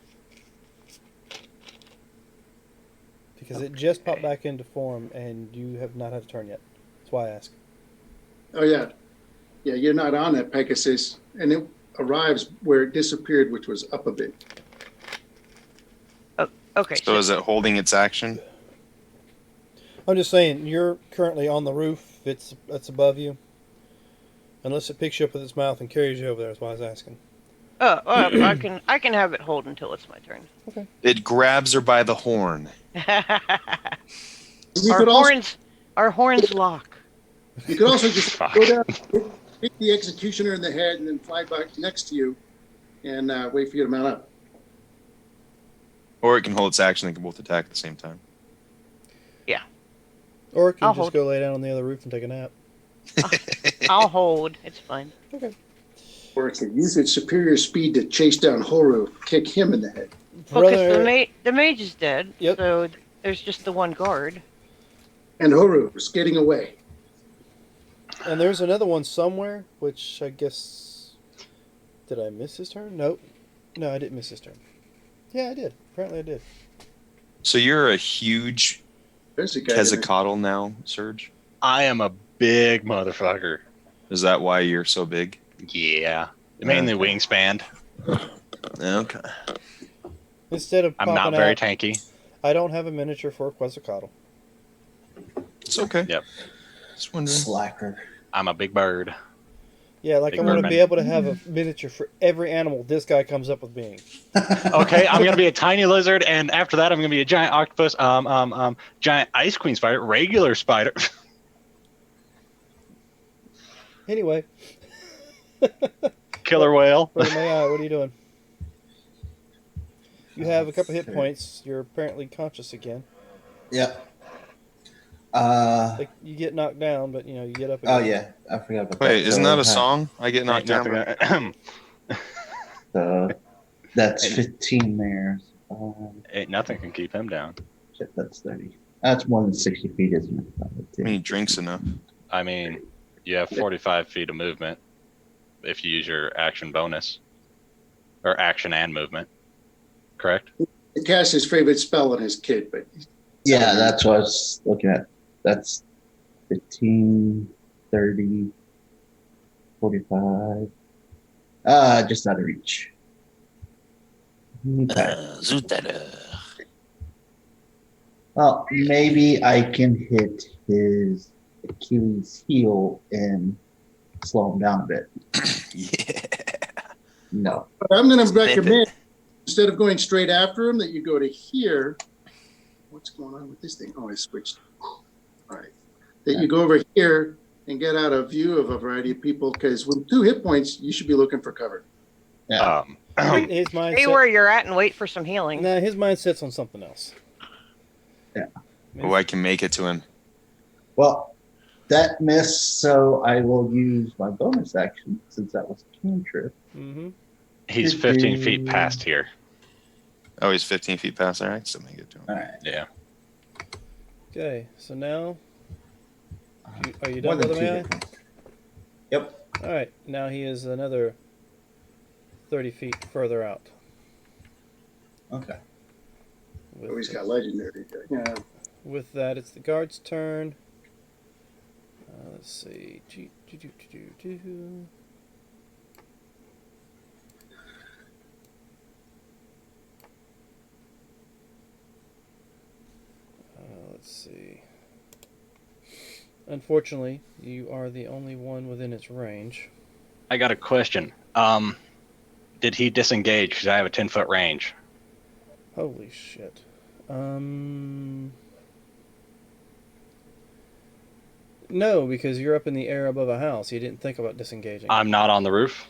Because it just popped back into form, and you have not had a turn yet. That's why I ask. Oh, yeah. Yeah, you're not on that Pegasus, and it arrives where it disappeared, which was up a bit. Okay. So is it holding its action? I'm just saying, you're currently on the roof. It's above you. Unless it picks you up with its mouth and carries you over there, is why I was asking. Oh, well, I can have it hold until it's my turn. Okay. It grabs her by the horn. You could also Our horns lock. just Fuck. go down, hit the executioner in the head, and then fly back next to you, and wait for you to mount up. Or it can hold its action. They can both attack at the same time. Or it can I'll just hold. go lay down on the other roof and take a nap. I'll hold. It's fine. Okay. Or it can use its superior speed to chase down Horu, kick him in the head. Well, because Brother, the mage is dead. Yep. So there's just the one guard. And Horu is getting away. and there's another one somewhere, which I guess... Did I miss his turn? Nope. No, I didn't miss his turn. Yeah, I did. Apparently I did. So you're a huge There's a guy there. Quetzalcoatl now, Serge? I am a big motherfucker. Is that why you're so big? Yeah. Mainly wingspan. Okay. Instead of I'm popping not very out, tanky. I don't have a miniature for Quetzalcoatl. It's okay. Yep. Just wondering. Slacker. I'm a big bird. Yeah, like Big I'm going to merman. be able to have a miniature for every animal this guy comes up with being. Okay, I'm gonna be a tiny lizard, and after that, I'm gonna be a giant octopus, giant ice queen spider, regular spider. Anyway, Killer whale. Brother Mayi, what are you doing? You have a couple hit points. You're apparently conscious again. Yep. Like you get knocked down, but you get up again. Oh yeah, I forgot about that. Wait, isn't that a So, song? I get knocked down. Nothing- So that's 15 there. Ain't nothing can keep him down. Shit, that's 30. That's more than 60 feet, isn't it? I mean, he drinks enough. I mean, you have 45 feet of movement if you use your action bonus, or action and movement. Correct? He cast his favorite spell on his kid, but Yeah, that's what I was looking at. That's 15, 30, 45. Just out of reach. Okay. Well, maybe I can hit his Achilles heel and slow him down a bit. Yeah. No. But I'm going to recommend, instead of going straight after him, that you go to here. What's going on with this thing? Oh, I switched. All right. That you go over here and get out of view of a variety of people, because with 2 hit points, you should be looking for cover. Yeah. His Stay mindset. where you're at and wait for some healing. Nah, his mindset's on something else. Yeah. Oh, I can make it to him. Well, that missed, so I will use my bonus action since that was a cantrip. Mm-hmm. He's 15 feet past here. Oh, he's 15 feet past there. I can still make it to him. All right. Yeah. Okay, so now, are you More done, than Brother 2 Mayi? hit points. Yep. All right, now he is another 30 feet further out. Okay. Oh, he's got legendary. Yeah. With that, it's the guard's turn. Let's see. Let's see. Unfortunately, you are the only one within its range. I got a question. Did he disengage? Because I have a 10-foot range. Holy shit. No, because you're up in the air above a house. You didn't think about disengaging. I'm not on the roof.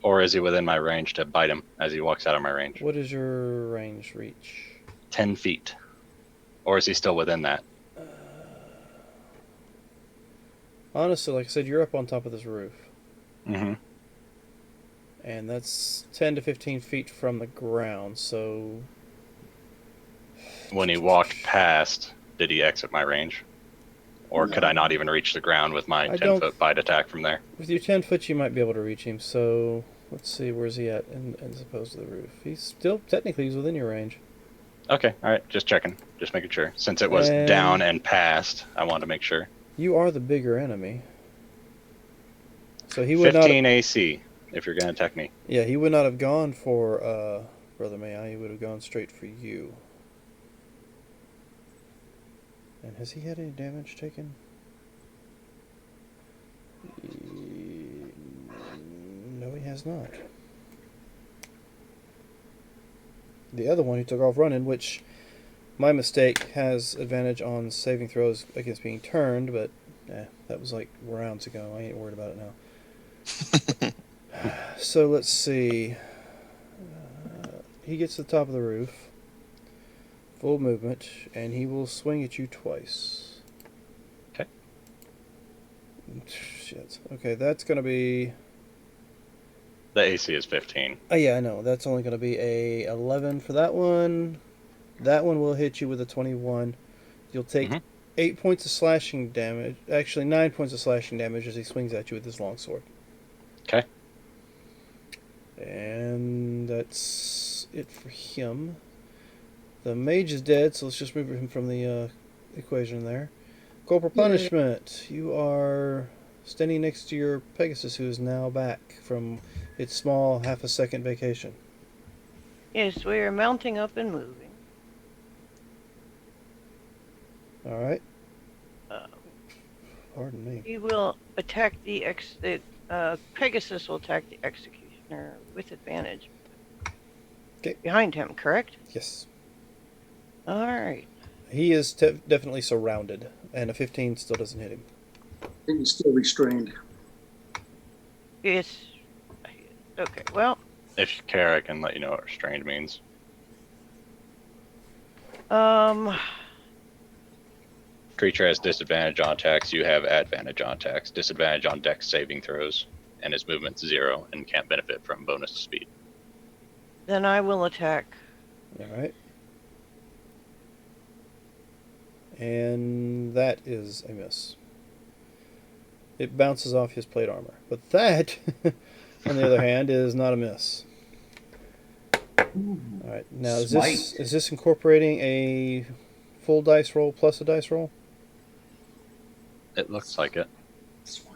Or is he within my range to bite him as he walks out of my range? What is your range reach? 10 feet. Or is he still within that? Honestly, like I said, you're up on top of this roof. Mm-hmm. And that's 10 to 15 feet from the ground, so... When he walked past, did he exit my range? Or could I not even reach the ground with my I don't- 10-foot bite attack from there? With your 10 foot, you might be able to reach him, so... Let's see, where's he at as opposed to the roof? He's still, technically, he's within your range. Okay, alright, just checking. Just making sure. Since it was And- down and past, I wanted to make sure. You are the bigger enemy. So he would 15 not... AC, if you're going to attack me. Yeah, he would not have gone for Brother Mayi. He would have gone straight for you. And has he had any damage taken? No, he has not. The other one he took off running, which my mistake, has advantage on saving throws against being turned, but that was like rounds ago. I ain't worried about it now. So let's see. He gets to the top of the roof, full movement, and he will swing at you twice. Okay. Shit. Okay, that's going to be... The AC is 15. Oh, yeah, I know. That's only going to be a 11 for that one. That one will hit you with a 21. You'll take 8 points of slashing damage. Actually, 9 points of slashing damage as he swings at you with his longsword. Okay. And that's it for him. The mage is dead, so let's just move him from the equation there. Corporal punishment. You are standing next to your Pegasus, who is now back from its small half-a-second vacation. Yes, we are mounting up and moving. All right. Pardon me. He will attack the Pegasus will attack the executioner with advantage. Okay. Behind him, correct? Yes. All right. He is definitely surrounded, and a 15 still doesn't hit him. I think he's still restrained. Yes. Okay. Well. If you care, I can let you know what restrained means. Creature has disadvantage on attacks. You have advantage on attacks. Disadvantage on dex saving throws. And his movement's 0 and can't benefit from bonus speed. Then I will attack. All right. And that is a miss. It bounces off his plate armor. But that, on the other hand, is not a miss. All right. Now, is this incorporating a full dice roll plus a dice roll? It looks like it.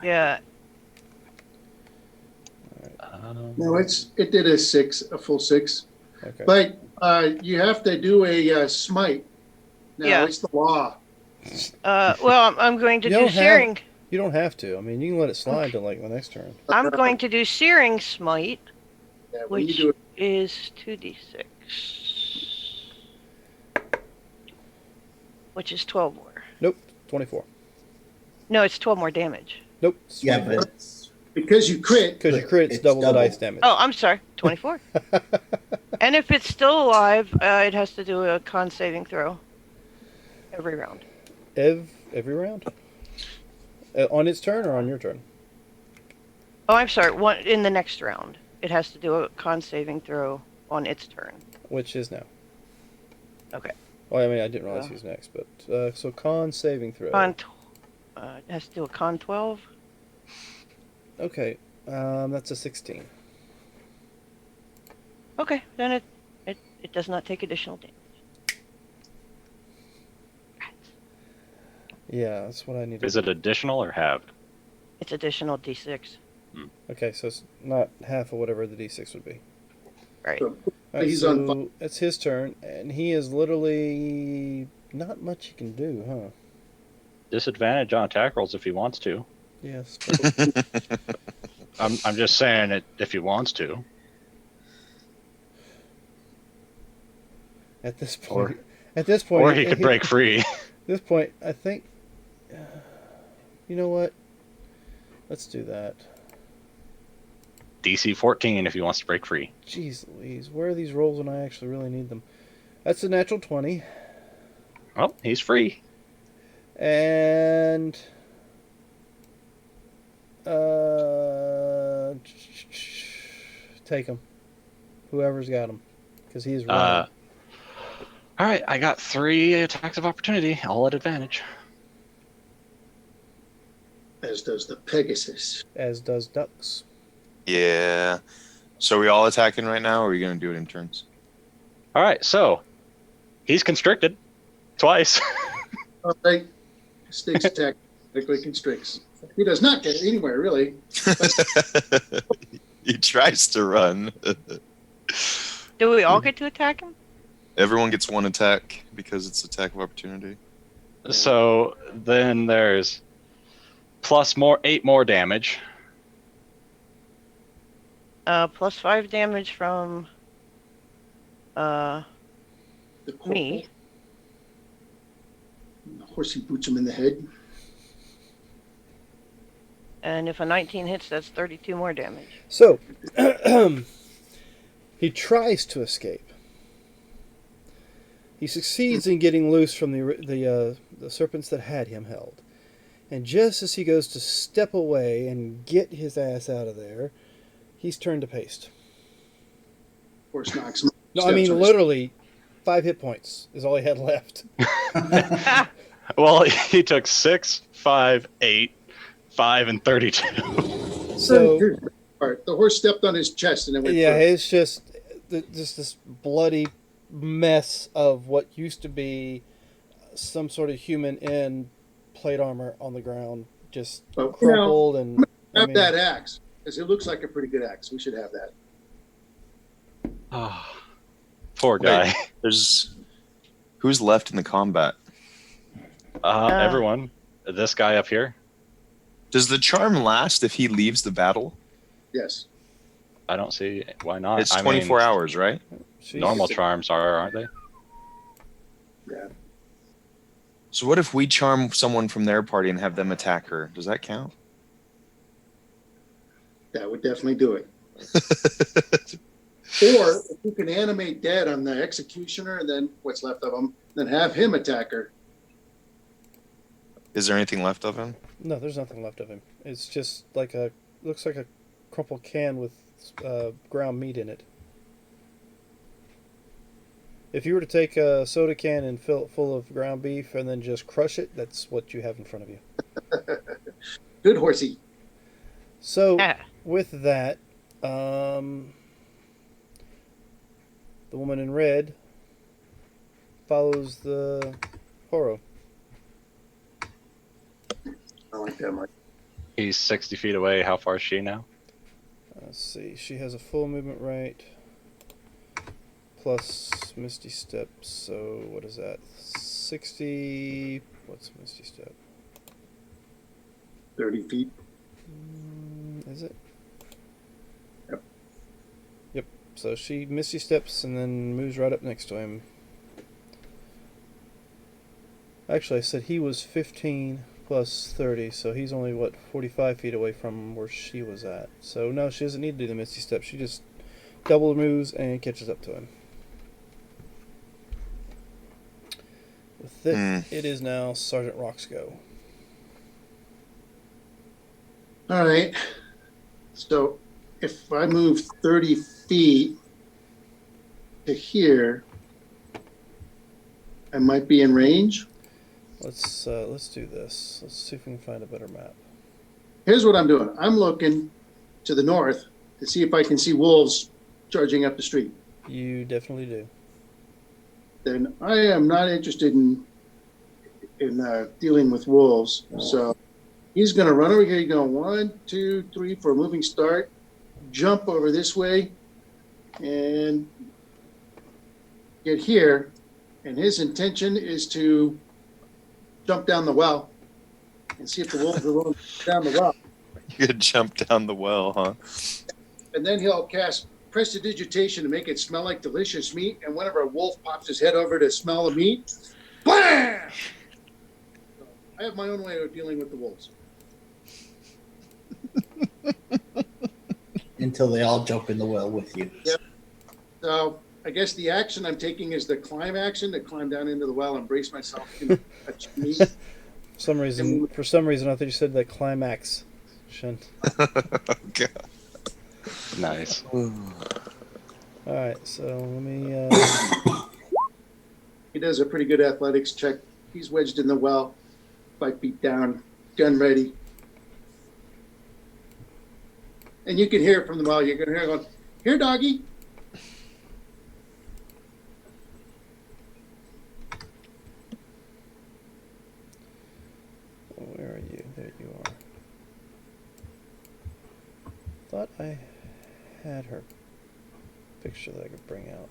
Yeah. No, it did a full 6. Okay. But you have to do a smite. Now, Yeah. it's the law. Well, I'm going to do searing. You don't have to. I mean, you can let it slide to like the next turn. I'm going to do searing smite, Yeah, when you which do it, is 2d6, which is 12 more. Nope. 24. No, it's 12 more damage. Nope. Yeah, but it's, because you crit. Because you crit, it's double the dice damage. Oh, I'm sorry, 24. And if it's still alive, it has to do a con saving throw every round. Every round? On its turn or on your turn? Oh, I'm sorry. One in the next round, it has to do a con saving throw on its turn. Which is now. Okay. Well, I mean, I didn't realize he was next, but so con saving throw. It has to do a con 12. Okay, that's a 16. Okay, then it does not take additional damage. Yeah, that's what I need. Is it additional or halved? It's additional d6. Okay, so it's not half of whatever the d6 would be. Right. So, All right, he's so on fire. it's his turn, and he is literally not much he can do, huh? Disadvantage on attack rolls if he wants to. Yes. I'm just saying it if he wants to. At this Or- point, Or he could break free. At this point, I think. You know what? Let's do that. DC 14 if he wants to break free. Jeez Louise, where are these rolls when I actually really need them? That's a natural 20. Well, he's free. And take him. Whoever's got him, because he is running. All right, I got 3 attacks of opportunity, all at advantage. As does the Pegasus. As does Ducks. Yeah. So are we all attacking right now, or are we going to do it in turns? All right, so he's constricted twice. All right. Stakes attack critically constricts. He does not get anywhere, really. He tries to run. Do we all get to attack him? Everyone gets 1 attack because it's attack of opportunity. So then there's plus 8 more damage. +5 damage from The me. corporal. The horsey boots him in the head. And if a 19 hits, that's 32 more damage. So, he tries to escape. He succeeds in getting loose from the serpents that had him held. And just as he goes to step away and get his ass out of there, he's turned to paste. Horse knocks him. No, I mean literally 5 hit points is all he had left. Well, he took 6, 5, 8, 5, and 32. So The horse stepped on his chest and then went yeah, through. it's just this bloody mess of what used to be some sort of human in plate armor on the ground, just But, crumpled and. Have that axe, because it looks like a pretty good axe. We should have that. Oh, poor guy. Wait, who's left in the combat? Everyone. This guy up here. Does the charm last if he leaves the battle? Yes. I don't see why not. It's 24 hours, right? Normal charms aren't they? Yeah. So what if we charm someone from their party and have them attack her? Does that count? That would definitely do it. Or if you can animate dead on the executioner and then what's left of him, then have him attack her. Is there anything left of him? No, there's nothing left of him. It's just looks like a crumpled can with ground meat in it. If you were to take a soda can and fill it full of ground beef and then just crush it, that's what you have in front of you. Good horsey. So with that, the woman in red follows the Horo. I like that much. He's 60 feet away. How far is she now? Let's see. She has a full movement rate plus Misty Step. So what is that? 60. What's Misty Step? 30 feet. Is it? Yep. Yep. So she Misty Steps and then moves right up next to him. Actually, I said he was 15 plus 30, so he's only, 45 feet away from where she was at. So no, she doesn't need to do the Misty Step. She just double moves and catches up to him. With it, it is now Sergeant Rock's go. All right. So if I move 30 feet to here, I might be in range. Let's do this. Let's see if we can find a better map. Here's what I'm doing. I'm looking to the north to see if I can see wolves charging up the street. You definitely do. Then I am not interested in dealing with wolves. So he's going to run over here. He's going 1, 2, 3 for a moving start, jump over this way, and get here. And his intention is to jump down the well and see if the wolves are willing to down the well. You could jump down the well, huh? And then he'll cast prestidigitation to make it smell like delicious meat. And whenever a wolf pops his head over to smell the meat, blam! So I have my own way of dealing with the wolves. Until they all jump in the well with you. Yep. So I guess the action I'm taking is the climb action, to climb down into the well and brace myself to touch meat. For some reason, I thought you said the climax. Okay. Nice. All right, so let me. He does a pretty good athletics check. He's wedged in the well, 5 feet down, gun ready. And you can hear it from the well. You're going to hear it going, "Here, doggy." Where are you? There you are. Thought I had her picture that I could bring out.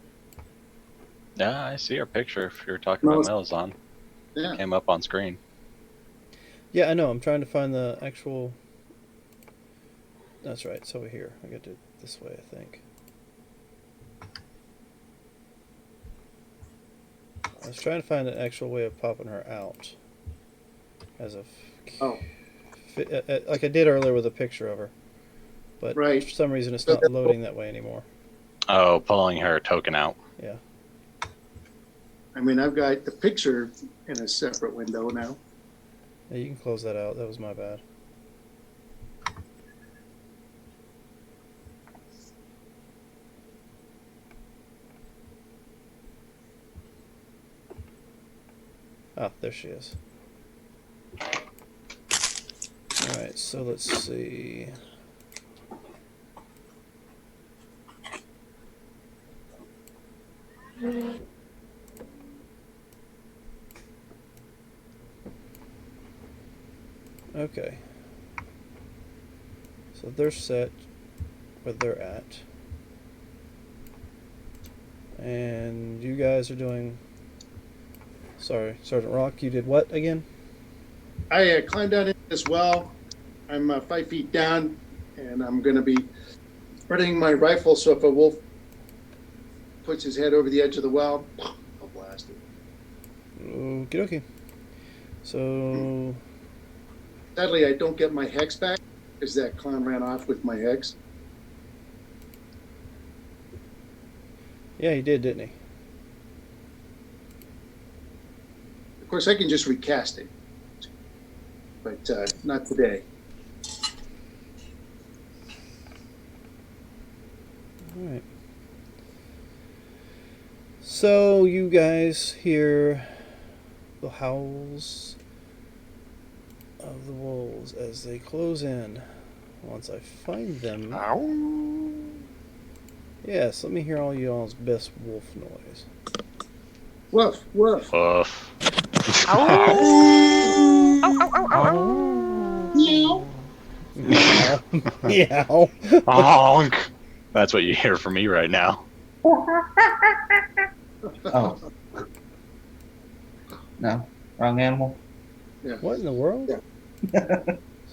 Yeah, I see your picture. If you're talking about Melazon, Yeah. came up on screen. Yeah, I know. I'm trying to find the actual. That's right. It's over here. I got to This way, I think. I was trying to find an actual way of popping her out. As a. Oh. Like I did earlier with a picture of her. But Right. for some reason it's not loading that way anymore. Oh, pulling her token out. Yeah. I mean, I've got the picture in a separate window now. Yeah, you can close that out. That was my bad. Ah, there she is. Alright, so let's see. Okay. So they're set where they're at. And you guys are doing... Sorry, Sergeant Rock, you did what again? I climbed down into this well. I'm 5 feet down, and I'm going to be readying my rifle, so if a wolf puts his head over the edge of the well, I'll blast it. Okie dokie. So... Sadly, I don't get my hex back, because that clown ran off with my hex. Yeah, he did, didn't he? Of course, I can just recast it, but not today. Alright. So, you guys hear the howls of the wolves as they close in. Once I find them... Yes, let me hear all y'all's best wolf noise. Woof, woof. Woof. Meow. Meow. Honk. That's what you hear from me right now. Oh. No, wrong animal. Yeah. What in the world? Yeah.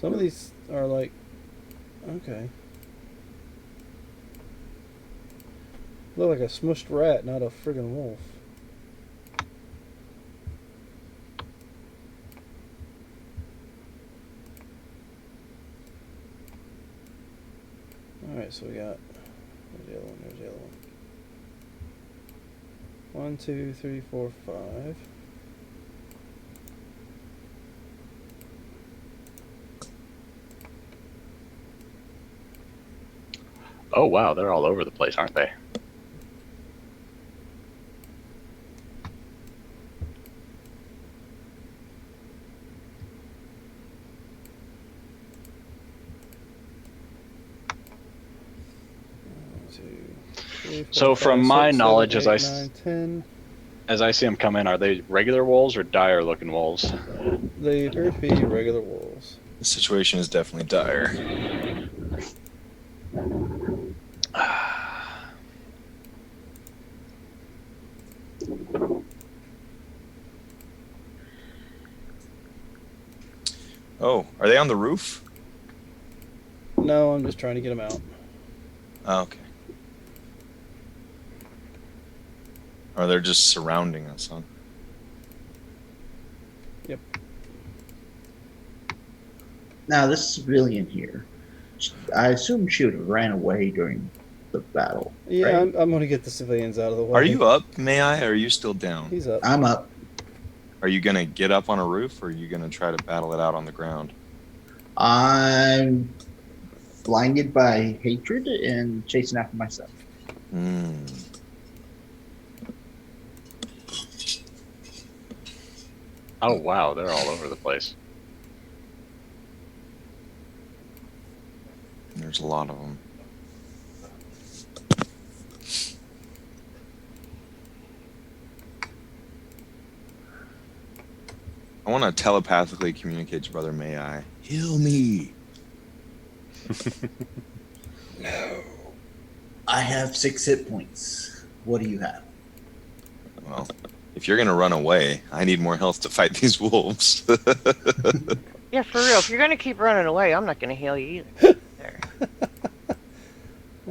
Some of these are like... Okay. Look like a smushed rat, not a friggin' wolf. Alright, so we got... There's the other one, there's the other one. 1, 2, 3, 4, 5. Oh, wow. They're all over the place, aren't they? So from my knowledge, as I see them come in, are they regular wolves or dire looking wolves? They appear to be regular wolves. The situation is definitely dire. Oh, are they on the roof? No, I'm just trying to get them out. Oh, okay. Or they're just surrounding us, huh? Yep. Now, this civilian here, I assume she would have ran away during the battle. Yeah, right? I'm going to get the civilians out of the way. Are you up, Mayi, or are you still down? He's up. I'm up. Are you going to get up on a roof, or are you going to try to battle it out on the ground? I'm blinded by hatred and chasing after myself. Hmm. Oh, wow. They're all over the place. There's a lot of them. I want to telepathically communicate to Brother Mayi. Heal me. No. I have 6 hit points. What do you have? Well, if you're going to run away, I need more health to fight these wolves. Yeah, for real. If you're gonna keep running away, I'm not gonna heal you either. There.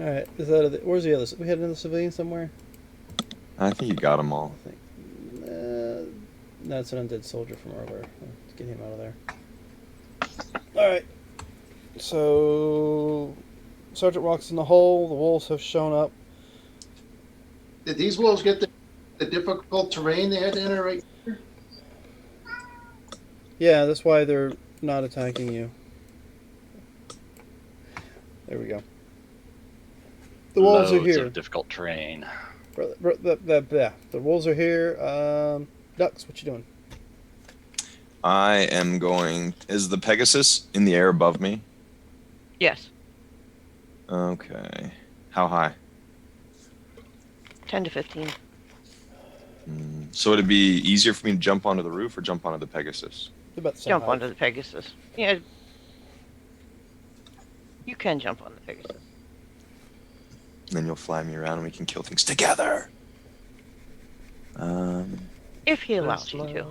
All right. Is that where's the other? We had another civilian somewhere. I think you got them all. I think. No, it's an undead soldier from earlier. Let's get him out of there. All right. So, Sergeant Rock's in the hole. The wolves have shown up. Did these wolves get the difficult terrain they had to enter right? Yeah, that's why they're not attacking you. There we go. The wolves are Loads here. of difficult terrain. The wolves are here. Ducks, what you doing? I am going. Is the Pegasus in the air above me? Yes. Okay. How high? 10 to 15. So would it be easier for me to jump onto the roof or jump onto the Pegasus? About the same Jump height. onto the Pegasus. Yeah. You can jump on the Pegasus. And then you'll fly me around and we can kill things together. If he allows you to.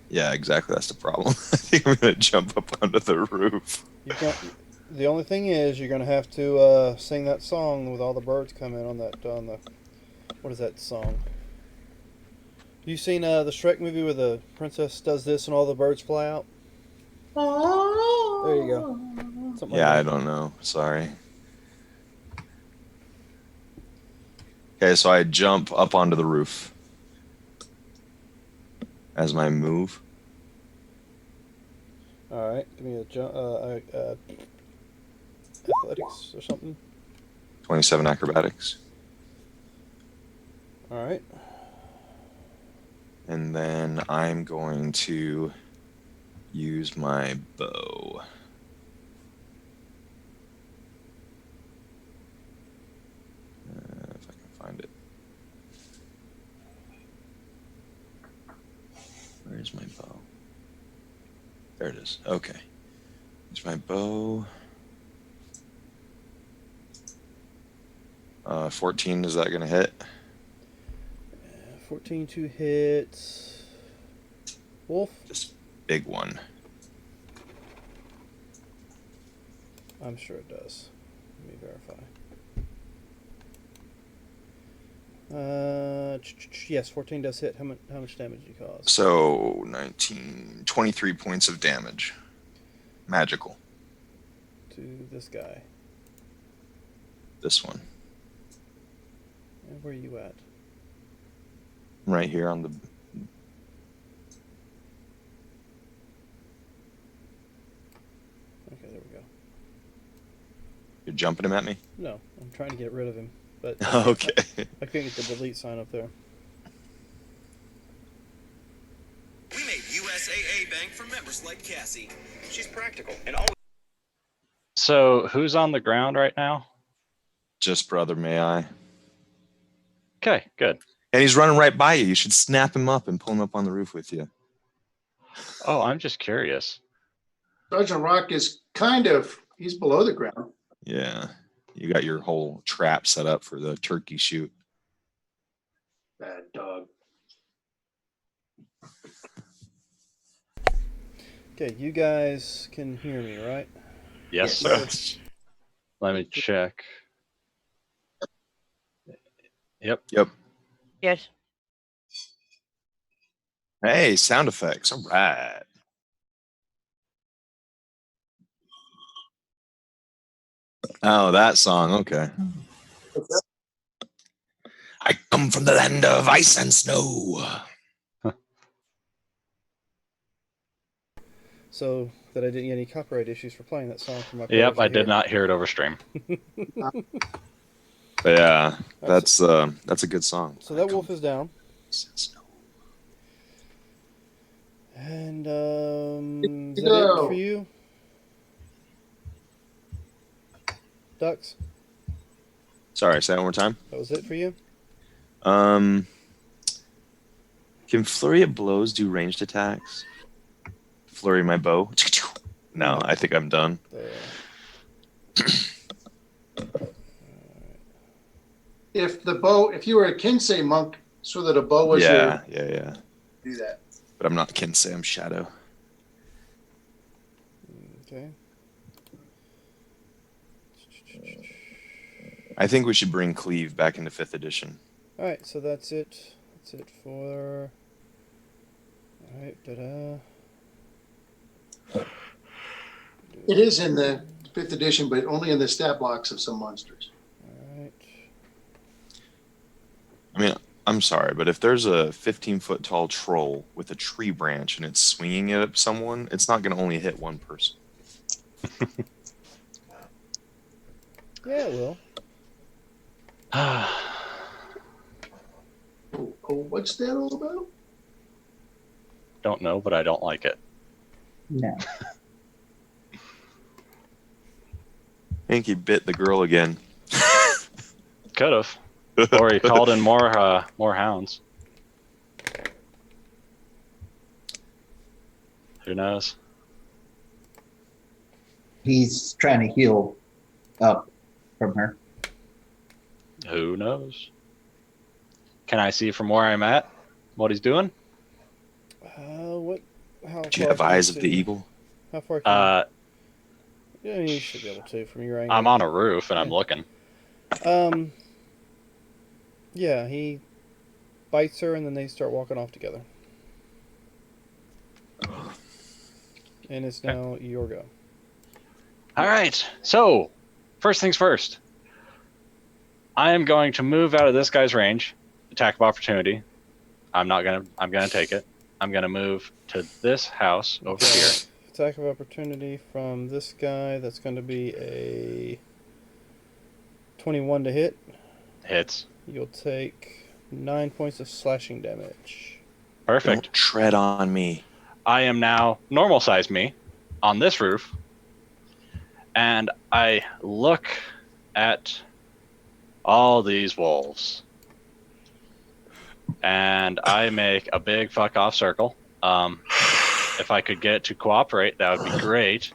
Yeah, exactly. That's the problem. I think I'm gonna jump up onto the roof. The only thing is, you're gonna have to sing that song with all the birds coming on the. What is that song? You seen the Shrek movie where the princess does this and all the birds fly out? There you go. Something Yeah, I like that. don't know. Sorry. Okay, so I jump up onto the roof as my move. All right, give me a jump. Athletics or something. 27 acrobatics. All right. And then I'm going to use my bow. If I can find it. Where's my bow? There it is. Okay. Use my bow. 14, is that going to hit? 14 to hit. Wolf. This big one. I'm sure it does. Let me verify. Yes, 14 does hit. How much damage did you cause? So 23 points of damage. Magical. To this guy. This one. And where are you at? Right here on the... Okay, there we go. You're jumping him at me? No, I'm trying to get rid of him, but Okay. I couldn't get the delete sign up there. We made USAA Bank for members like Cassie. She's practical and always. So who's on the ground right now? Just brother, may I? Okay, good. And he's running right by you. You should snap him up and pull him up on the roof with you. Oh, I'm just curious. Sergeant Rock is he's below the ground. Yeah. You got your whole trap set up for the turkey shoot. Bad dog. Okay, you guys can hear me, right? Yes, sir. Let me check. Yep. Yes. Hey, sound effects. All right. Oh, that song. Okay. I come from the land of ice and snow. So that I didn't get any copyright issues for playing that song for my Yep, players I to did hear. not hear it over stream. But yeah, that's a good song. So that wolf is down. Ice and snow. And is that it for you? Ducks? Sorry, say that one more time. That was it for you? Can flurry of blows do ranged attacks? Flurry my bow? No, I think I'm done. If you were a Kinsey monk, so that a bow was Yeah. do that. But I'm not Kinsey, I'm Shadow. Okay. I think we should bring Cleve back into 5th edition. All right, so that's it. That's it for. All right, It is in the 5th edition, but only in the stat blocks of some monsters. All right. I mean, I'm sorry, but if there's a 15-foot tall troll with a tree branch and it's swinging it at someone, it's not going to only hit one person. Yeah, it will. Oh, what's that all about? Don't know, but I don't like it. No. I think he bit the girl again. Could have. Or he called in more hounds. Who knows? He's trying to heal up from her. Who knows? Can I see from where I'm at what he's doing? What? How Do you far have can eyes of see? the eagle? How far can Uh, you? Yeah, you should be able to from your angle. I'm on a roof and I'm Yeah. looking. Yeah, he bites her and then they start walking off together. And it's now your go. All right. So, first things first. I am going to move out of this guy's range. Attack of opportunity. I'm gonna take it. I'm gonna move to this house over here. Attack of opportunity from this guy. That's going to be a 21 to hit. Hits. You'll take 9 points of slashing damage. Perfect. Don't tread on me. I am now normal size me on this roof. And I look at all these wolves. And I make a big fuck off circle. If I could get it to cooperate, that would be great.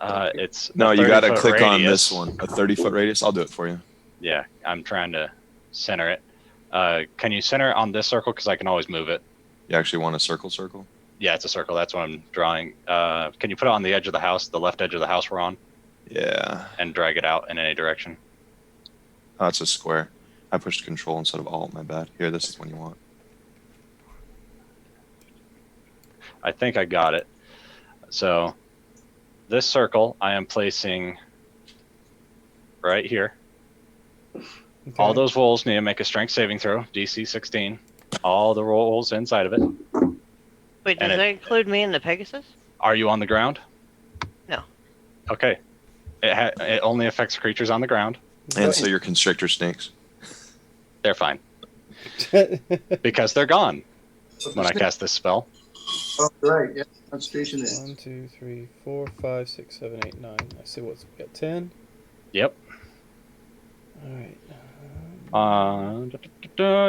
It's No, a you got to 30-foot click on radius. this one. A 30-foot radius? I'll do it for you. Yeah, I'm trying to center it. Can you center it on this circle? Because I can always move it. You actually want a circle? Yeah, it's a circle. That's what I'm drawing. Can you put it on the edge of the house, the left edge of the house we're on, Yeah. and drag it out in any direction? Oh, it's a square. I pushed control instead of alt, my bad. Here, this is one you want. I think I got it. So this circle I am placing right here. Okay. All those wolves need to make a strength saving throw, DC 16. All the wolves inside of it. Wait, does And that include me and the Pegasus? Are you on the ground? No. Okay. It only affects creatures on the ground. And so your constrictor snakes. They're fine because they're gone when I cast this spell. Oh, right. Yeah. Concentration is. 1, 2, 3, 4, 5, 6, 7, 8, 9. I see what's we got 10. Yep. All right.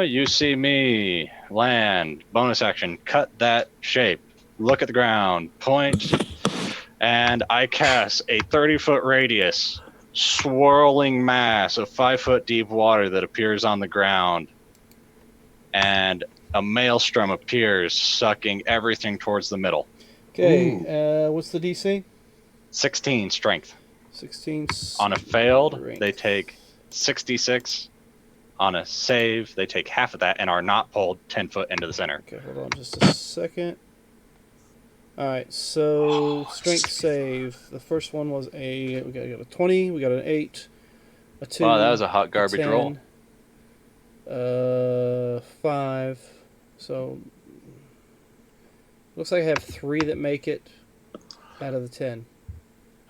You see me land, bonus action, cut that shape, look at the ground, point, and I cast a 30-foot radius swirling mass of 5-foot deep water that appears on the ground, and a maelstrom appears, sucking everything towards the middle. Okay. What's the DC? 16 strength. 16. On a failed, strength. they take 66. On a save, they take half of that and are not pulled 10 foot into the center. Okay, hold on just a second. Alright, so strength save. The first one was we got a 20, we got an 8, a 2. Wow, that was a hot garbage 10, roll. 5. So looks like I have 3 that make it out of the 10.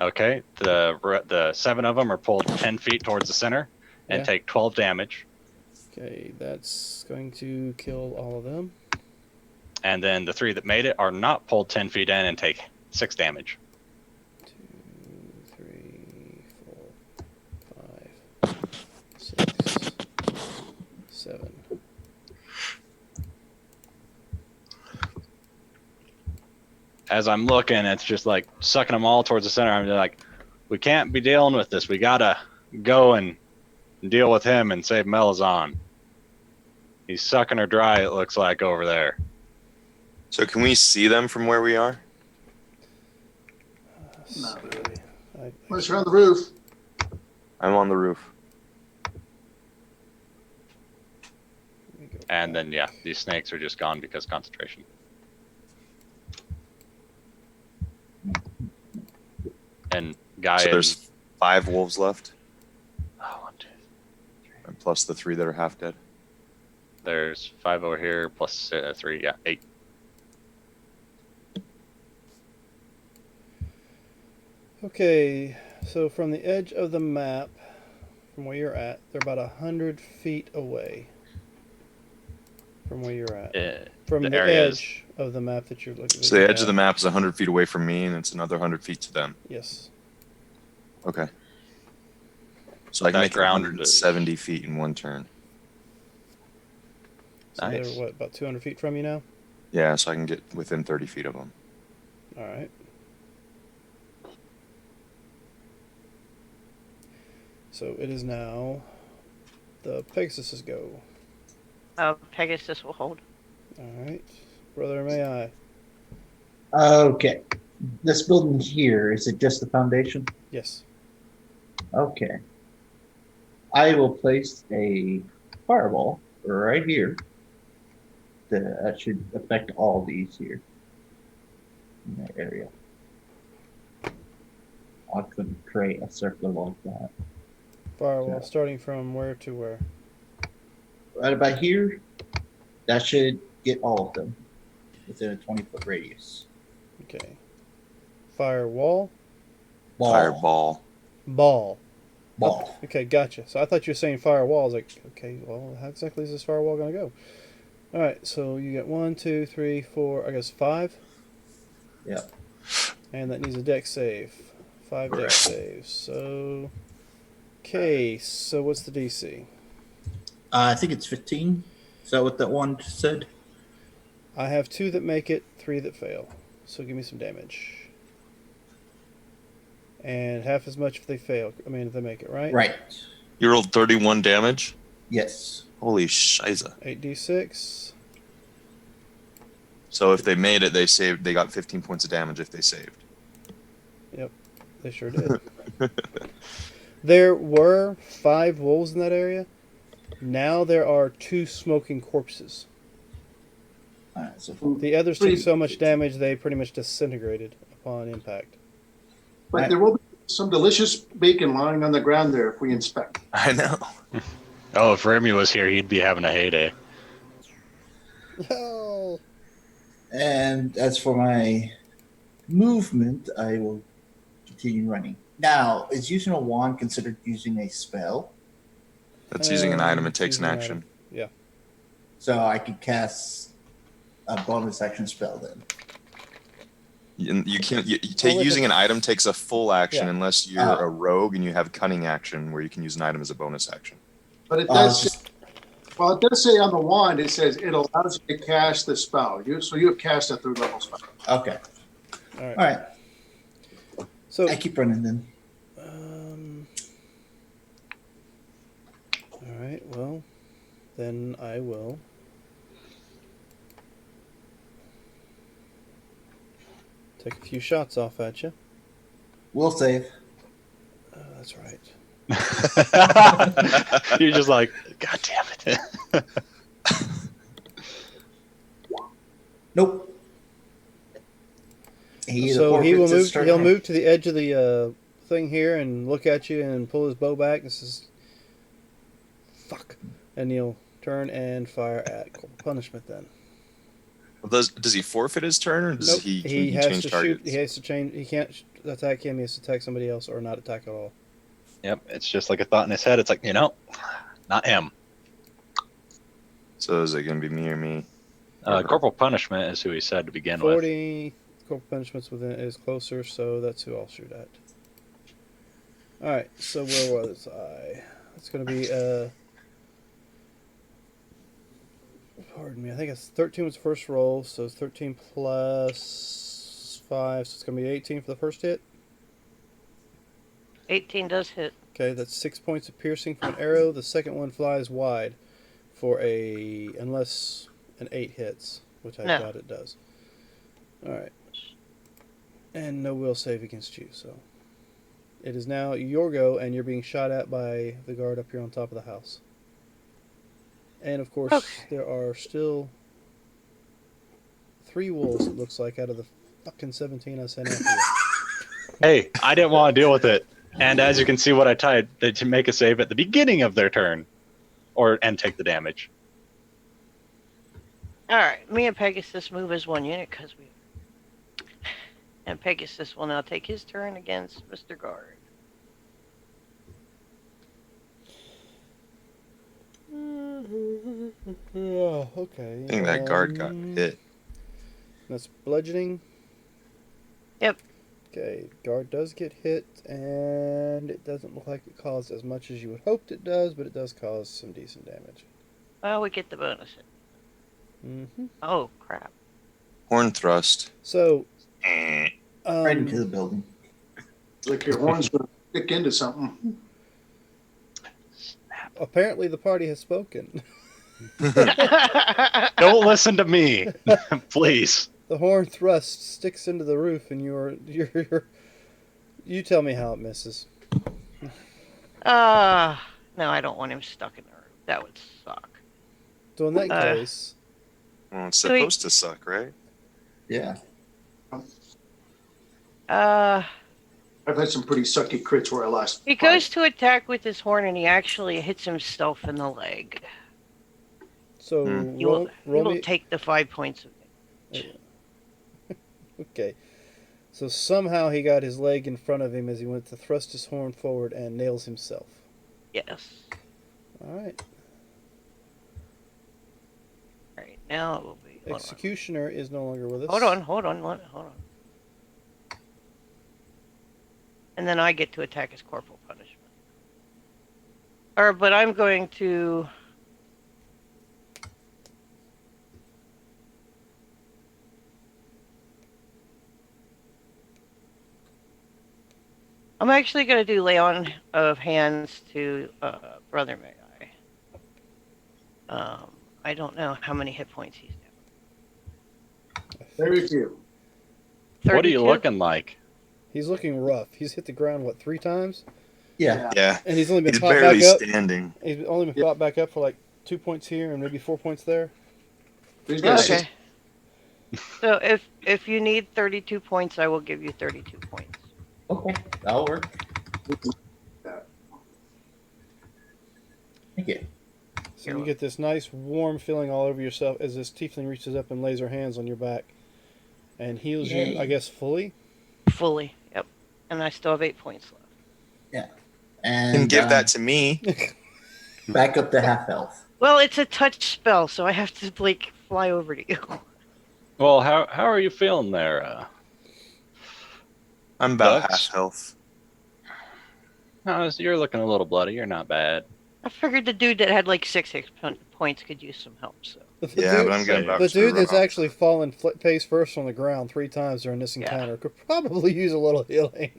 Okay, the 7 of them are pulled 10 feet towards the center and Yeah. take 12 damage. Okay, that's going to kill all of them. And then the 3 that made it are not pulled 10 feet in and take 6 damage. 2, 3, 4, 5, 6, 7. As I'm looking, it's just like sucking them all towards the center. I'm like, we can't be dealing with this. We gotta go and deal with him and save Melazon. He's sucking her dry, it looks like, over there. So can we see them from where we are? Not I, Let's around the roof. I'm on the roof. Let me go And back. then, yeah, these snakes are just gone because concentration. And Guy So there's 5 wolves left, oh, 1, 2, 3. and plus the 3 that are half dead. There's 5 over here plus 3. Yeah, 8. Okay, so from the edge of the map, from where you're at, they're about 100 feet away. From where you're at. From The the area is edge of the map that you're looking at. So the edge of the map is 100 feet away from me, and it's another 100 feet to them. Yes. Okay. So I can That make it ground 170 feet in one turn. So Nice. they're, what, about 200 feet from you now? Yeah, so I can get within 30 feet of them. All right. So it is now the Pegasus's go. Pegasus will hold. All right. Brother, may I? Okay. This building here, is it just the foundation? Yes. Okay. I will place a fireball right here. That should affect all these here in that area. I couldn't create a circle like that. Firewall Yeah. starting from where to where? Right about here, that should get all of them within a 20-foot radius. Okay. Firewall? Ball. Fireball. Ball. Ball. Okay, gotcha. So I thought you were saying firewall. I was like, okay, well, how exactly is this firewall going to go? All right, so you got 1, 2, 3, 4, I guess 5? Yep. And that needs a deck save. 5 deck Right. saves. So, okay, so what's the DC? I think it's 15. Is that what that one said? I have 2 that make it, 3 that fail. So give me some damage. And half as much if they fail. I mean, if they make it, right? Right. You rolled 31 damage? Yes. Holy shiza. 8d6. So if they made it, they got 15 points of damage if they saved. Yep, they sure did. There were 5 wolves in that area. Now there are 2 smoking corpses. All right. So The others took so much damage they pretty much disintegrated upon impact. But there will be some delicious bacon lying on the ground there if we inspect. I know. Oh, if Remy was here, he'd be having a heyday. Oh. And as for my movement, I will continue running. Now, is using a wand considered using a spell? That's using an item. It It's takes an using an action. item. Yeah. So I could cast a bonus action spell then. You can't. You take Only if using an it's- item takes a full action Yeah. unless you're a rogue and you have cunning action where you can use an item as a bonus action. But it Uh, does say, well, it does say on the wand, it says it allows you to cast the spell. So you have cast a 3rd level spell. Okay. All right. All right. So, I keep running then. all right, well, then I will take a few shots off at you. We'll save. That's right. You're just like, God damn it. Nope. He So he will forfeits his move. turn. He'll move to the edge of the thing here and look at you and pull his bow back. This is fuck, and he'll turn and fire at Corporal Punishment. Then Well, does he forfeit his turn, or does nope. he He can has change to targets? shoot. He has to change. He can't attack him. He has to attack somebody else or not attack at all. Yep, it's just like a thought in his head. It's like, not him. So is it going to be me or me? Corporal Punishment is who he said to begin with. 40 Corporal Punishment's within is closer, so that's who I'll shoot at. All right. So where was I? It's going to be pardon me. I think it's 13 was the first roll, so it's 13 plus 5, so it's going to be 18 for the first hit. 18 does hit. Okay, that's 6 points of piercing from an arrow. The second one flies wide for unless an 8 hits, which I No. doubt it does. All right. And no will save against you, so It is now your go, and you're being shot at by the guard up here on top of the house. And of course, Okay. there are still 3 wolves, it looks like, out of the fucking 17 I sent after you. Hey, I didn't want to deal with it. And as you can see what I tied, they to make a save at the beginning of their turn. And take the damage. All right, me and Pegasus move as one unit because we. And Pegasus will now take his turn against Mr. Guard. Oh, okay. I think that guard got hit. That's bludgeoning. Yep. Okay, guard does get hit, and it doesn't look like it caused as much as you would hoped it does, but it does cause some decent damage. Well, we get the bonus. Mm-hmm. Oh crap! Horn thrust. So, Right into the building. It's like your horn's going to stick into something. apparently the party has spoken. Don't listen to me, please. The horn thrust sticks into the roof, and you tell me how it misses. No, I don't want him stuck in the roof. That would suck. So in that case, Well, it's supposed to suck, right? Yeah. Uh, I've had some pretty sucky crits where I lost. he goes to attack with his horn, and he actually hits himself in the leg. so Hmm. He roll will me. take the 5 points of damage. Okay. So somehow he got his leg in front of him as he went to thrust his horn forward and nails himself. Yes. All right. All right, now it will be. Hold on. Executioner is no longer with us. Hold on. And then I get to attack as corporal punishment. But I'm going to. I'm actually going to do lay on of hands to Brother Mayi. I don't know how many hit points he's down. Very few. What are you 32? looking like? He's looking rough. He's hit the ground, what, 3 times? Yeah. Yeah. And he's only been He's popped barely back up. standing. He's only been popped back up for like 2 points here and maybe 4 points there. These guys Okay. So if you need 32 points, I will give you 32 points. Okay. That'll work. Thank you. So you get this nice warm feeling all over yourself as this tiefling reaches up and lays her hands on your back and heals you, Yay. I guess, fully. Fully. Yep. And I still have 8 points left. Yeah. You And can give that to me. back up to half health. Well, it's a touch spell, so I have to like fly over to you. Well, how are you feeling there? I'm about Ducks? half health. No, you're looking a little bloody. You're not bad. I figured the dude that had like 6 hit points could use some help. So The Yeah, dude, but I'm Say going to the dude that's run off. actually fallen face first on the ground 3 times during this encounter could probably use a little healing.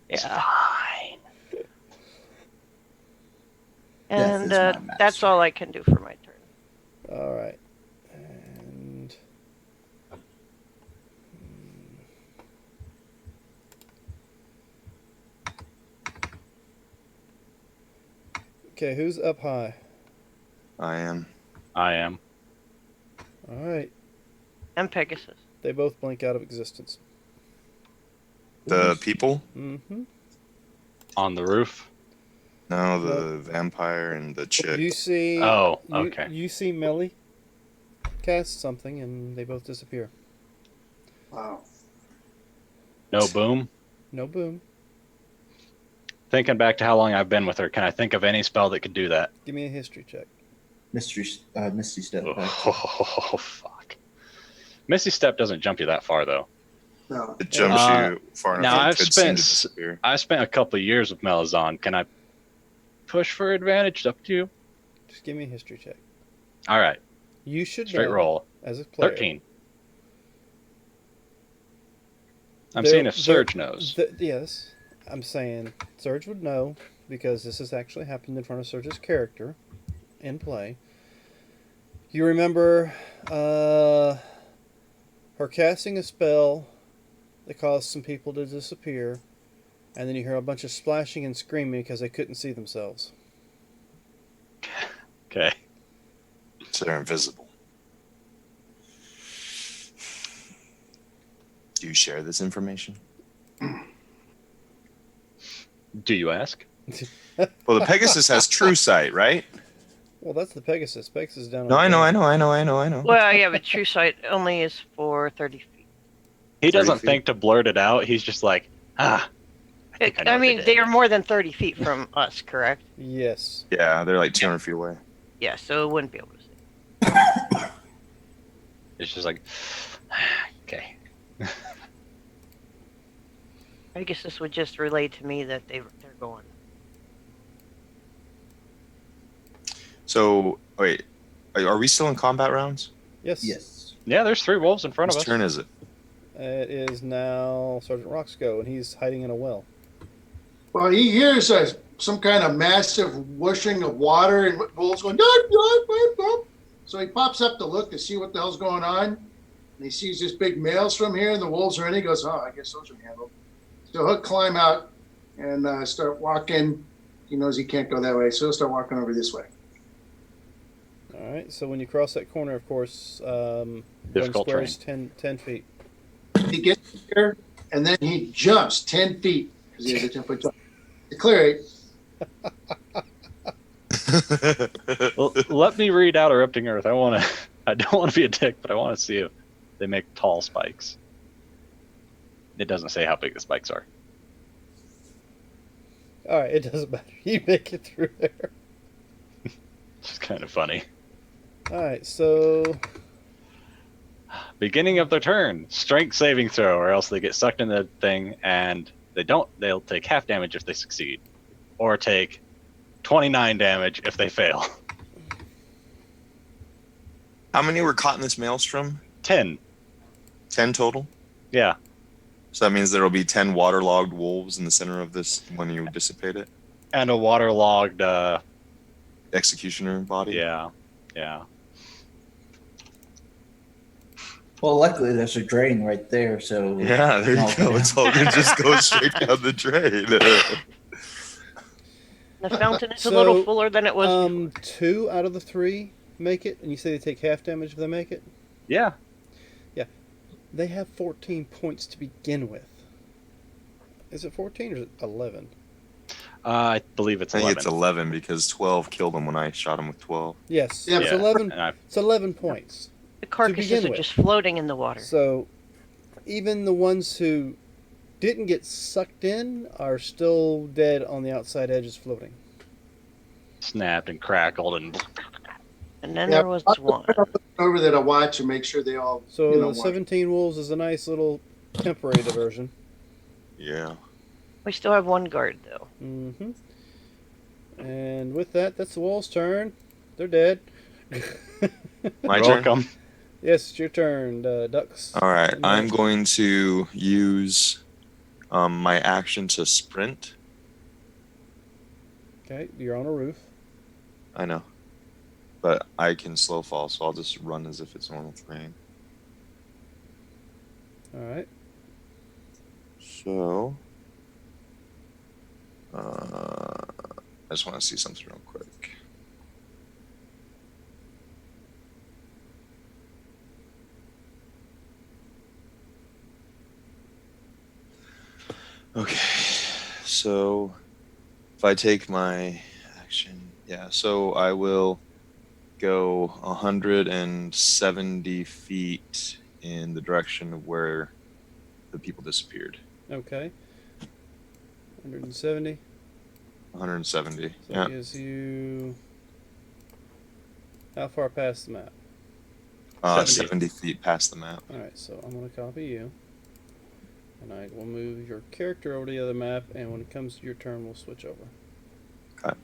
yeah. Fine. And Death is my that's master. all I can do for my turn. All right. And okay, who's up high? I am. I am. All right. And Pegasus. They both blink out of existence. The people? Mm-hmm. On the roof. No, the vampire and the chick. You see. Oh, okay. You see Melli cast something, and they both disappear. Wow. No boom. No boom. Thinking back to how long I've been with her, can I think of any spell that could do that? Give me a history check. Misty step back. Oh, fuck. Misty Step doesn't jump you that far, though. No. It jumps you far enough now that it I've could seem spent to disappear. I spent a couple of years with Melazon. Can I push for advantage? It's up to you. Just give me a history check. All right. You should Straight know, roll. as a player. 13. I'm There- seeing if there- Surge knows. Yes, I'm saying Surge would know because this has actually happened in front of Surge's character in play. You remember her casting a spell that caused some people to disappear, And then you hear a bunch of splashing and screaming because they couldn't see themselves. Okay. So they're invisible. Do you share this information? Do you ask? Well, the Pegasus has true sight, right? Well, that's the Pegasus. Pegasus is down on No, the I ground. know. Well, yeah, but true sight only is for 30 feet. He 30 doesn't feet. think to blurt it out. He's just like, I think I know I what mean, did they are it. more than 30 feet from us, correct? Yes. Yeah, they're like 200 feet away. Yeah, so it wouldn't be able to see. It's just like, okay. I guess this would just relay to me that they're going. So, wait, are we still in combat rounds? Yes. Yes. Yeah, there's 3 wolves in front of Whose us. turn is it? It is now Sergeant Rock's go, and he's hiding in a well. Well, he hears some kind of massive whooshing of water, and wolves going, "Dog, dog, dog, dog." So he pops up to look to see what the hell's going on. And he sees this big males from here, and the wolves are in. He goes, "Oh, I guess those are handled." So he'll climb out and start walking. He knows he can't go that way, so he'll start walking over this way. All right. So when you cross that corner, of course, one Difficult square is 10 feet. He gets here, and then he jumps 10 feet because he has a 10-foot jump. To clear it, Well, let me read out Erupting Earth. I don't want to be a dick, but I want to see if they make tall spikes. It doesn't say how big the spikes are. All right. It doesn't matter. You make it through there. It's kind of funny. All right. So Beginning of their turn, strength saving throw, or else they get sucked in the thing, and they'll take half damage if they succeed, or take 29 damage if they fail. How many were caught in this maelstrom? 10. 10 total? Yeah. So that means there will be 10 waterlogged wolves in the center of this when you dissipate it? And a waterlogged, Executioner body? yeah. Well, luckily there's a drain right there, so Yeah, there you go. Okay. It's all going to just go straight down the drain. The fountain is a little So, fuller than it was before. 2 out of the 3 make it, and you say they take half damage if they make it. Yeah. They have 14 points to begin with. Is it 14 or is it 11? I believe it's I 11. think it's 11 because 12 killed him when I shot him with 12. Yes. Yeah. It's Yeah. 11. And It's 11 points. The carcasses begin are with. just floating in the water. So, even the ones who didn't get sucked in are still dead on the outside edges floating. snapped and crackled and And then Yeah. there was one. over there to watch and make sure they all, So, the the 17 wolves is a nice little temporary diversion. Yeah. We still have one guard, though. Mm-hmm. And with that, that's the wolves' turn. They're dead. My you're turn? welcome. Yes, it's your turn, Ducks. All right. I'm going to use my action to sprint. Okay, you're on a roof. I know. But I can slow fall, so I'll just run as if it's normal terrain. All right. So, I just want to see something real quick. Okay, so if I take my action, yeah, so I will go 170 feet in the direction of where the people disappeared. Okay. 170. 170. So Yeah. that gives you. How far past the map? 70 feet past the map. Alright, so I'm going to copy you. And I will move your character over to the other map, and when it comes to your turn, we'll switch over. Okay.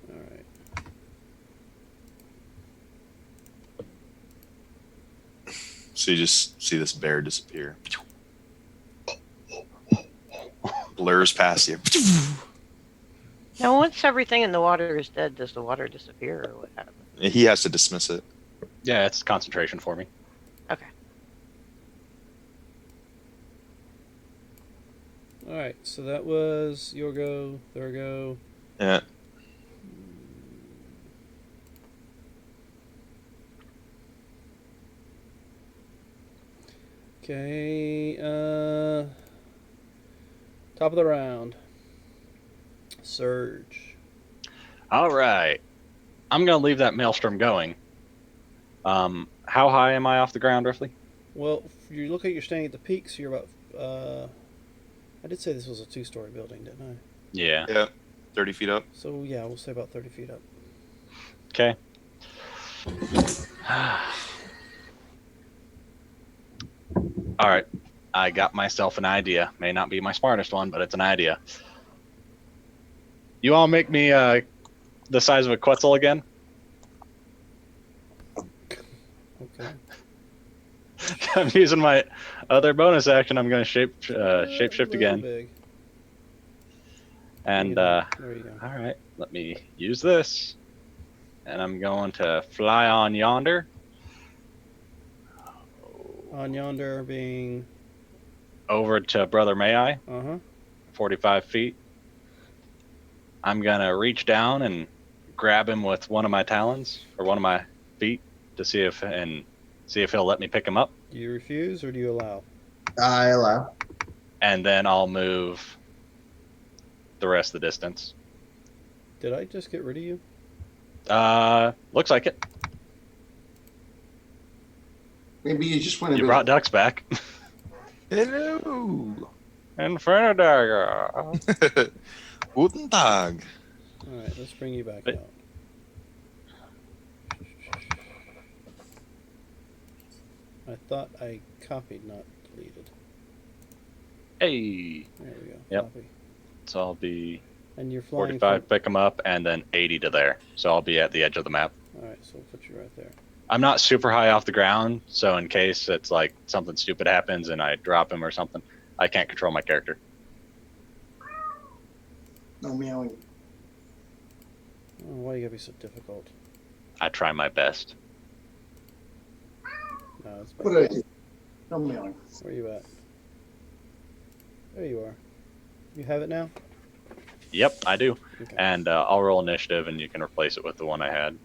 Alright. So you just see this bear disappear. blurs past you. Now, once everything in the water is dead, does the water disappear or what happens? He has to dismiss it. Yeah, it's concentration for me. Okay. All right, so that was your go, their go. Yeah. Okay, top of the round. Surge. All right. I'm going to leave that maelstrom going. How high am I off the ground, roughly? Well, if you look at you're staying at the peak, so you're about. I did say this was a 2-story building, didn't I? Yeah. Yeah. 30 feet up. So yeah, we'll say about 30 feet up. Okay. All right. I got myself an idea. May not be my smartest one, but it's an idea. You all make me the size of a Quetzal again? Okay. I'm using my other bonus action. I'm going to A shapeshift little again. Big. And There you go. all right, let me use this. And I'm going to fly on yonder. On yonder being. Over to Brother Mayi, 45 feet. I'm going to reach down and grab him with one of my talons or one of my feet to see if he'll let me pick him up. Do you refuse or do you allow? I allow. And then I'll move the rest of the distance. Did I just get rid of you? Looks like it. Maybe you just want to. You brought ducks back. Hello. Infernadagger. Guten Tag. All right, let's bring you back But- out. I thought I copied, not deleted. Hey. There we go. Yep. Copy. So I'll be And you're flying. 45, pick him up, and then 80 to there. So I'll be at the edge of the map. All right, so we'll put you right there. I'm not super high off the ground, so in case it's like something stupid happens and I drop him or something, I can't control my character. No meowing. Oh, why you gotta be so difficult? I try my best. No, it's What did I do? No meowing. Where you at? There you are. You have it now? Yep, I do. Okay. And I'll roll initiative, and you can replace it with the one I had.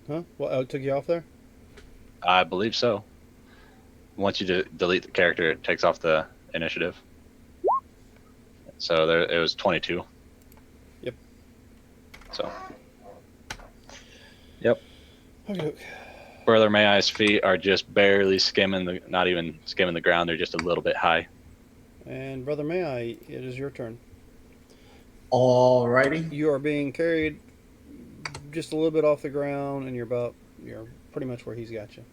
Huh? What? Oh, it took you off there? I believe so. Once you delete the character, it takes off the initiative. So there, it was 22. Yep. So. Yep. Okay. Brother Mayi's feet are just barely skimming not even skimming the ground. They're just a little bit high. And Brother Mayi, it is your turn. Alrighty. You are being carried just a little bit off the ground, and you're pretty much where he's got you.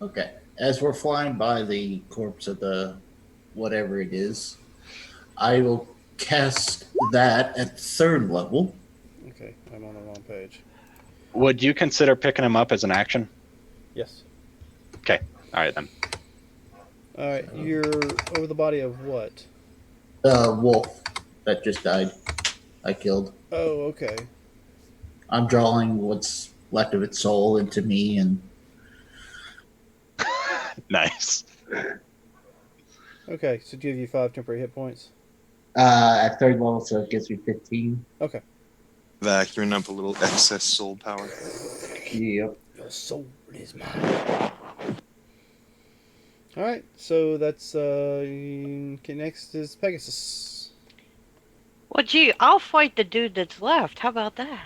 Okay. As we're flying by the corpse of the whatever it is, I will cast that at 3rd level. Okay, I'm on the wrong page. Would you consider picking him up as an action? Yes. Okay. All right then. All right, you're over the body of what? Wolf that just died. I killed. Oh, okay. I'm drawing what's left of its soul into me, and Nice. Okay, so give you 5 temporary hit points. at 3rd level, so it gives me 15. Okay. Vacuuming up a little excess soul power. Yep. Your soul is mine. All right, so that's okay. Next is Pegasus. Well, gee, I'll fight the dude that's left. How about that?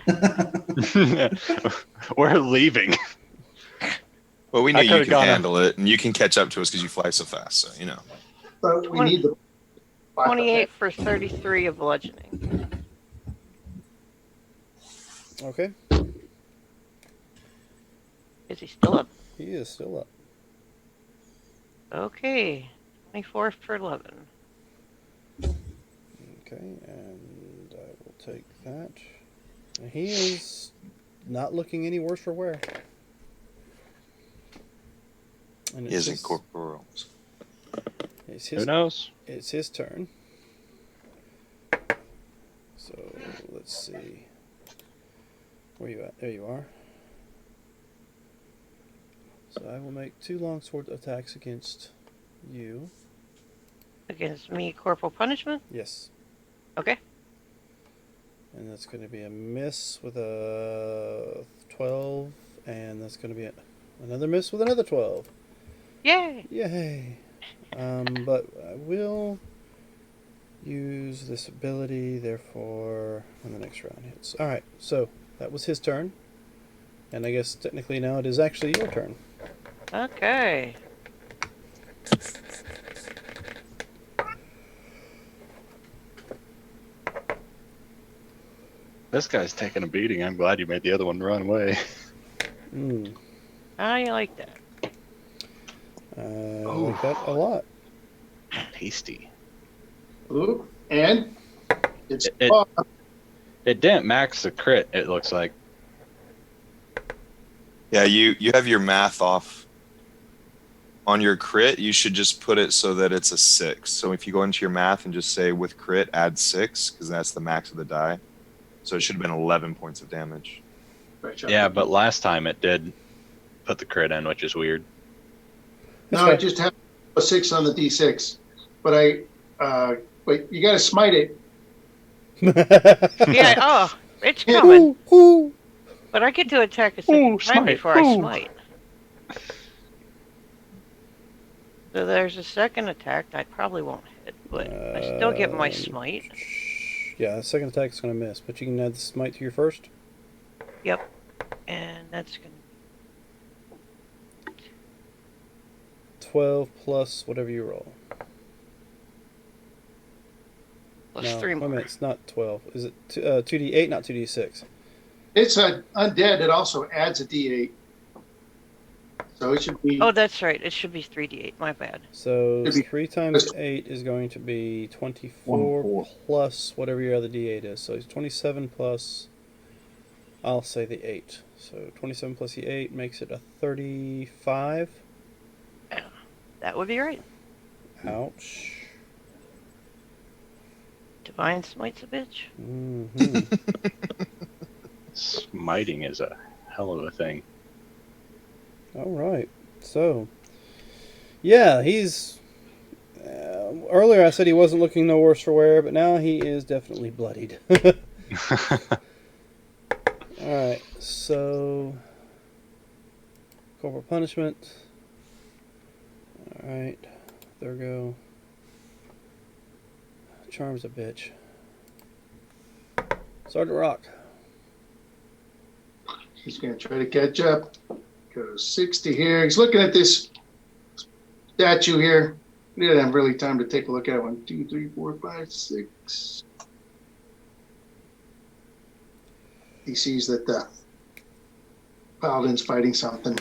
We're leaving. Well, we know I you could've can gone handle it, and you can catch up to us because you fly so fast. So you know. But we need the 28 for 33 of bludgeoning. Okay, Is he still up? he is still up. Okay. 24 for 11. Okay, and I will take that. And he is not looking any worse for wear. And He is incorporeal. it's Who his, knows? it's his turn. So let's see. Where you at? There you are. So I will make 2 longsword attacks against you. Against me, corporal punishment? Yes. Okay. And that's going to be a miss with a 12, and that's going to be another miss with another 12. Yay! Yay! But I will use this ability, therefore, when the next round hits. Alright, so that was his turn. And I guess technically now it is actually your turn. Okay. This guy's taking a beating. I'm glad you made the other one run away. I like that. I like that a lot. Tasty. Ooh, and it's It didn't max the crit, it looks like. Yeah, you have your math off. On your crit, you should just put it so that it's a 6. So if you go into your math and just say with crit, add 6, because that's the max of the die. So it should have been 11 points of damage. Yeah, but last time it did put the crit in, which is weird. No, I just have a 6 on the D6, but but you got to smite it. Yeah, oh, it's coming. But I get to attack a second time before I smite. So there's a second attack I probably won't hit, but I still get my smite. Yeah, the second attack is going to miss, but you can add the smite to your first. Yep. And that's going to 12 plus whatever you roll. plus 3 more. Wait a minute, it's not 12. Is it 2d8, not 2d6? It's a undead. It also adds a D8. So it should be. Oh, that's right. It should be 3d8. My bad. So 3 times 8 is going to be 24 plus whatever your other d8 is. So it's 27 plus, I'll say the 8. So 27 plus the 8 makes it a 35. That would be right. Ouch. Divine smite's a bitch. Mm-hmm. Smiting is a hell of a thing. All right. So, yeah, he's... earlier I said he wasn't looking no worse for wear, but now he is definitely bloodied. Alright, so... corporal punishment. Alright, there we go. Charm's a bitch. Sergeant Rock. He's going to try to catch up. Goes 60 here. He's looking at this statue here. He didn't have really time to take a look at it. 1, 2, 3, 4, 5, 6. He sees that the paladin's fighting something.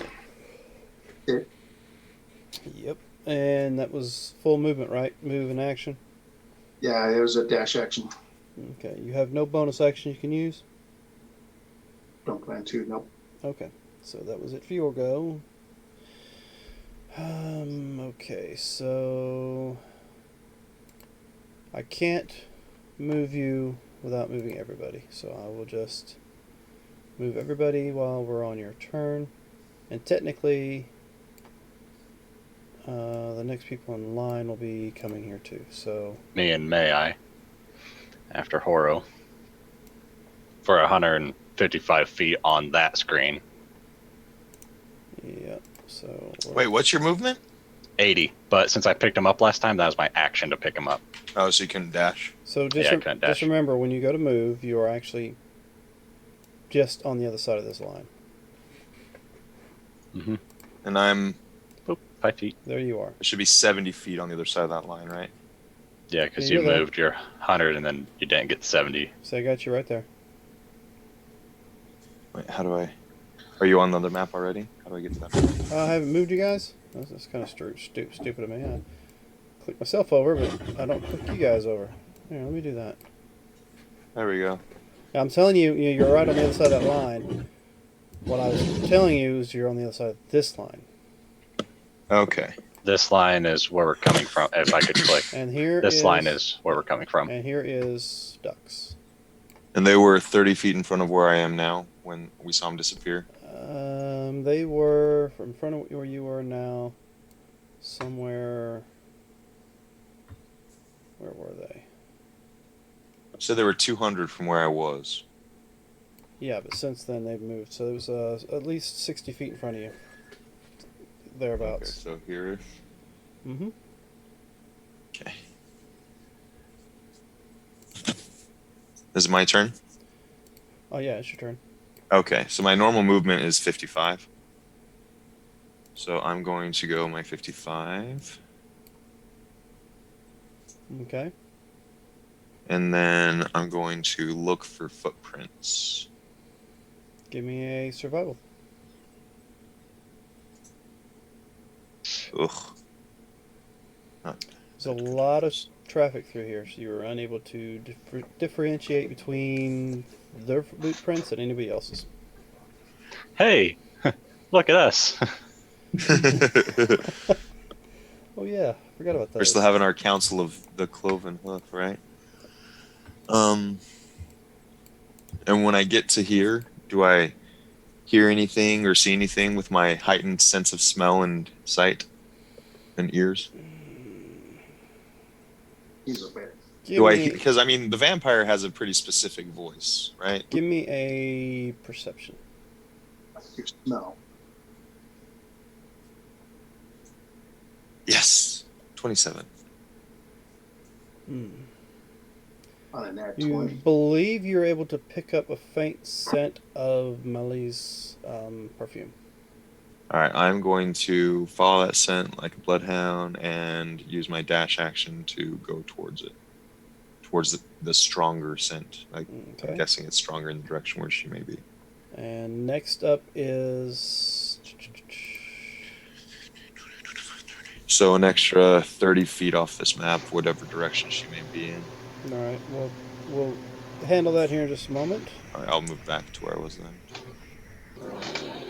Yep, and that was full movement, right? Move and action. Yeah, it was a dash action. Okay, you have no bonus action you can use? Don't plan to, nope. Okay, so that was it for your go. Okay, so I can't move you without moving everybody, so I will just move everybody while we're on your turn. And technically, the next people in line will be coming here too. So Me and Mayi, after Horo, for 155 feet on that screen. yeah. So Wait, what's your movement? 80, but since I picked him up last time, that was my action to pick him up. Oh, so you can dash. So Yeah, I couldn't dash. just remember, when you go to move, you are actually just on the other side of this line. Mm-hmm. And I'm... Boop, 5 feet. There you are. It should be 70 feet on the other side of that line, right? Yeah, because Yeah, you you're there. moved your 100 and then you didn't get 70. So I got you right there. Wait, how do I... Are you on the other map already? How do I get to that? I haven't moved you guys. That's kind of stupid of me. I click myself over, but I don't click you guys over. Here, let me do that. There we go. Now, I'm telling you, you're right on the other side of that line. What I was telling you is you're on the other side of this line. Okay. This line is where we're coming from. If I could click. And here This line is where we're coming from. And here is ducks. And they were 30 feet in front of where I am now when we saw him disappear. They were in front of where you are now. Somewhere. Where were they? So they were 200 from where I was. Yeah, but since then they've moved. So it was at least 60 feet in front of you. Okay, Thereabouts. so here. Mm-hmm. Okay. This is my turn? Oh, yeah, it's your turn. Okay, so my normal movement is 55. So I'm going to go my 55. Okay. And then I'm going to look for footprints. Give me a survival. Ugh. There's a lot of traffic through here, so you were unable to differentiate between their boot prints and anybody else's. Hey, look at us. Oh yeah, forgot about We're those. still having our council of the cloven hoof, right? And when I get to here, do I hear anything or see anything with my heightened sense of smell and sight and ears? He's a bear. Because I mean, the vampire has a pretty specific voice, right? Give me a perception. You smell. Yes, 27. On a nat You 20. believe you're able to pick up a faint scent of Melli's perfume. All right, I'm going to follow that scent like a bloodhound and use my dash action to go towards it, towards the stronger scent. I'm Okay. guessing it's stronger in the direction where she may be. And next up is So an extra 30 feet off this map, whatever direction she may be in. all right. We'll handle that here in just a moment. All right, I'll move back to where I was then.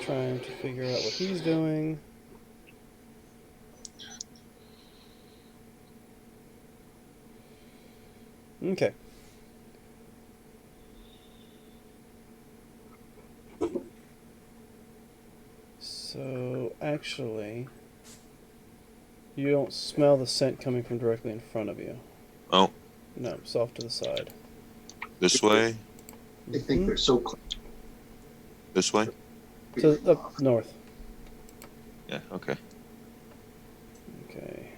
Trying to figure out what he's doing. Okay. So actually, you don't smell the scent coming from directly in front of you. Oh, No, it's off to the side. this way? They think they're so close. This way? To up north. Yeah, okay. Okay.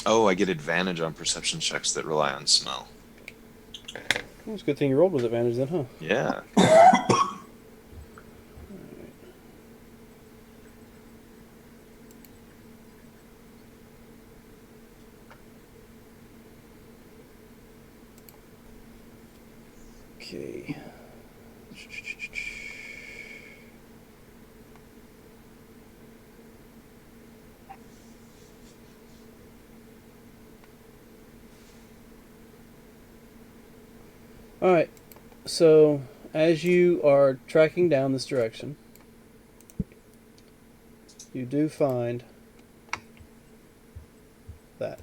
Oh, I get advantage on perception checks that rely on smell. Well, it's a good thing you rolled with advantage then, huh? Yeah. Okay. All right. So, as you are tracking down this direction, you do find that.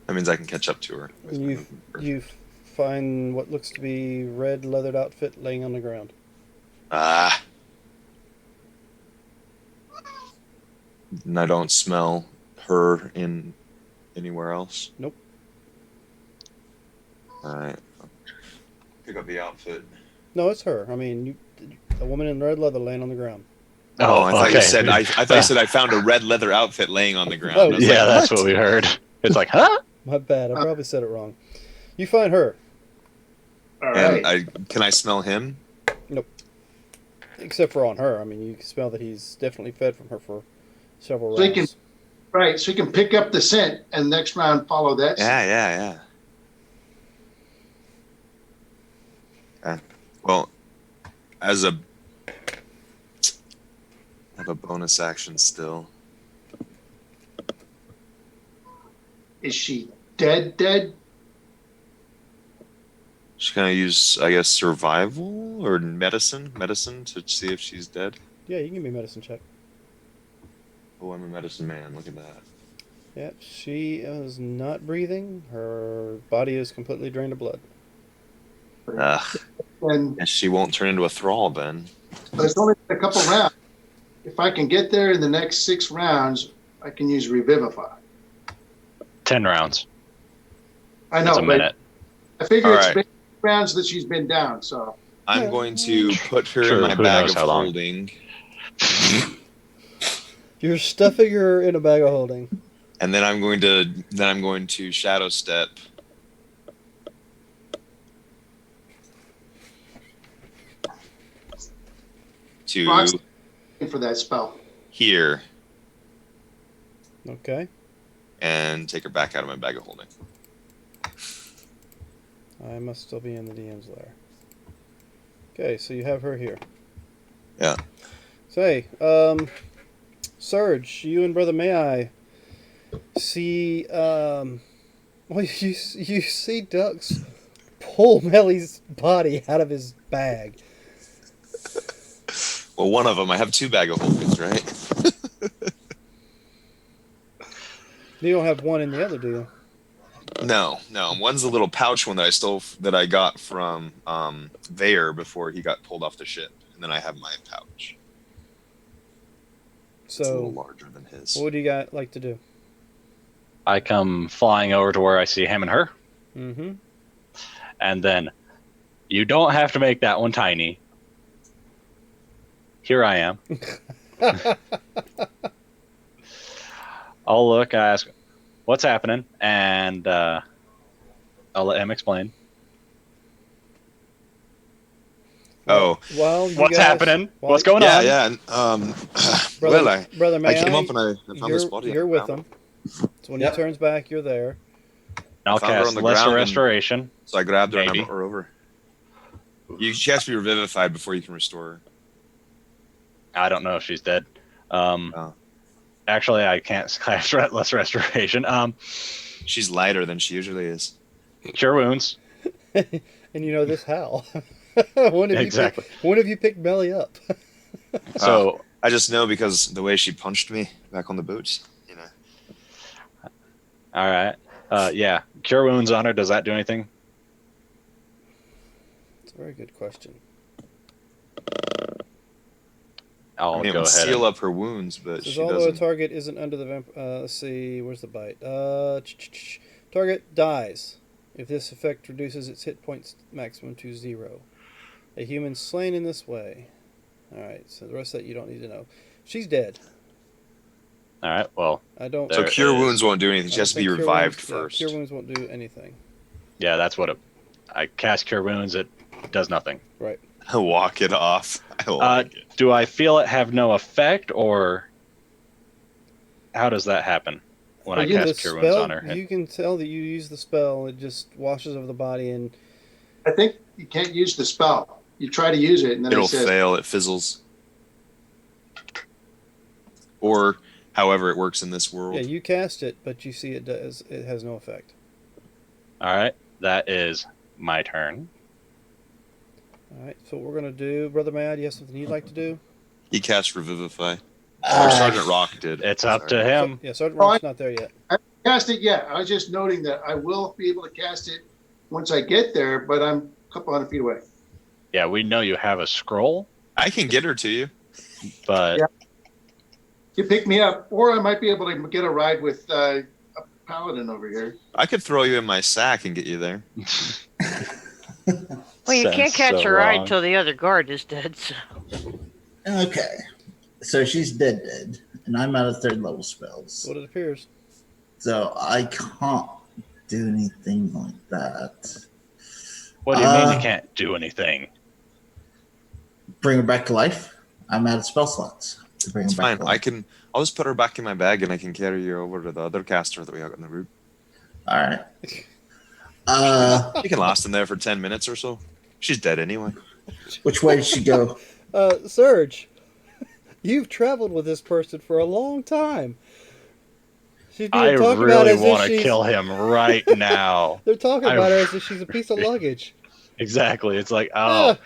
That means I can catch up to her. with my movement. You find what looks to be red leathered outfit laying on the ground. Ah. And I don't smell her in anywhere else. Nope. All right. Pick up the outfit. No, it's her. I mean, a woman in red leather laying on the ground. Oh, I thought you okay. said I thought you said I found a red leather outfit laying on the ground. Oh, I was Yeah, like, that's what we heard. It's like, huh? My bad. I probably said it wrong. You find her, All And right. can I smell him? except for on her. I mean, you can smell that he's definitely fed from her for several So he rounds. Right. So you can pick up the scent and next round follow that scent. Yeah. Okay. Well, I have a bonus action still. Is she dead? Dead? She's gonna use, I guess, survival or medicine to see if she's dead. Yeah, you can give me a medicine check. Oh, I'm a medicine man. Look at that. Yep, she is not breathing. Her body is completely drained of blood. Ugh. And Guess she won't turn into a thrall then. but it's only been a couple rounds. If I can get there in the next 6 rounds, I can use Revivify. 10 rounds. I know, That's a but minute. I figure All it's right. been rounds that she's been down. So I'm going to put her True, in my who bag knows of how long. holding, You're stuffing her in a bag of holding. and then I'm going to shadow step to Rock's for that spell. here Okay. and take her back out of my bag of holding. I must still be in the DM's lair. Okay, so you have her here. Yeah. Say, Surge, you and Brother Mayi see, well, you see Dux pull Melli's body out of his bag. Well, one of them. I have 2 bag of holdings, right? You don't have one in the other, do you? No. One's a little pouch one that I stole that I got from Vayer before he got pulled off the ship, and then I have my pouch. It's a little So, larger than his. what would you guys like to do? I come flying over to where I see him and her, Mm-hmm. and then you don't have to make that one tiny. Here I am. I'll look, I ask, what's happening? And I'll let him explain. Oh, Well, you What's guys, happening? well, What's going yeah, on? yeah. And, Brother, well, Brother I came Mayi, up and I found this body. you're with him. So when Yep. he turns back, you're there. I'll found her cast on the Lesser ground and- Restoration. So I grabbed her and I Maybe. brought her over. She has to be revivified before you can restore her. I don't know if she's dead. Actually, I can't cast Lesser Restoration. She's lighter than she usually is. Cure Wounds. And you know this how? When have Exactly. when have you picked Melli up? So I just know because the way she punched me back on the boots, you know. all right. Yeah. Cure Wounds on her. Does that do anything? It's a very good question. I'll I mean, it go would ahead. seal up her wounds, but Says she although doesn't. a target isn't under the let's see, where's the bite? Target dies if this effect reduces its hit points maximum to 0. A human slain in this way. All right, so the rest of that you don't need to know. She's dead. All right. Well, I don't. So There cure is- wounds won't do anything. I She don't has to be think cure revived wounds- first. Yeah, cure wounds won't do anything. yeah, that's what I cast Cure Wounds. It does nothing. Right. Walk it off. I like it. Do I feel it have no effect, or how does that happen when I The cast Cure Wounds on her? You can tell that you use the spell. It just washes over the body and I think you can't use the spell. You try to use it, and then It'll it says, fail. It fizzles. Or however it works in this world. yeah, you cast it, but you see it has no effect. All right, that is my turn. All right, so what we're gonna do, Brother Mayi, do you have something you'd like to do? He cast Revivify. Or Uh, Sergeant Rock did. It's up Sorry. to him. Yeah, Sergeant Oh, Rock's not there yet. cast it yet. I was just noting that I will be able to cast it once I get there, but I'm a couple hundred feet away. Yeah, we know you have a scroll, I can get her to you. but Yeah. You pick me up, or I might be able to get a ride with a paladin over here. I could throw you in my sack and get you there. Well, you can't sounds catch so a ride wrong. till the other guard is dead. So. Okay. So she's dead, and I'm out of 3rd level spells. What it appears. So I can't do anything like that. What do you mean you Uh, can't do anything? Bring her back to life. I'm out of spell slots to bring It's her back fine. to life. I'll just put her back in my bag and I can carry you over to the other caster that we got on the route. All right. You can last in there for 10 minutes or so. She's dead anyway. Which way did she go? Serge, you've traveled with this person for a long time. She's I being talked about really as if want to she's. kill him right now. They're talking I- about her as if she's a piece of luggage. Exactly. It's like, Yeah.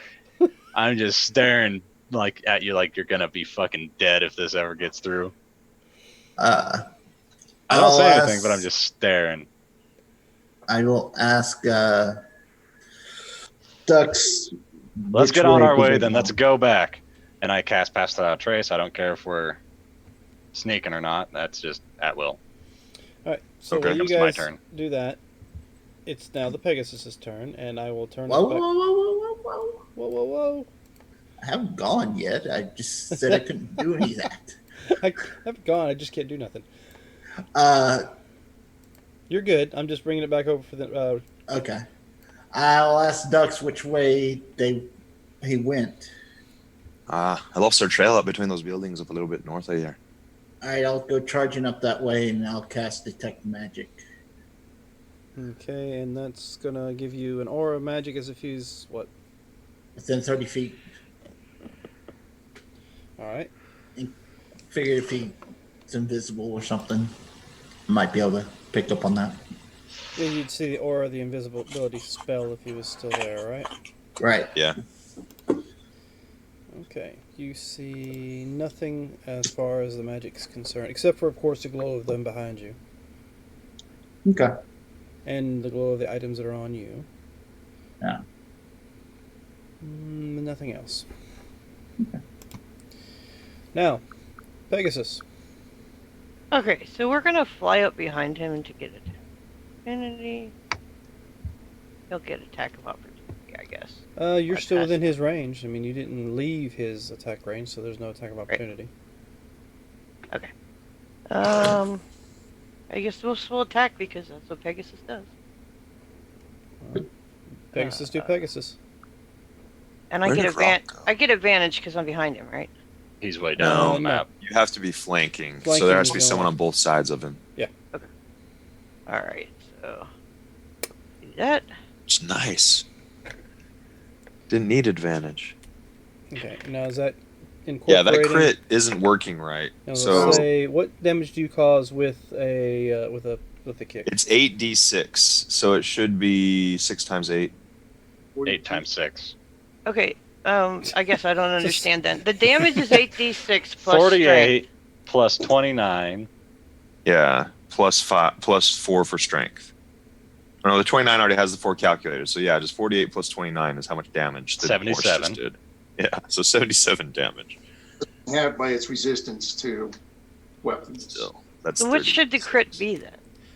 oh, I'm just staring like at you like you're gonna be fucking dead if this ever gets through. Uh, I don't I'll say anything, but I'm ask- just staring. I will ask Ducks. Let's which get on our do way they then. go. Let's go back. And I cast Pass Without Trace. I don't care if we're sneaking or not. That's just at will. All right. So Okay. while you Comes to my guys turn. do that, it's now the Pegasus's turn, and I will turn Whoa, it whoa, back. whoa, whoa, whoa, whoa! Whoa, whoa, whoa! I haven't gone yet. I just said I couldn't do any of that. I haven't gone. I just can't do nothing. Uh, You're good. I'm just bringing it back over for the. okay. I'll ask Ducks which way he went. I lost our trail up between those buildings up a little bit north of here. All right, I'll go charging up that way, and I'll cast Detect Magic. Okay, and that's gonna give you an aura of magic as if he's what? Within 30 feet. All right. Figure if he's invisible or something, might be able to pick up on that. Yeah, you'd see the aura of the invisibility spell if he was still there, right? Right. Yeah. Okay. You see nothing as far as the magic's concerned, except for, of course, the glow of them behind you, Okay. and the glow of the items that are on you. Yeah. Nothing else. Okay. Now, Pegasus. Okay, so we're gonna fly up behind him to get opportunity. He'll get attack of opportunity, I guess. You're still Fantastic. within his range. I mean, you didn't leave his attack range, so there's no attack of opportunity. I guess we'll attack because that's what Pegasus does. Pegasus do Pegasus. And I Where get did Rock go? I get advantage because I'm behind him, right? He's way down No, on the no. map. You have to be flanking, so Flanking there has is to be the someone only- on both sides of him. All right, so do that. It's nice. Didn't need advantage. Okay. Now is that Yeah, incorporating? that crit isn't working right. Now, So let's say, what damage do you cause with a kick? it's 8d6, so it should be 6 times 8. 8 times 6. Okay. I guess I don't understand then. The damage is 8d6 plus 48 plus 29. Yeah, plus 4 for strength. Oh, no, the 29 already has the 4 calculated. So yeah, just 48 plus 29 is how much damage the horse 77. just did. Yeah, so 77 damage. Have by its resistance to weapons. Still, that's So what 30. should the crit be then?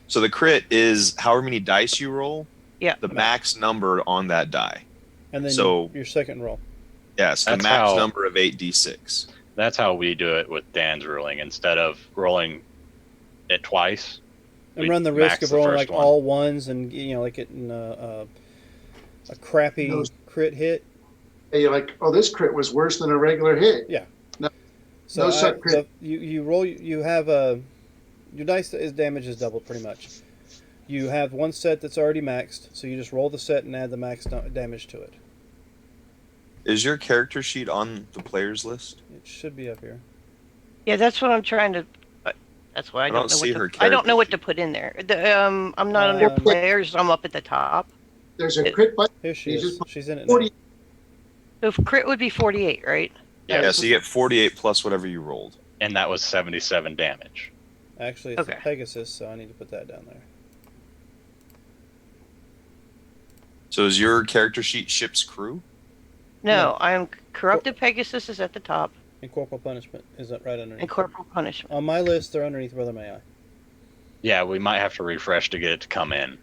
So the crit is however many dice you roll. Yeah. The max number on that die. And then So- your second roll. Yeah, so the That's max how- number of 8d6. That's how we do it with Dan's ruling. Instead of rolling it twice, And we run the risk max of the rolling first like one. all ones and like getting a crappy Those- crit hit. And you're like, oh, this crit was worse than a regular hit. So No suck crit. you roll. You have your dice damage is doubled pretty much. You have one set that's already maxed, so you just roll the set and add the max damage to it. Is your character sheet on the players list? It should be up here. Yeah, that's what I'm trying to. That's why I I don't don't know see what her I don't know what character to put in there. I'm not under Um, players. I'm up at the top. There's a crit button. Here she You is. just- She's in it now. 40. So if crit would be 48, right? Yeah, so you get 48 plus whatever you rolled. and that was 77 damage. Actually, it's Okay. a Pegasus, so I need to put that down there. So is your character sheet ship's crew? No, I'm corrupted Pegasus is at the top, And corporal punishment is that right underneath. and corporal punishment. On my list, they're underneath Brother Mayi. Yeah, we might have to refresh to get it to come in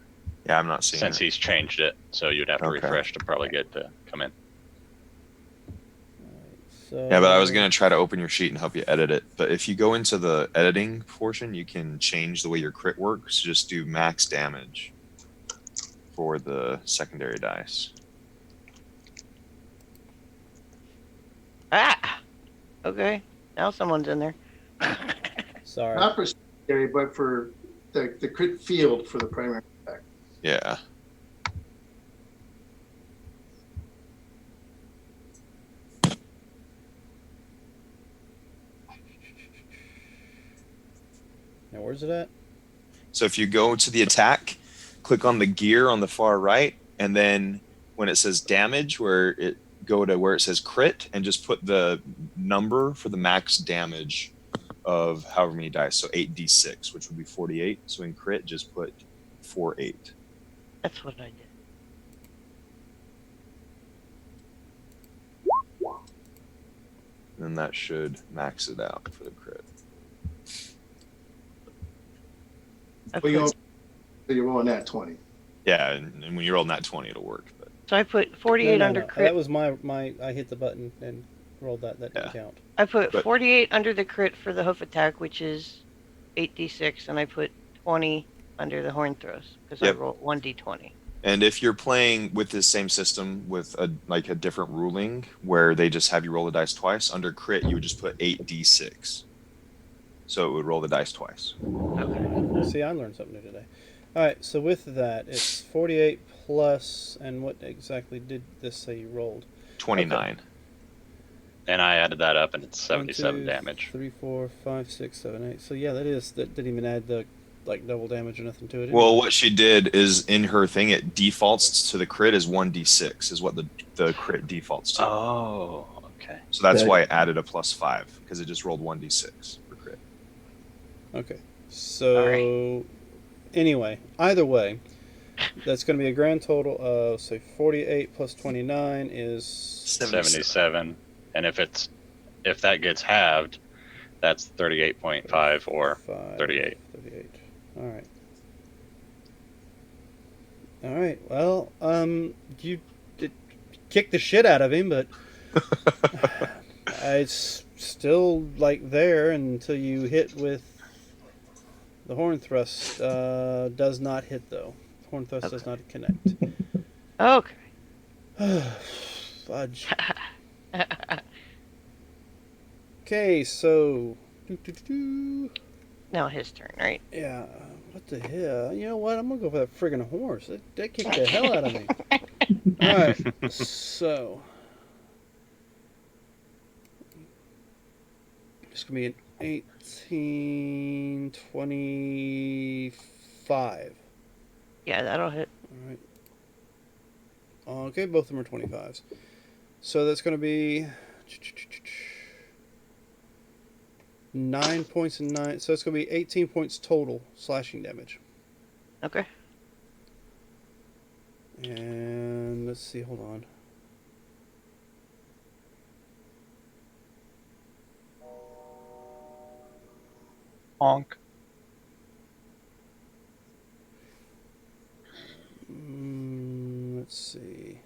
Yeah, I'm not seeing since it. he's changed it. So you'd have to Okay. refresh to probably get it to come in. So, Yeah, but I was going to try to open your sheet and help you edit it. But if you go into the editing portion, you can change the way your crit works. Just do max damage for the secondary dice. Ah. Okay. Now someone's in there. Sorry. Not for secondary, but for the crit field for the primary attack. Yeah. Now, where's it at? So if you go to the attack, click on the gear on the far right, and then when it says damage, go to where it says crit, and just put the number for the max damage of however many dice. So 8d6, which would be 48. So in crit, just put 48. That's what I did. And then that should max it out for the crit. I Well, put, you're rolling that 20. Yeah, and when you roll nat 20, it'll work. But so I put 48 under crit. That was my. I hit the button and rolled that. That didn't count. I put But- 48 under the crit for the hoof attack, which is 8d6, and I put 20 under the horn throws because Yep. I rolled 1d20. And if you're playing with this same system with a different ruling where they just have you roll the dice twice, under crit you would just put 8d6. So it would roll the dice twice. Okay. See, I learned something new today. All right, so with that, it's 48 plus, and what exactly did this say you rolled? 29. And I added that up, and it's 1, 77 2, damage. 3, 4, 5, 6, 7, 8. So yeah, that didn't even add the double damage or nothing to it. Well, what she did is in her thing, it defaults to the crit as 1d6 is what the crit defaults to. Oh, okay. So that's Okay. why it added a +5 because it just rolled 1d6 for crit. Okay. So anyway, either way, that's going to be a grand total of say 48 plus 29 is 77. And if that gets halved, that's 38.5 or 38. 38. All right. All right. Well, you did kick the shit out of him, but it's still there until you hit with the horn thrust. Does not hit though. Horn thrust does not connect. Okay. Fudge. Okay, so Now his turn, right? yeah, what the hell? You know what? I'm gonna go for that friggin' horse. That kicked the hell out of me. All right, so it's gonna be an 18, 25. Yeah, that'll hit. All right. Okay, both of them are 25s. So that's gonna be 9 points and 9. So it's gonna be 18 points total slashing damage. Okay. And let's see, hold on. Honk. Let's see.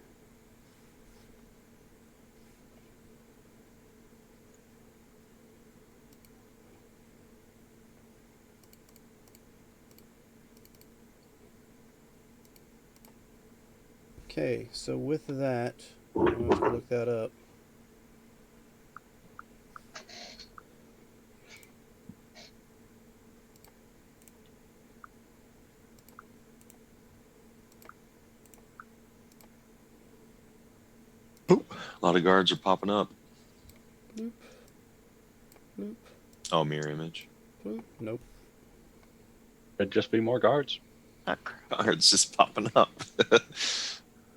Okay, so with that, I'm going to have to look that up. A lot of guards are popping up. Bloop. Bloop. Oh, mirror image. Bloop. Nope. Could just be more guards. Oh, crap. Guards just popping up.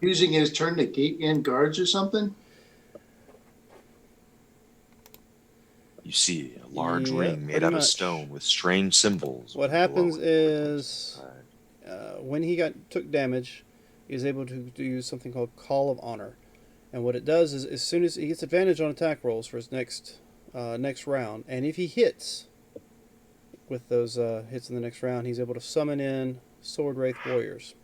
Using his turn to gate in guards or something? You see a large Yeah, ring made pretty out of much. stone with strange symbols. What happens glowing. is when he took damage, he was able to do something called Call of Honor. And what it does is, as soon as he gets advantage on attack rolls for his next round, and if he hits with those hits in the next round, he's able to summon in Sword Wraith Warriors.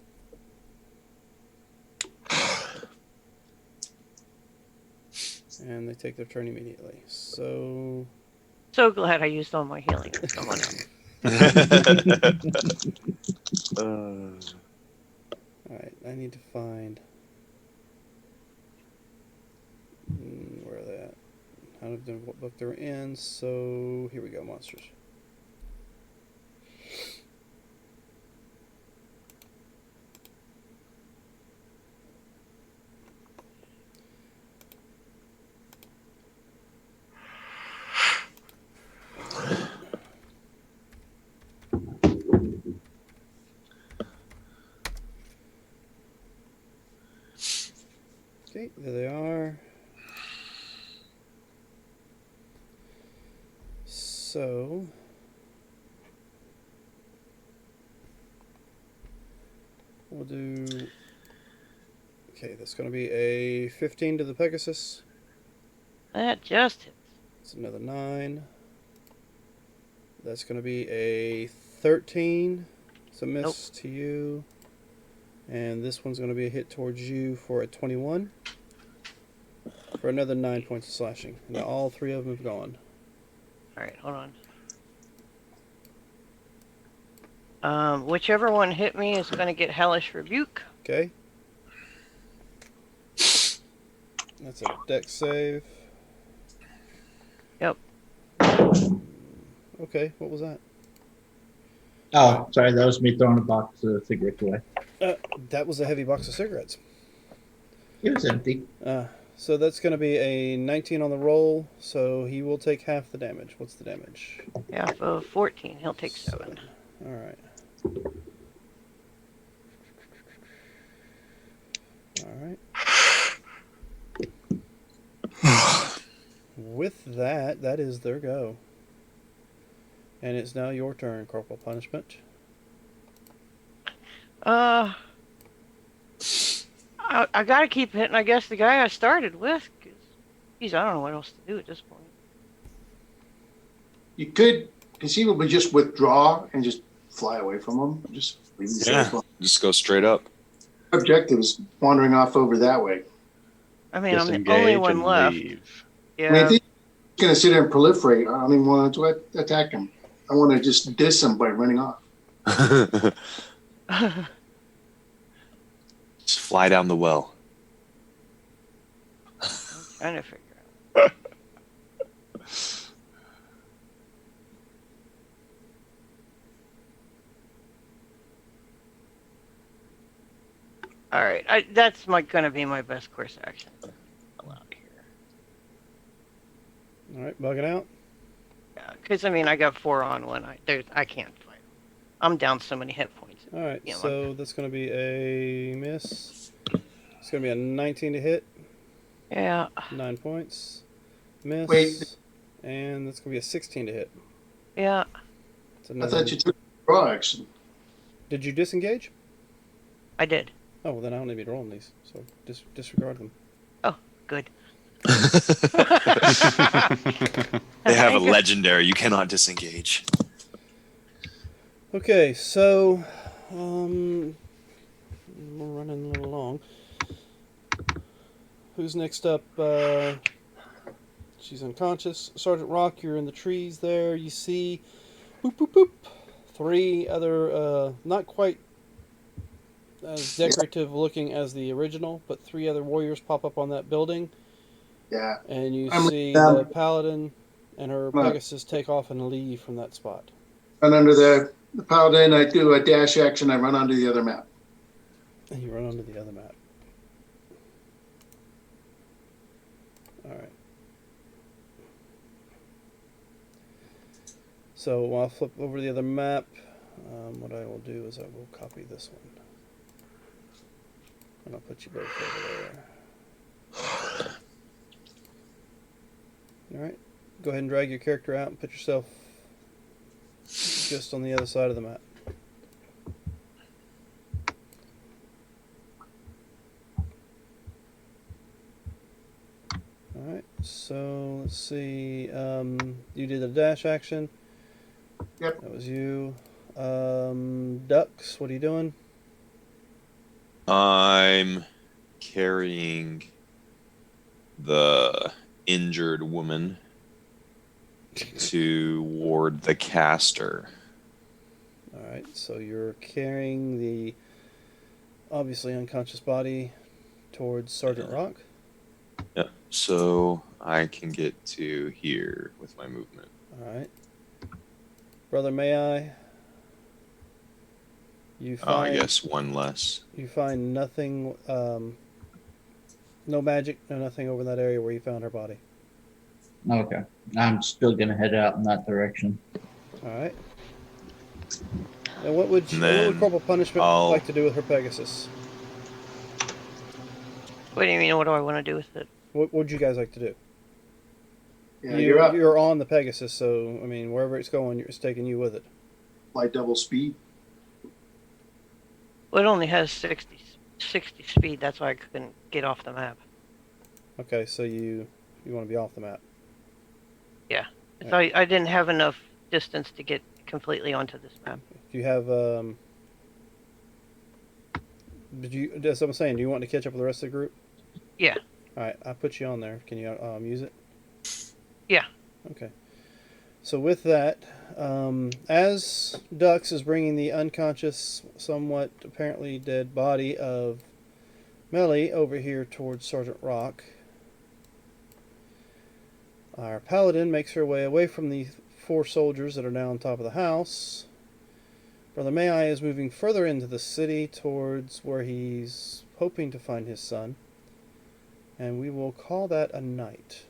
And they take their turn immediately. So So glad I used all my healing on someone else. Alright, I need to find where are they at? Out of what book they're in. So here we go, monsters. Okay, there they are. So we'll do. Okay, that's going to be a 15 to the Pegasus. That just hits. It's another 9. That's going to be a 13. It's a miss to you. And this one's going to be a hit towards you for a 21. For another 9 points of slashing. Now all 3 of them have gone. Alright, hold on. Whichever one hit me is going to get Hellish Rebuke. Okay. That's a dex save. Yep. Okay, what was that? Oh, sorry, that was me throwing a box of cigarettes away. That was a heavy box of cigarettes. It was empty. So that's going to be a 19 on the roll, so he will take half the damage. What's the damage? Yeah, for 14. He'll take 7. Alright. Alright. With that, that is their go. And it's now your turn, Corporal Punishment. I gotta keep hitting, I guess, the guy I started with. Geez, I don't know what else to do at this point. You could conceivably just withdraw and just fly away from them. Just leave them Yeah, just go straight up. Objective is wandering off over that way. I mean, I'm the Disengage only one and left. leave. Yeah. I mean, if he's going to sit there and proliferate, I don't even want to attack him. I want to just diss him by running off. Just fly down the well. I'm trying to figure out. All right, that's gonna be my best course action. Allowed here. Alright, bug it out. Yeah, because I mean, I got 4 on one. I can't fight. I'm down so many hit points. Alright, Yeah, so that's going to be a miss. It's going to be a 19 to hit. Yeah. 9 points. Miss. Wait. And that's going to be a 16 to hit. Yeah. It's I another... thought you took draw action. Did you disengage? I did. Oh, well, then I don't need to roll on these, so disregard them. Oh, good. They have a legendary. You cannot disengage. Okay, so we're running a little long. Who's next up? She's unconscious. Sergeant Rock, you're in the trees there. You see, boop, boop, boop, 3 other, not quite as decorative looking as the original, but 3 other warriors pop up on that building. Yeah. And you I'm see with them. the paladin and her Right. Pegasus take off and leave from that spot. Run under the paladin. I do a dash action. I run onto the other map. And you run onto the other map. Alright. So while I flip over the other map, what I will do is I will copy this one. And I'll put you both over there. Alright. Go ahead and drag your character out and put yourself just on the other side of the map. Alright, so let's see. You did a dash action. Yep. That was you. Ducks, what are you doing? I'm carrying the injured woman toward the caster. Alright, so you're carrying the obviously unconscious body towards Sergeant Rock. Yeah, so I can get to here with my movement. Alright. Brother Mayi, you find I guess one less. you find nothing, no magic, no nothing over in that area where you found her body. Okay. I'm still going to head out in that direction. Alright. And what would And what would then Corporal Punishment I'll- like to do with her Pegasus? What do you mean? What do I want to do with it? What would you guys like to do? Yeah, you're up. You're on the Pegasus, so I mean, wherever it's going, it's taking you with it. Fly double speed. Well, it only has 60 speed. That's why I couldn't get off the map. Okay, so you want to be off the map. So I didn't have enough distance to get completely onto this map. Do you have That's what I'm saying. Do you want to catch up with the rest of the group? Yeah. All right, I put you on there. Can you use it? Yeah. Okay. So with that, as Dux is bringing the unconscious, somewhat apparently dead body of Melli over here towards Sergeant Rock, our paladin makes her way away from the 4 soldiers that are now on top of the house. Brother Mayi is moving further into the city towards where he's hoping to find his son. And we will call that a night.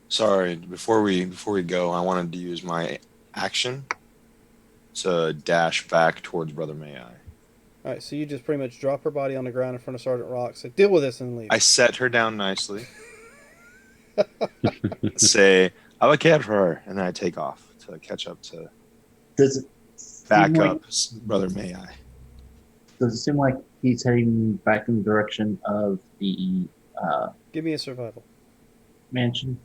Sorry, before we go, I wanted to use my action to dash back towards Brother Mayi. Alright, so you just pretty much drop her body on the ground in front of Sergeant Rock, say, deal with this and leave. I set her down nicely. Say, I will care for her, and then I take off to catch up to Does it back seem up Brother Mayi. Does it seem like he's heading back in the direction of the Give me a survival. mansion?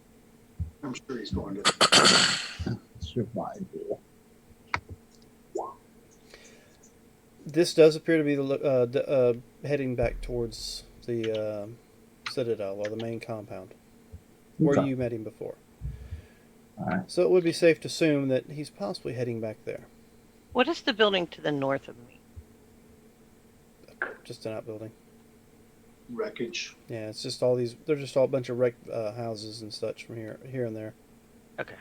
I'm sure he's going to. Survival. This does appear to be heading back towards the Citadel, or the main compound, where Okay. you met him before. Alright. So it would be safe to assume that he's possibly heading back there. What is the building to the north of me? Just an outbuilding. Wreckage. Yeah, it's just all these. They're just all a bunch of wrecked houses and such from here and there. Okay.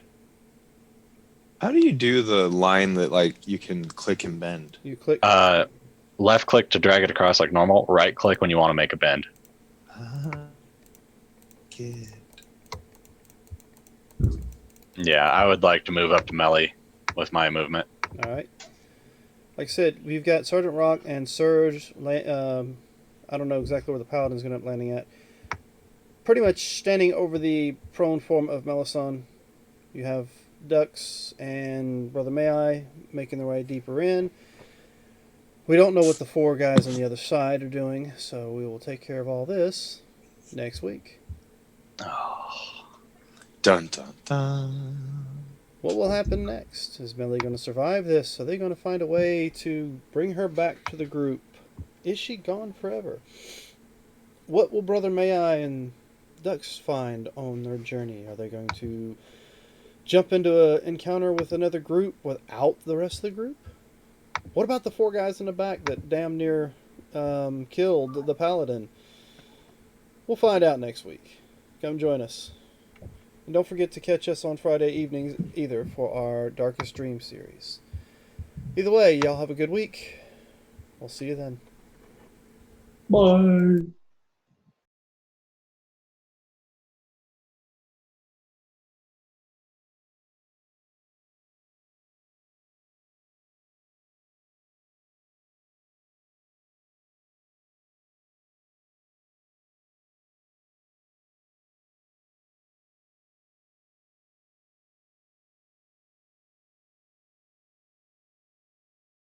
How do you do the line that like you can click and bend? You click. Left click to drag it across like normal. Right click when you want to make a bend. Good. Yeah, I would like to move up to Melli with my movement. All right. Like I said, we've got Sergeant Rock and Surge. I don't know exactly where the Paladin's going to end up landing at. Pretty much standing over the prone form of Melisande. You have Dux and Brother Mayi making their way deeper in. We don't know what the 4 guys on the other side are doing, so we will take care of all this next week. Oh. Dun dun dun. What will happen next? Is Melli going to survive this? Are they going to find a way to bring her back to the group? Is she gone forever? What will Brother Mayi and Dux find on their journey? Are they going to jump into an encounter with another group without the rest of the group? What about the 4 guys in the back that damn near killed the Paladin? We'll find out next week. Come join us. And don't forget to catch us on Friday evenings either for our Darkest Dream series. Either way, y'all have a good week. We'll see you then. Bye.